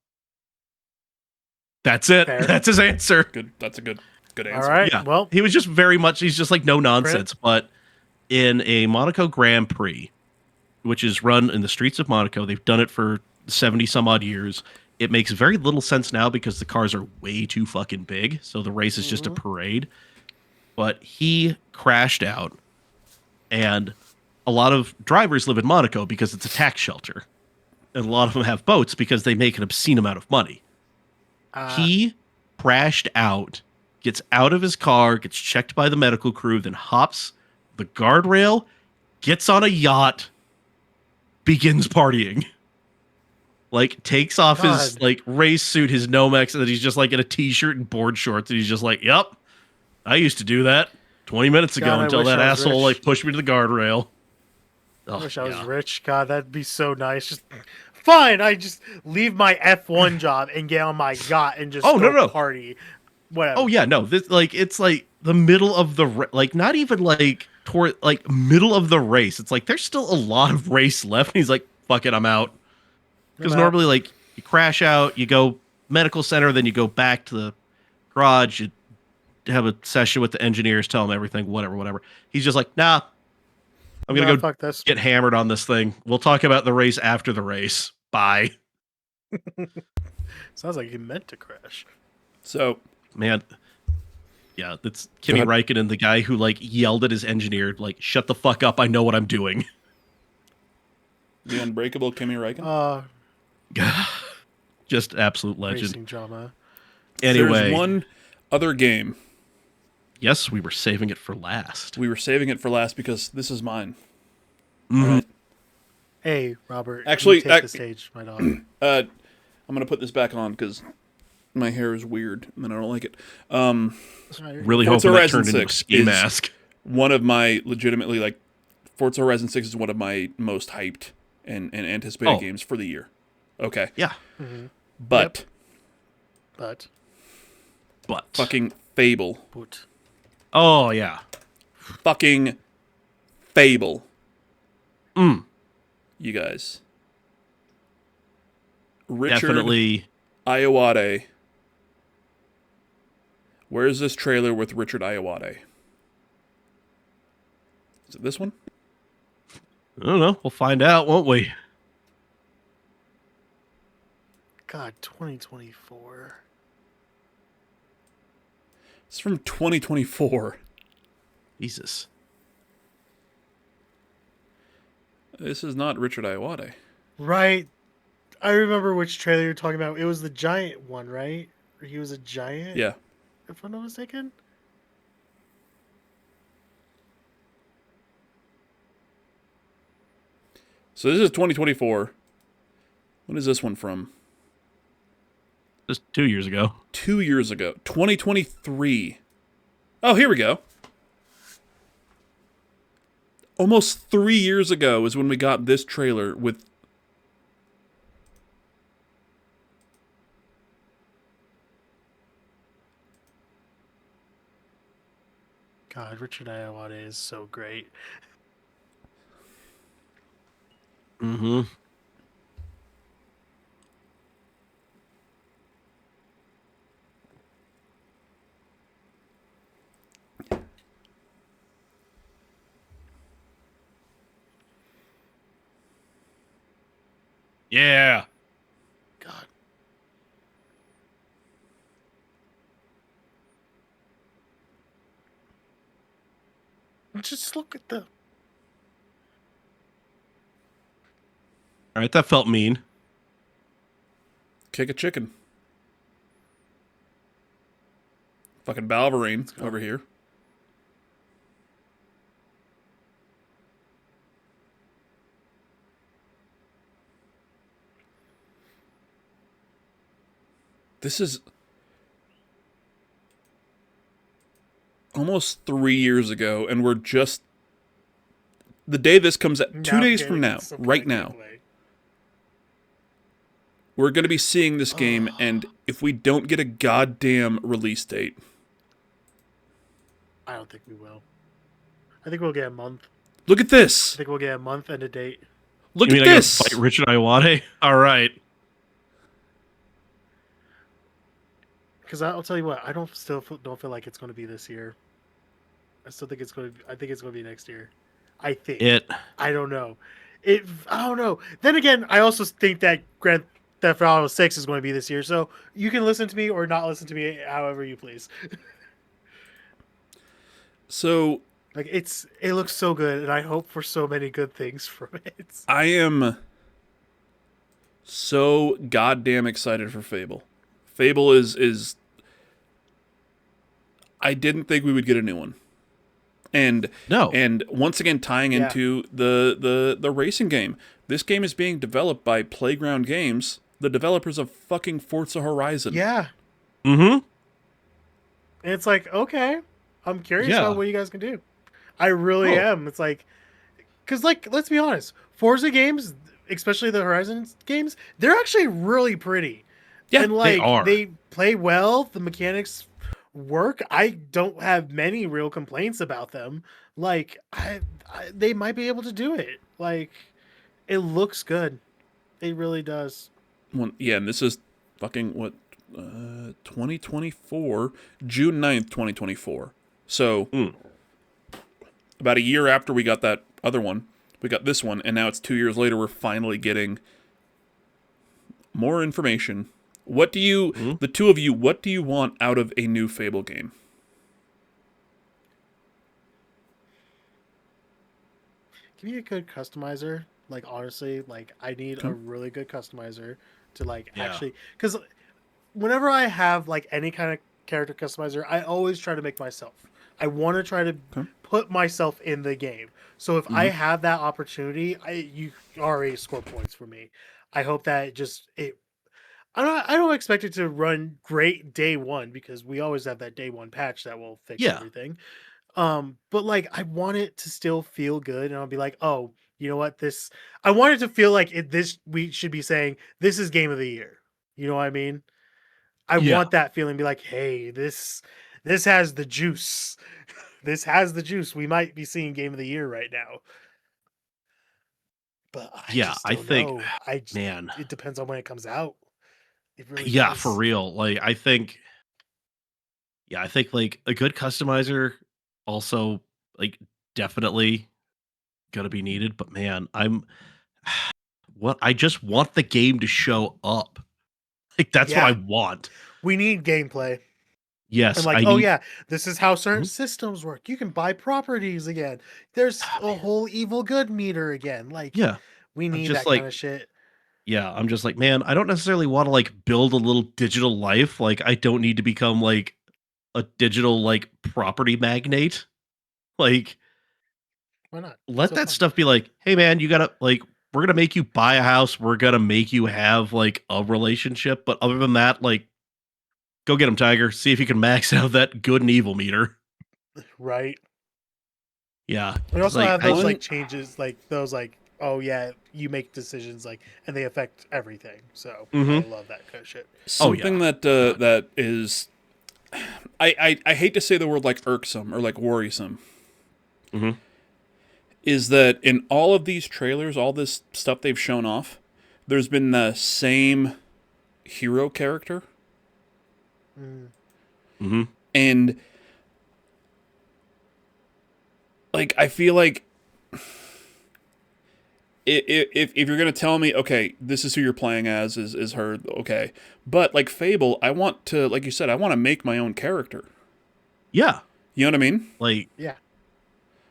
That's it. Fair. That's his answer. Good. That's a good All answer. right. Yeah. Well, He was just very much, he's just like, no nonsense. But in a Monaco Grand Prix, which is run in the streets of Monaco, they've done it for 70 some odd years. It makes very little sense now because the cars are way too fucking big. So the race is just a parade. But he crashed out, and a lot of drivers live in Monaco because it's a tax shelter. And a lot of them have boats because they make an obscene amount of money. He crashed out, gets out of his car, gets checked by the medical crew, then hops the guardrail, gets on a yacht, begins partying. Like, takes off his God. like race suit, his Nomex, and then he's just like in a t-shirt and board shorts, and he's just like, "Yep, I used to do that 20 minutes ago God, I until wish that I was asshole rich. like pushed me to the guardrail." I Oh, wish I was yeah. rich. God, that'd be so nice. Just fine. I just leave my F1 job and get on my yacht and just Oh, go no. party. Whatever. Oh yeah, no. This like it's like the middle of the like not even like toward like middle of the race. It's like there's still a lot of race left. And he's like, "Fuck it, I'm out." I'm Because out. normally like you crash out, you go medical center, then you go back to the garage, you have a session with the engineers, tell them everything, whatever. He's just like, "Nah, I'm gonna Nah, go fuck this. get hammered on this thing. We'll talk about the race after the race. Bye." Sounds like he meant to crash. So, Man, yeah, that's Kimi Räikkönen, the guy who like yelled at his engineer, like, "Shut the fuck up! I know what I'm doing." the unbreakable Kimi Räikkönen. Just absolute legend. Racing drama. Anyway, There's one other game. yes, we were saving it for last. We were saving it for last because this is mine. Mhm. All right. Hey, Robert. Actually, you take the stage, my dog. I'm gonna put this back on because my hair is weird and I don't like it. Really Forza hoping that Horizon turned into a 6 ski is- mask. One of my legitimately like Forza Horizon 6 is one of my most hyped and anticipated games for the year. Okay. Yeah, But But fucking Fable. oh yeah, Fucking Fable. Mm. You guys. Richard definitely. Iowade. Where's this trailer with Richard Iowade? Is it this one? I don't know. We'll find out, won't we? God, 2024. It's from 2024. Jesus. This is not Richard Iwate. Right. I remember which trailer you're talking about. It was the giant one, right? He was a giant? Yeah. If I'm not mistaken. So this is 2024. When is this one from? Just 2 years ago. 2 years ago. 2023. Oh, here we go. Almost 3 years ago is when we got this trailer with... God, Richard Iwate is so great. Mm-hmm. Yeah. God. Just look at the... All right, that felt mean. Kick a chicken. Fucking Balverine over here. This is almost 3 years ago, and we're just... The day this comes out, 2 days from now, right now, we're going to be seeing this game, and if we don't get a goddamn release date... I don't think we will. I think we'll get a month. Look at this! I think we'll get a month and a date. Look You at mean I gotta this! fight Richard Iwate? All right. Because I'll tell you what, I don't feel like it's going to be this year. I still think it's going to. I think it's going to be next year. I think. I don't know. I don't know. Then again, I also think that Grand Theft Auto 6 is going to be this year. So you can listen to me or not listen to me, however you please. So like it looks so good, and I hope for so many good things from it. I am so goddamn excited for Fable. Fable is I didn't think we would get a new one. And once again tying into the racing game. This game is being developed by Playground Games, the developers of fucking Forza Horizon. Yeah. Mm-hmm. And it's like, okay, I'm curious about what you guys can do. I really am. It's like, because like, let's be honest, Forza games, especially the Horizon games, they're actually really pretty. Yeah, and like they are. They play well. The mechanics work. I don't have many real complaints about them. Like they might be able to do it. Like it looks good. It really does. Well, yeah, and this is fucking what 2024, June 9th, 2024. So about a year after we got that other one, we got this one, and now it's 2 years later. We're finally getting more information. What do you, the two of you, what do you want out of a new Fable game? Give me a good customizer. Like, honestly, like, I need a really good customizer to, like, actually... Because whenever I have, like, any kind of character customizer, I always try to make myself. I want to try to put myself in the game. So if I have that opportunity, you already score points for me. I hope that I don't expect it to run great day one, because we always have that day one patch that will fix everything. But like I want it to still feel good, and I'll be like, oh, you know what? I want it to feel like we should be saying this is game of the year. You know what I mean? I want that feeling, be like, hey, this has the juice. This has the juice. We might be seeing game of the year right now. But I think it depends on when it comes out. It really does. For real. Like I think like a good customizer also like definitely gonna be needed. But man, I just want the game to show up. Like that's Yeah. what I want. We need gameplay. Yes, And like, I need. yeah, this is how certain systems work. You can buy properties again. There's a whole evil good meter again. Like, Yeah, we I'm need just that like, kind of shit. yeah, I'm just like, man, I don't necessarily want to like build a little digital life. Like, I don't need to become like a digital like property magnate. Like, Why not? let So that fun. stuff be like, hey, man, you gotta like, we're gonna make you buy a house. We're gonna make you have like a relationship. But other than that, like, go get him, Tiger. See if you can max out that good and evil meter. Right. Yeah, We just also like have those I- like changes, like those like, oh yeah, you make decisions like, and they affect everything. So I love that kind of shit. Something that that is, I hate to say the word like irksome or like worrisome, Mhm. is that in all of these trailers, all this stuff they've shown off, there's been the same hero character, and like I feel like if you're gonna tell me, okay, this is who you're playing as, is her, okay, but like Fable, I want to, like you said, I want to make my own character. yeah, You know what I mean? like Yeah,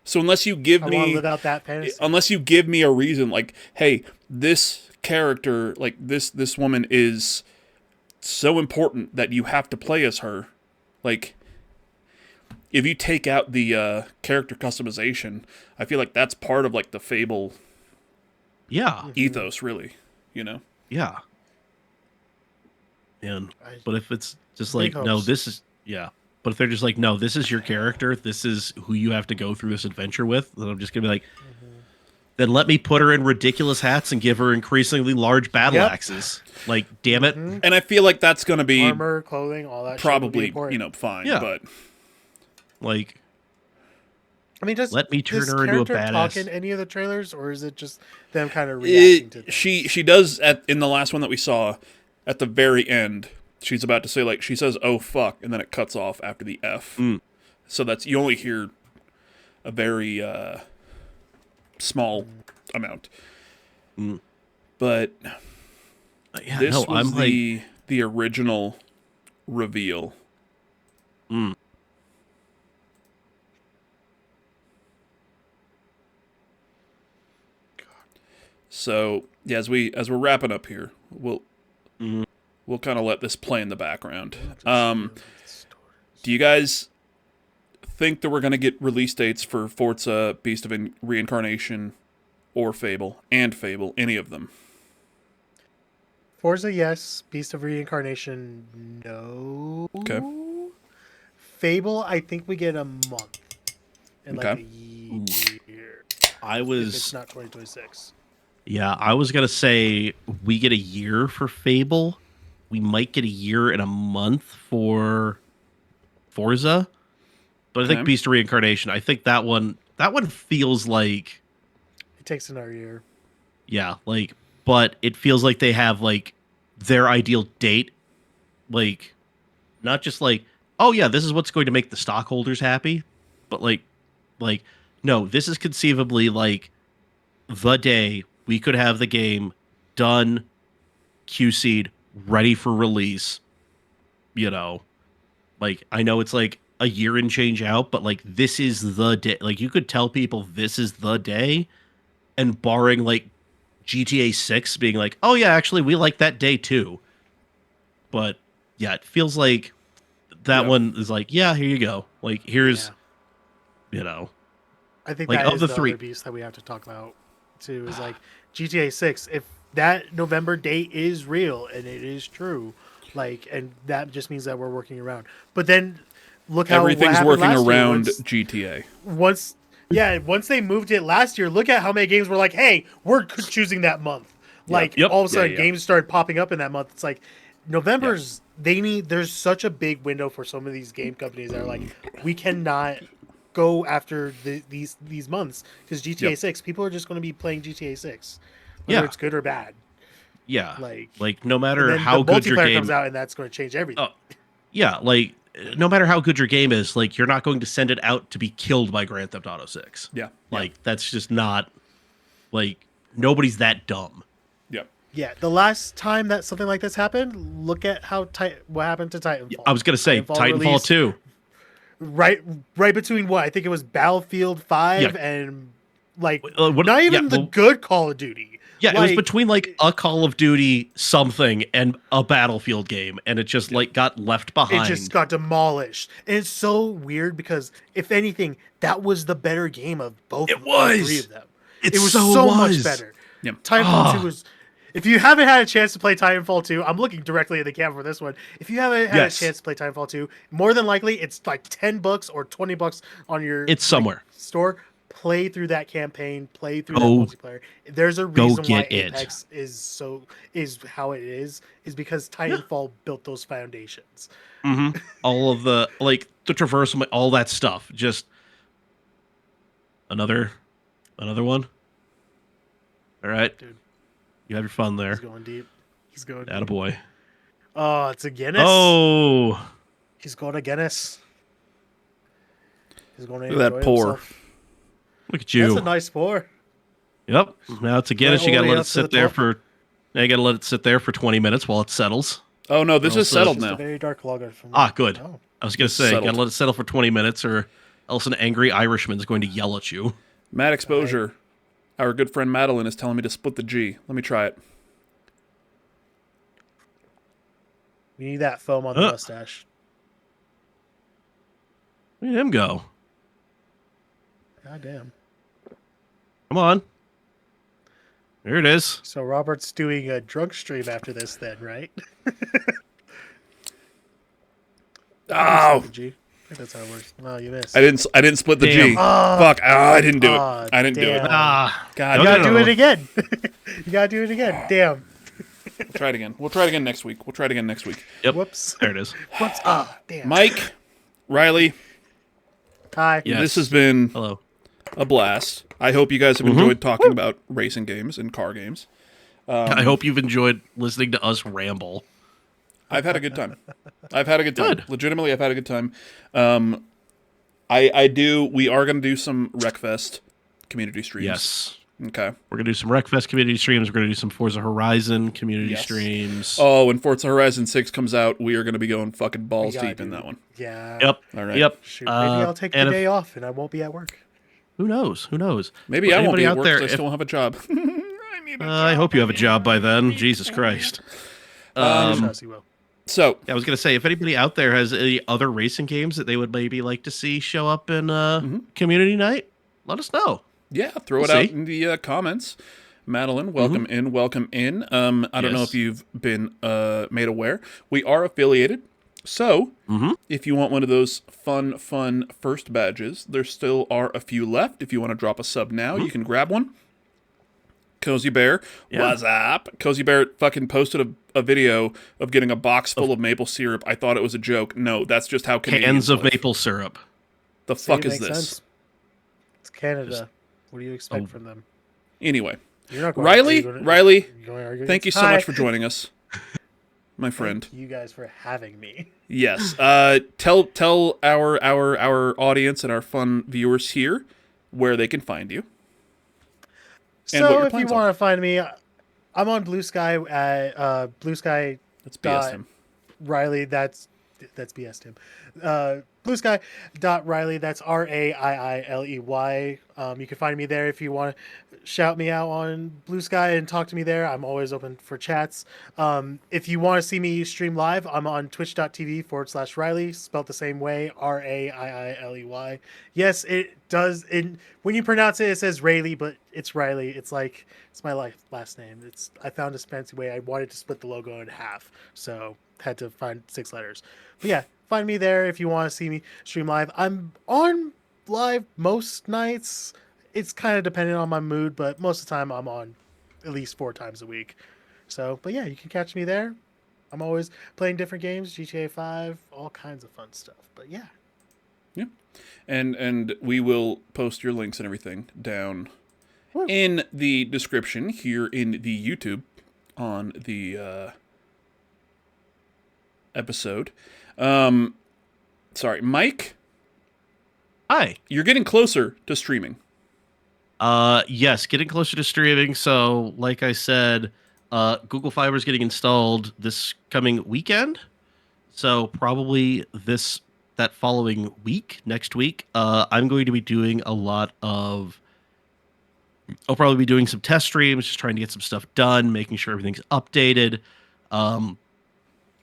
So unless you give I want to me, live out that fantasy. unless you give me a reason, like, hey, this character, like this woman is so important that you have to play as her, like. If you take out the character customization, I feel like that's part of like the Fable yeah, ethos, really. You know? yeah. And I- but if it's just Big like, no, hopes. this is yeah. But if they're just like, no, this is your character, this is who you have to go through this adventure with, then I'm just gonna be like, then let me put her in ridiculous hats and give her increasingly large battle Yep. axes. Like, damn it. And I feel like that's going to be Armor, clothing, all that. shit would be probably, important. you know, fine. Yeah. But Like, I mean, let me turn does her into a character talk badass. in any of the trailers, or is it just them kind of reacting to things? she does in the last one that we saw at the very end. She's about to say, like, she says, "Oh fuck," and then it cuts off after the F. So that's, you only hear a very small amount. But Yeah, this no, was I'm like, the original reveal. So yeah, as we're wrapping up here, we'll kind of let this play in the background. Do you guys think that we're going to get release dates for Forza, Beast of Reincarnation, or Fable, any of them? Forza, yes. Beast of Reincarnation, no. Okay. Fable, I think we get a month in like Okay. a year. I If was it's not 2026. Yeah, I was gonna say we get a year for Fable. We might get a year and a month for Forza. But I think Okay. Beast of Reincarnation, I think that one feels like, It takes another year. yeah, like, but it feels like they have like their ideal date, like not just like, oh yeah, this is what's going to make the stockholders happy, but like no, this is conceivably like the day we could have the game done, QC'd, ready for release. You know, like, I know it's like a year and change out, but like, this is the day. Like, you could tell people this is the day, and barring like GTA 6 being like, oh yeah, actually we like that day too. But yeah, it feels like that one is like, yeah, here you go. Like, here's, you know, I think like, that of is the the three. other beast that we have to talk about too. Is like GTA 6. If that November date is real and it is true, like, and that just means that we're working around. But then look how what Everything's happened working last year. around GTA. Once they moved it last year, look at how many games were like, hey, we're choosing that month. Like, Yep. all of a sudden Yeah. games started popping up in that month. It's like November's there's such a big window for some of these game companies that are like, we cannot go after these months because GTA 6, people are just going to be playing GTA 6, whether Yeah. it's good or bad. Yeah. Like no And matter then how the good your multiplayer game comes out, and that's going to change everything. yeah, like, no matter how good your game is, like, you're not going to send it out to be killed by Grand Theft Auto 6. Yeah. Like, that's just not, like, nobody's that dumb. Yep. Yeah, the last time that something like this happened, look at what happened to Titanfall. I was gonna say Titanfall released 2. right between what I think it was Battlefield 5 Yeah. and like What- not even yeah, the well- good Call of Duty. Yeah, it was between like a Call of Duty something and a Battlefield game, and it just like got left behind. It just got demolished. And it's so weird because if anything, that was the better game of both all three of them. It was so so was. much better. Yep. Titanfall 2 was. If you haven't had a chance to play Titanfall 2, I'm looking directly at the camera for this one. If you haven't had a chance to play Titanfall 2, more than likely it's like $10 or $20 on your somewhere store. Play through that campaign, play through that multiplayer. There's a reason why Apex is how it is because Titanfall built those foundations. Mm-hmm. All of the the traversal, all that stuff. Just another one. All right, dude. You have your fun there. He's going deep. He's going deep. Attaboy. Oh, it's a Guinness. Oh. He's going to Guinness. He's going to Look at that pour. Himself. Look at you. That's a nice pour. Yep. Now it's a Guinness. You gotta let it sit there for 20 minutes while it settles. Oh no, this is settled It's now. a very dark lager. Good. Oh. I was gonna say, Settled. gotta let it settle for 20 minutes, or else an angry Irishman is going to yell at you. Mad Exposure. Our good friend Madeline is telling me to split the G. Let me try it. We need that foam on the mustache. Look at him go. God damn. Come on. There it is. So Robert's doing a drunk stream after this then, right? Oh, G. I think that's how it works. No, you missed. I didn't split the G. Fuck. I didn't do it. I didn't do it. God, you gotta do it again. You gotta do it again. Damn. Try it again. We'll try it again next week. Yep. Whoops. There it is. Whoops. Damn. Mike, Riley, Hi. Yes. this has been Hello. a blast. I hope you guys have enjoyed talking about racing games and car games. I hope you've enjoyed listening to us ramble. I've had a good time. Good. Legitimately, I've had a good time. I do. We are going to do some Wreckfest community streams. Yes. Okay. We're going to do some Wreckfest community streams. We're going to do some Forza Horizon community Yes. streams. Oh, when Forza Horizon 6 comes out, we are going to be going fucking balls gotta deep in do that one. Yeah. Yep. All right. Yep. Shoot, maybe I'll take the day off and I won't be at work. Who knows? Maybe Well, I won't be anybody at out work there, because I still won't have a job. I need a job. I hope you have a job by then. Jesus Christ. Trust you will. So, I was going to say, if anybody out there has any other racing games that they would maybe like to see show up in community night, let us know. yeah, throw it We'll out see. in the comments. Madeline, welcome in, welcome in. I don't know Yes. if you've been made aware. We are affiliated. So, if you want one of those fun first badges, there still are a few left. If you want to drop a sub now, you can grab one. Cozy Bear, what's up? Cozy Bear fucking posted a video of getting a box full of maple syrup. I thought it was a joke. No, that's just how Canadians Cans of live. maple syrup. The See, fuck it is makes this? sense. It's Canada. What do you expect from them? Anyway, You're not going Riley, to, Riley, you're going to argue thank you against- so Hi. much for joining us, my friend. Thank you guys for having me. Yes. Tell our audience and our fun viewers here where they can find you. And what So your if you plans are. want to find me, I'm on Blue Sky at Blue Sky Let's BS him. Riley. That's BS him. Bluesky.Riley. That's RAIILEY. You can find me there if you want to shout me out on Blue Sky and talk to me there. I'm always open for chats. If you want to see me stream live, I'm on twitch.tv/Riley, spelled the same way, RAIILEY. Yes, it does. When you pronounce it, it says Raiiley, but it's Riley. It's like, it's my last name. I found this fancy way. I wanted to split the logo in half, so had to find 6 letters. But yeah, find me there if you want to see me stream live. I'm on live most nights. It's kind of dependent on my mood, but most of the time I'm on at least 4 times a week. So, but yeah, you can catch me there. I'm always playing different games, GTA 5, all kinds of fun stuff. But yeah. Yeah. And we will post your links and everything down in the description here in the YouTube on the episode. Sorry, Mike, Hi. you're getting closer to streaming. Yes, getting closer to streaming. So, like I said, Google Fiber is getting installed this coming weekend. So probably that following week, next week, I'm going to be doing I'll probably be doing some test streams, just trying to get some stuff done, making sure everything's updated, and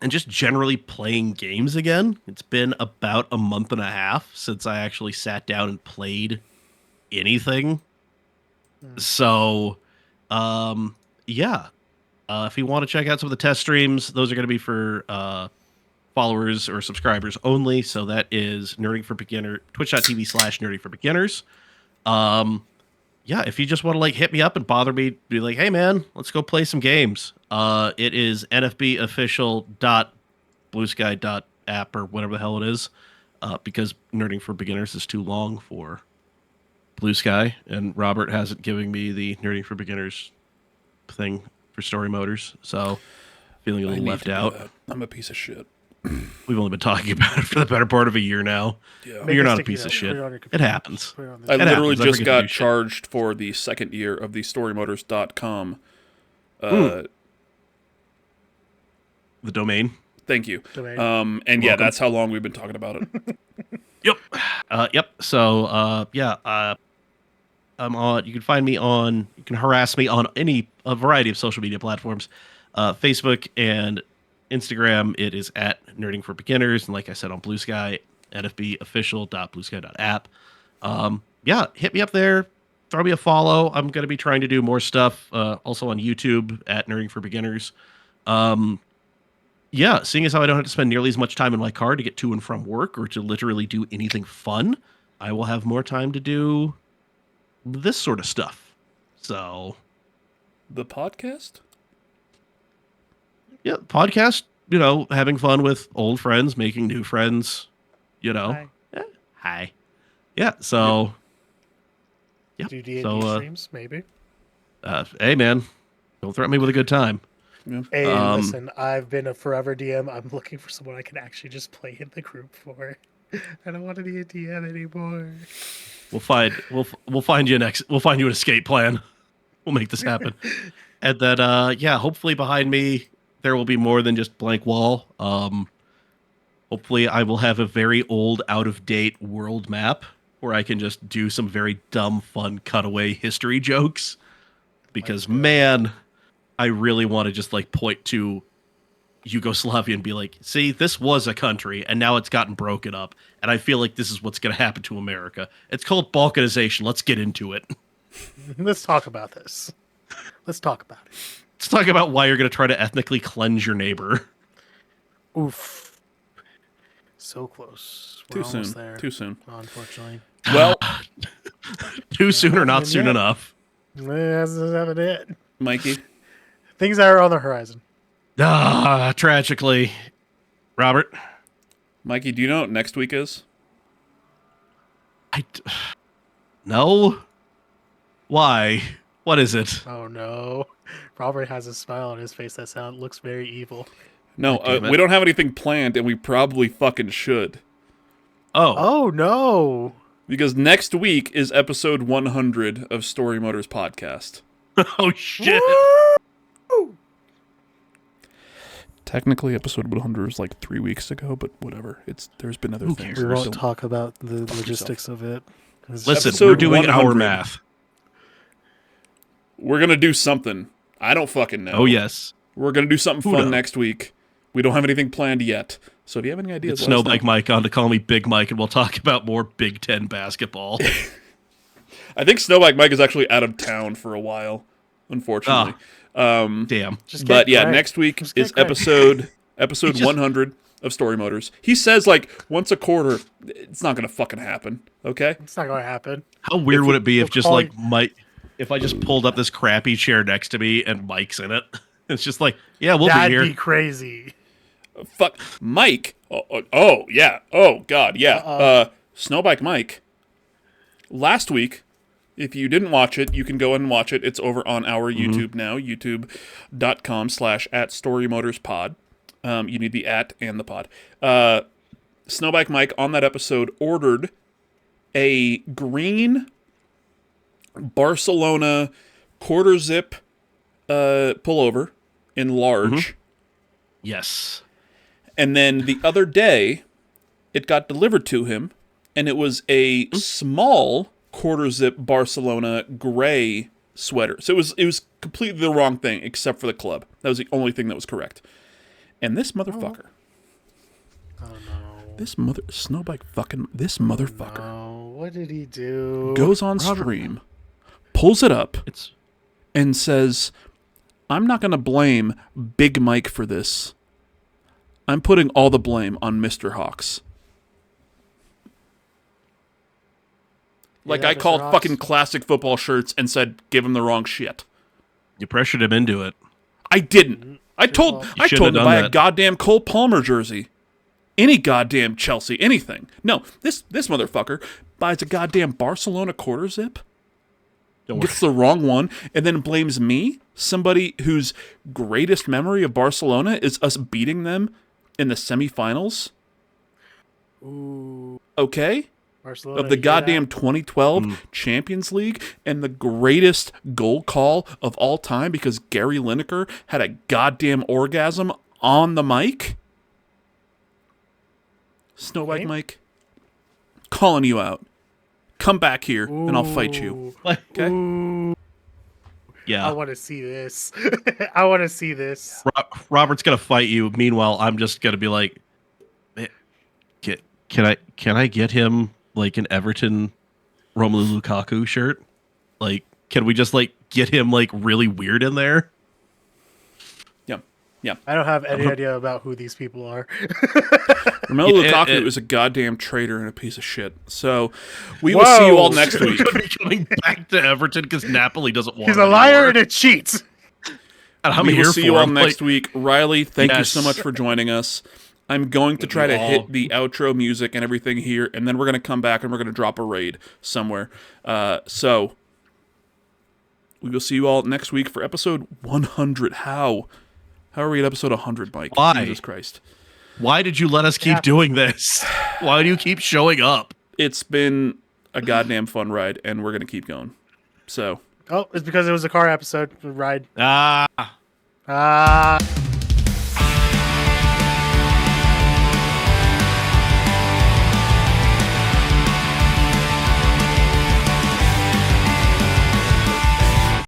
just generally playing games again. It's been about a month and a half since I actually sat down and played anything. So, yeah. If you want to check out some of the test streams, those are going to be for followers or subscribers only. So that is twitch.tv/nerding for beginners. Yeah, if you just want to like hit me up and bother me, be like, hey man, let's go play some games. It is nfbofficial.bluesky.app or whatever the hell it is, because Nerding for Beginners is too long for Blue Sky, and Robert hasn't given me the Nerding for Beginners thing for Storymotors, so feeling a little left out. I'm a piece of shit. We've only been talking about it for the better part of a year now. Yeah. You're not a piece of shit. It happens. I literally just got charged for the second year of the StoryMotors.com. The domain. Thank you. Domain. And yeah, that's how long we've been talking about it. Yep. Yep. So, yeah. I'm on. You can find me on. You can harass me on a variety of social media platforms, Facebook and Instagram. It is at Nerding for Beginners, and like I said, on Blue Sky, nfbofficial.bluesky.app. Yeah, hit me up there. Throw me a follow. I'm going to be trying to do more stuff. Also on YouTube at Nerding for Beginners. Yeah, seeing as how I don't have to spend nearly as much time in my car to get to and from work or to literally do anything fun, I will have more time to do this sort of stuff. So, the podcast? Yeah, podcast, having fun with old friends, making new friends, Hi. Yeah, hi. Yeah, so, yeah. Do D&D streams, maybe? Hey, man, don't threaten me with a good time. Yeah. Hey, listen, I've been a forever DM. I'm looking for someone I can actually just play in the group for. I don't want to be a DM anymore. We'll find you we'll find you an escape plan. We'll make this happen. And then, yeah, hopefully behind me, there will be more than just blank wall. Hopefully I will have a very old, out-of-date world map where I can just do some very dumb, fun cutaway history jokes. Because, man, I really want to just, like, point to Yugoslavia and be like, see, this was a country, and now it's gotten broken up, and I feel like this is what's going to happen to America. It's called balkanization. Let's get into it. Let's talk about this. Let's talk about it. Let's talk about why you're going to try to ethnically cleanse your neighbor. Oof. So close. We're almost there. Too soon. Unfortunately. Well, too soon or not soon enough. That's not it. Mikey? Things that are on the horizon. Tragically. Robert? Mikey, do you know what next week is? No. Why? What is it? Oh no. Robert has a smile on his face that looks very evil. No, we don't have anything planned, and we probably fucking should. Oh no. Because next week is episode 100 of StoryMotors podcast. Oh shit. Woo! Technically, episode 100 is like 3 weeks ago, but whatever. There's been other things. We won't talk about the logistics of it. Listen, we're doing 100. Our math. We're going to do something. I don't fucking know. Oh, yes. We're going to do something fun next week. We don't have anything planned yet. So if you have any ideas, let Snowbike Mike on to call me Big Mike, and we'll talk about more Big Ten basketball. I think Snowbike Mike is actually out of town for a while, unfortunately. Damn. But yeah, next week is episode 100 of StoryMotors. He says like once a quarter. It's not going to fucking happen, okay? It's not going to happen. How weird would it be if just like Mike... If I just pulled up this crappy chair next to me and Mike's in it, it's just like, yeah, we'll be here. That'd be crazy. Fuck, Mike. Oh, yeah. Oh, God, yeah. Snowbike Mike. Last week, if you didn't watch it, you can go and watch it. It's over on our YouTube now, youtube.com/@StoryMotorsPod. You need the @ and the pod. Snowbike Mike, on that episode, ordered a green Barcelona quarter zip pullover in large. Yes. And then the other day, it got delivered to him, and it was a small quarter zip Barcelona gray sweater. So it was completely the wrong thing, except for the club. That was the only thing that was correct. And this motherfucker. Oh no. This motherfucker. No. What did he do? Goes on stream, pulls it up, and says, I'm not going to blame Big Mike for this. I'm putting all the blame on Mr. Hawks. Like I called fucking classic football shirts and said, give him the wrong shit. You pressured him into it. I didn't. I told him to buy a goddamn Cole Palmer jersey. Any goddamn Chelsea, anything. No, this motherfucker buys a goddamn Barcelona quarter zip, gets the wrong one, and then blames me, somebody whose greatest memory of Barcelona is us beating them in the semifinals. Ooh. Okay? Barcelona, of the goddamn 2012 Champions League, and the greatest goal call of all time because Gary Lineker had a goddamn orgasm on the mic. Snowbike Mike, calling you out. Come back here and I'll fight you. Okay? Ooh. Yeah. I want to see this. I want to see this. Robert's gonna fight you. Meanwhile, I'm just gonna be like, can I get him like an Everton Romelu Lukaku shirt? Like, can we just like get him like really weird in there? Yeah. I don't have any idea about who these people are. Romelu Lukaku is a goddamn traitor and a piece of shit. So we will see you all next week. Could be coming back to Everton because Napoli doesn't want. He's a liar and a cheat. And we will see you all next week. Riley, thank you so much for joining us. I'm going to try to hit the outro music and everything here, and then we're going to come back and we're going to drop a raid somewhere. So we will see you all next week for episode 100. How are we at episode 100, Mike? Why? Jesus Christ. Why did you let us keep doing this? Why do you keep showing up? It's been a goddamn fun ride, and we're going to keep going. So. Oh, it's because it was a car episode ride. Ah.